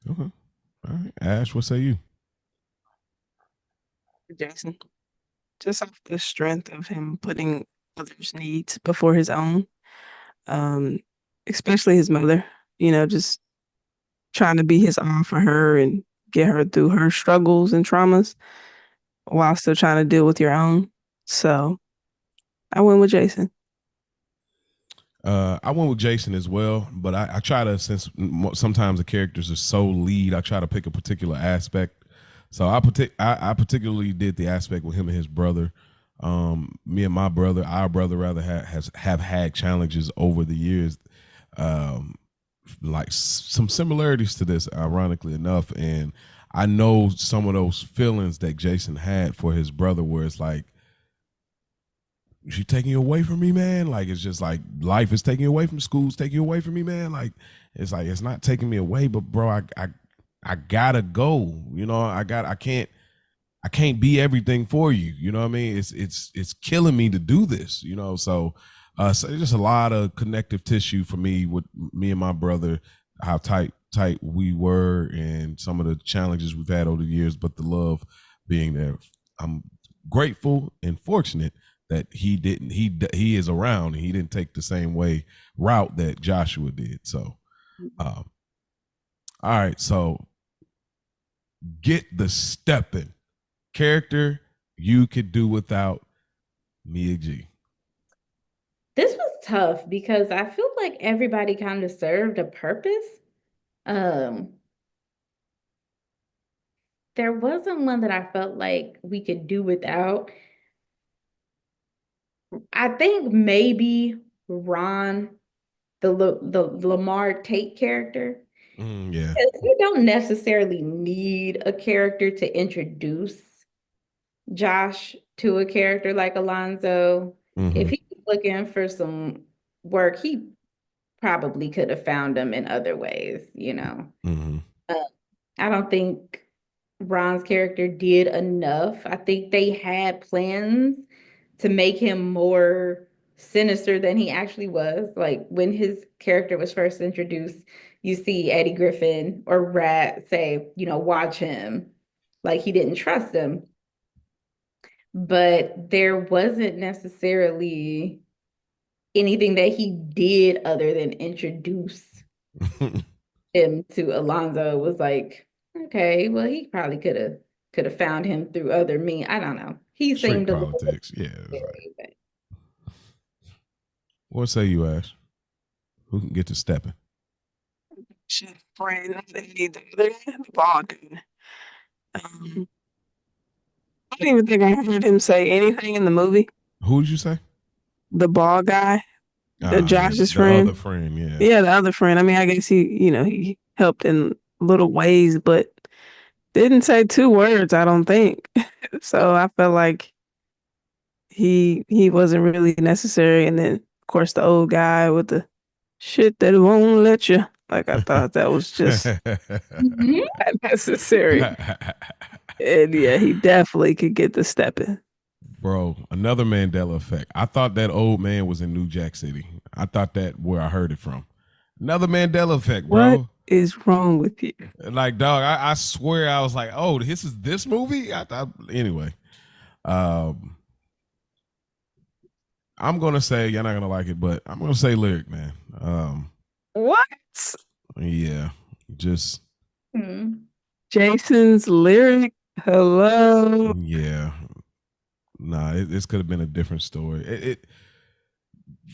Okay. All right. Ash, what say you? Jason, just off the strength of him putting others' needs before his own, um, especially his mother. Just trying to be his all for her and get her through her struggles and traumas while still trying to deal with your own. So I went with Jason. I went with Jason as well, but I try to, since sometimes the characters are so lead, I try to pick a particular aspect. So I particularly did the aspect with him and his brother. Me and my brother, our brother rather, have had challenges over the years, um, like some similarities to this, ironically enough. And I know some of those feelings that Jason had for his brother, where it's like, she taking you away from me, man. Like, it's just like life is taking you away from school's taking you away from me, man. Like, it's not taking me away, but bro, I gotta go. I can't be everything for you. You know what I mean? It's killing me to do this. So it's just a lot of connective tissue for me with me and my brother, how tight we were, and some of the challenges we've had over the years, but the love being there. I'm grateful and fortunate that he is around and he didn't take the same way route that Joshua did. So, um, all right, so get the stepping character you could do without Mia G. This was tough because I feel like everybody kind of served a purpose. Um, there wasn't one that I felt like we could do without. I think maybe Ron, the Lamar Tate character, Yeah. because you don't necessarily need a character to introduce Josh to a character like Alonzo. If Mm-hmm. he was looking for some work, he probably could have found them in other ways, you know. Mm-hmm. Uh, I don't think Ron's character did enough. I think they had plans to make him more sinister than he actually was. Like when his character was first introduced, you see Eddie Griffin or Rat say, you know, watch him. Like he didn't trust him. But there wasn't necessarily anything that he did other than introduce him to Alonzo. It was like, okay, well, he probably could have found him through other means. I don't know. He Street seemed a little bit politics. Yeah. It's like, scary, but what say you, Ash? Who can get to stepping? Shit, friend, the ball dude. I don't even think I heard him say anything in the movie. Who did you say? The ball guy, the Ah, yeah, Josh's the other friend. friend. Yeah. Yeah, the other friend. I mean, I guess he helped in little ways, but didn't say two words, I don't think. So I felt like he wasn't really necessary. And then, of course, the old guy with the shit that won't let you. Like I thought that was just Mhm. unnecessary. And yeah, he definitely could get the stepping. Bro, another Mandela effect. I thought that old man was in New Jack City. I thought that where I heard it from. Another Mandela effect, What bro. is wrong with you? Like, dog, I swear I was like, oh, this is this movie? Anyway. Um, I'm gonna say you're not gonna like it, but I'm gonna say lyric, man. What? Yeah, just Hmm. Jason's lyric? Hello. yeah. Nah, this could have been a different story.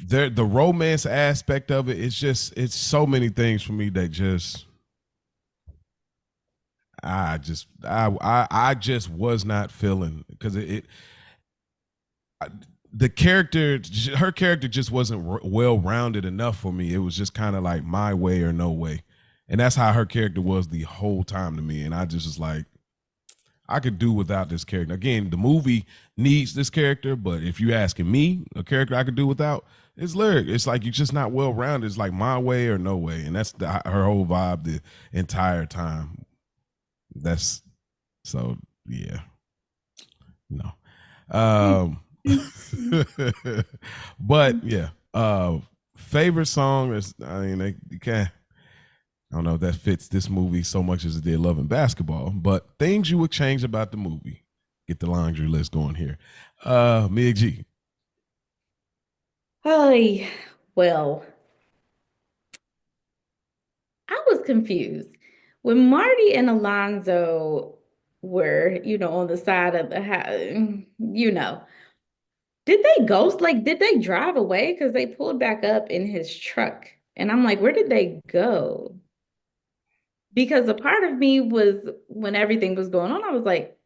The romance aspect of it, it's so many things for me that just I just was not feeling because the character her character just wasn't well rounded enough for me. It was just kind of like my way or no way, and that's how her character was the whole time to me. And I just was like, I could do without this character. Again, the movie needs this character, but if you asking me, a character I could do without, it's lyric. It's like you're just not well rounded. It's like my way or no way, and that's her whole vibe the entire time. That's so yeah, no. Um, but yeah, favorite song is I mean you can't. I don't know if that fits this movie so much as it did Love and Basketball, but things you would change about the movie. Get the laundry list going here. Mia G. Oh, well, I was confused. When Marty and Alonzo were, on the side of the house, did they ghost? Like, did they drive away? Because they pulled back up in his truck. And I'm like, where did they go? Because a part of me was, when everything was going on, I was like,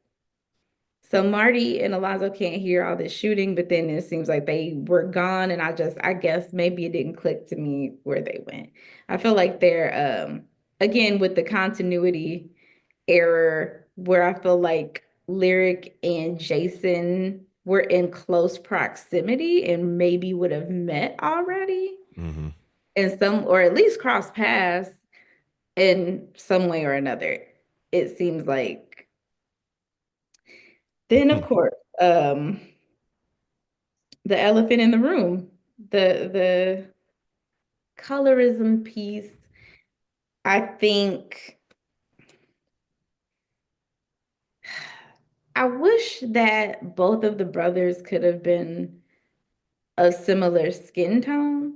so Marty and Alonzo can't hear all this shooting, but then it seems like they were gone. And I guess maybe it didn't click to me where they went. I feel like they're, again, with the continuity error, where I feel like Lyric and Jason were in close proximity and maybe would have met already Mm-hmm. in some, or at least crossed paths in some way or another. It seems like. Then, of course, the elephant in the room, the colorism piece. I think I wish that both of the brothers could have been a similar skin tone.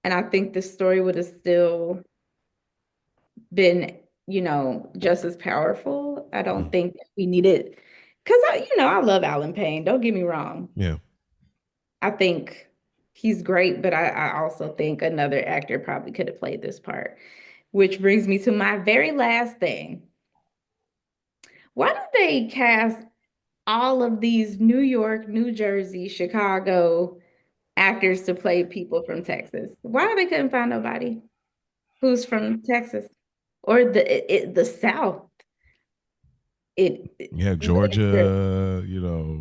And I think the story would have still been, just as powerful. I don't think we needed, because I love Alan Payne. Don't get me wrong. Yeah. I think he's great, but I also think another actor probably could have played this part. Which brings me to my very last thing. Why don't they cast all of these New York, New Jersey, Chicago actors to play people from Texas? Why they couldn't find nobody who's from Texas or the South? It Yeah, the Georgia,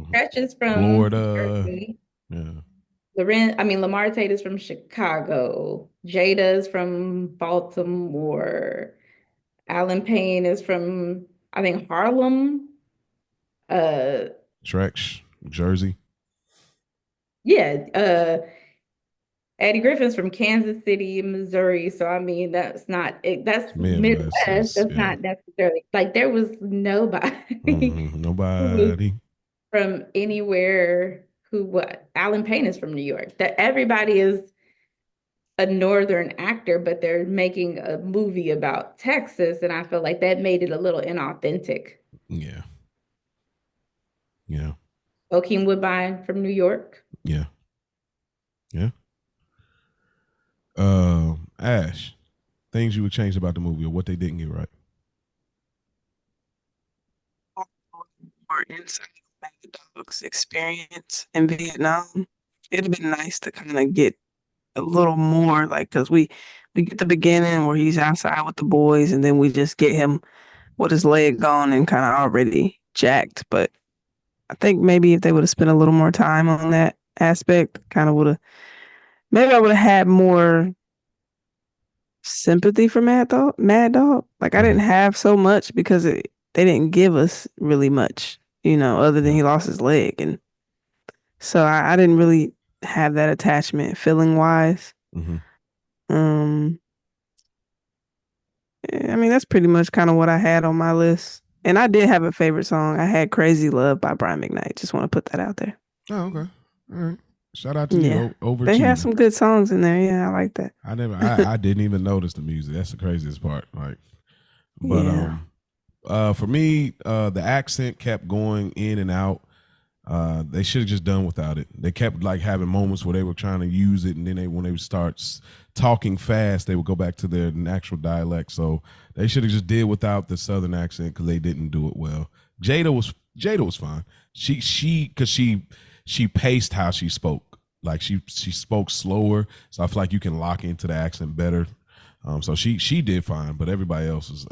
stretches from Florida. Jersey. Yeah. Lamar Tate is from Chicago. Jada's from Baltimore. Alan Payne is from, I think, Harlem. Uh, Trex, Jersey. yeah. Eddie Griffin's from Kansas City, Missouri. So I mean, that's Midwest Midwest. is That's yeah. not necessarily like there was nobody who was Nobody. from anywhere who what Alan Payne is from New York. That everybody is a northern actor, but they're making a movie about Texas, and I feel like that made it a little inauthentic. Yeah. Yeah. Joaquin Woodbine from New York. Yeah. Yeah. Ash, things you would change about the movie or what they didn't get right. More insight on the dog's experience in Vietnam. It'd have been nice to kind of get a little more, like, because we get the beginning where he's outside with the boys, and then we just get him with his leg gone and kind of already jacked. But I think maybe if they would have spent a little more time on that aspect, kind of would have, maybe I would have had more sympathy for Mad Dog. Mad Dog. Like I didn't have so much because they didn't give us really much, other than he lost his leg, and so I didn't really have that attachment feeling wise. Mm-hmm. I mean that's pretty much kind of what I had on my list, and I did have a favorite song. I had "Crazy Love" by Brian McKnight. Just want to put that out there. Oh, okay. All right. Shout out to Yeah, you, overachieving. they had some good songs in there. Yeah, I like that. I didn't even notice the music. That's the craziest part. Like, but for me, the accent kept going in and out. They should have just done without it. They kept like having moments where they were trying to use it, and then when they would start talking fast, they would go back to their natural dialect. So they should have just did without the southern accent because they didn't do it well. Jada was fine. She paced how she spoke. Like she spoke slower, so I feel like you can lock into the accent better. So she did fine, but everybody else was.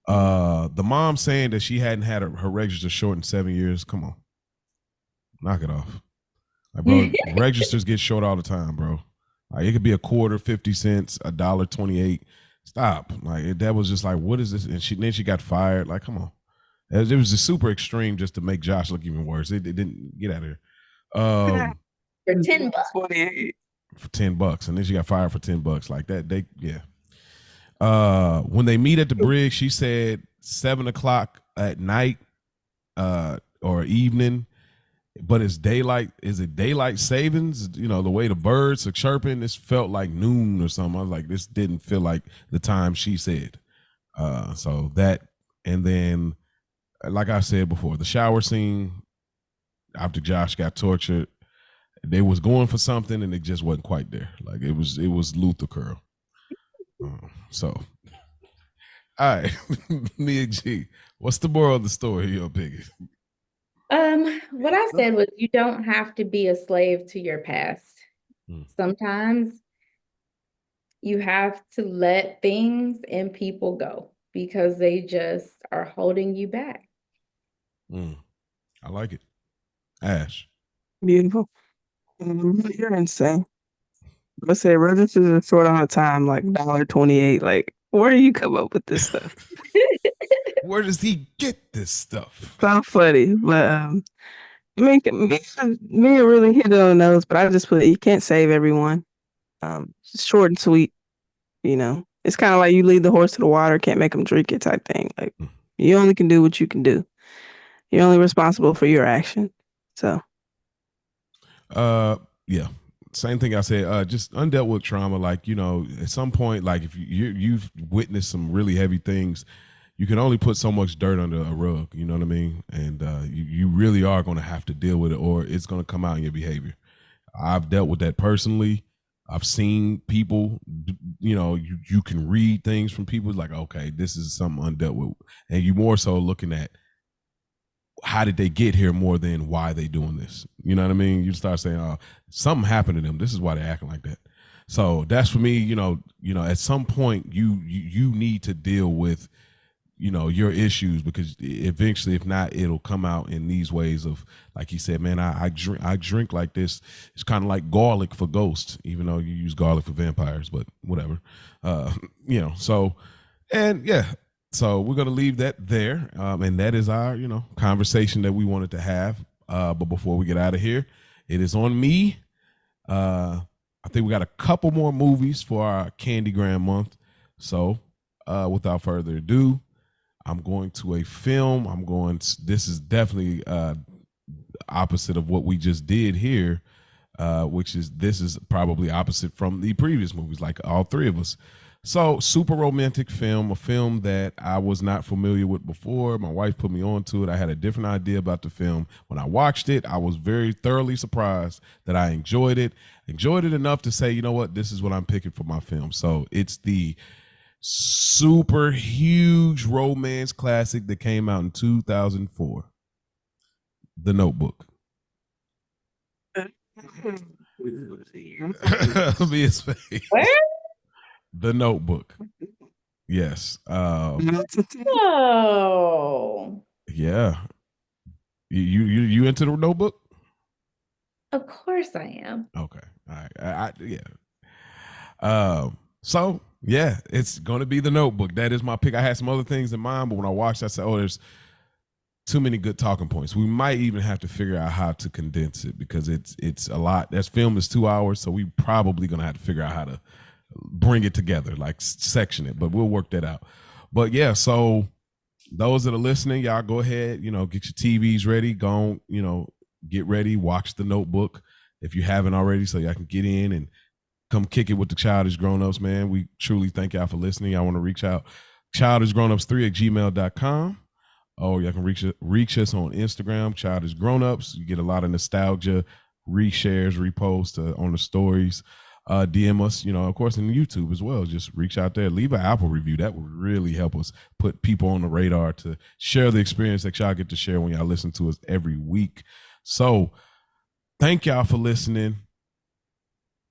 The mom saying that she hadn't had her register short in 7 years. Come on. Knock it off. Like, bro, registers get short all the time, bro. Like, it could be a quarter, 50 cents, $1.28. Stop. Like, that was just like, what is this? And then she got fired. Like, come on. It was just super extreme just to make Josh look even worse. It didn't get out of here. For $10. For $10. And then she got fired for $10. Like that, when they meet at the bridge, she said 7:00 at night, or evening. But it's daylight. Is it daylight savings? The way the birds are chirping, this felt like noon or something. I was like, this didn't feel like the time she said. So that, and then, like I said before, the shower scene after Josh got tortured, they was going for something and it just wasn't quite there. Like it was Luther curl. So, all right, Nia G, what's the moral of the story, your biggest? What I said was you don't have to be a slave to your past. Sometimes you have to let things and people go because they just are holding you back. I like it. Ash. Beautiful. You're insane. Let's say registers are short on a time, like $1.28. Like, where do you come up with this stuff? Where does he get this stuff? So funny, but I mean, me really hit it on the nose. But I just put you can't save everyone. Short and sweet. It's kind of like you lead the horse to the water, can't make them drink it type thing. Like you only can do what you can do. You're only responsible for your action. So, yeah. Same thing I said, just undealt with trauma. Like, at some point, like if you've witnessed some really heavy things, you can only put so much dirt under a rug, you know what I mean? And you really are going to have to deal with it, or it's going to come out in your behavior. I've dealt with that personally. I've seen people, you can read things from people like, okay, this is something undealt with. And you more so looking at how did they get here more than why they doing this. You know what I mean? You start saying, oh, something happened to them. This is why they're acting like that. So that's for me, at some point you need to deal with, your issues, because eventually, if not, it'll come out in these ways of, like he said, man, I drink like this. It's kind of like garlic for ghosts, even though you use garlic for vampires, but whatever. So, and yeah, so we're going to leave that there. And that is our, conversation that we wanted to have. But before we get out of here, it is on me. I think we got a couple more movies for our Candygram month. So without further ado, I'm going to a film. This is definitely opposite of what we just did here, this is probably opposite from the previous movies, like all three of us. So, super romantic film, a film that I was not familiar with before. My wife put me onto it. I had a different idea about the film. When I watched it, I was very thoroughly surprised that I enjoyed it enough to say, you know what, this is what I'm picking for my film. So it's the super huge romance classic that came out in 2004, The Notebook. Be his face. Where? The Notebook. Yes. Oh. Yeah. You into The Notebook? Of course I am. Okay. All right. Yeah. So Yeah, it's going to be The Notebook. That is my pick. I had some other things in mind, but when I watched, I said, "Oh, there's too many good talking points." We might even have to figure out how to condense it because it's a lot. That film is 2 hours, so we probably going to have to figure out how to bring it together, like section it. But we'll work that out. But yeah, so those that are listening, y'all go ahead, get your TVs ready. Go on, get ready. Watch The Notebook if you haven't already, so y'all can get in and come kick it with the Childish Grownups, man. We truly thank y'all for listening. I want to reach out childishgrownups3@gmail.com. Oh, y'all can reach us on Instagram, Childish Grownups. You get a lot of nostalgia, reshares, reposts on the stories. DM us, of course, in YouTube as well. Just reach out there, leave an Apple review. That would really help us put people on the radar to share the experience that y'all get to share when y'all listen to us every week. So thank y'all for listening.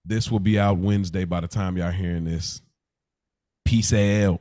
This will be out Wednesday by the time y'all hearing this. Peace out.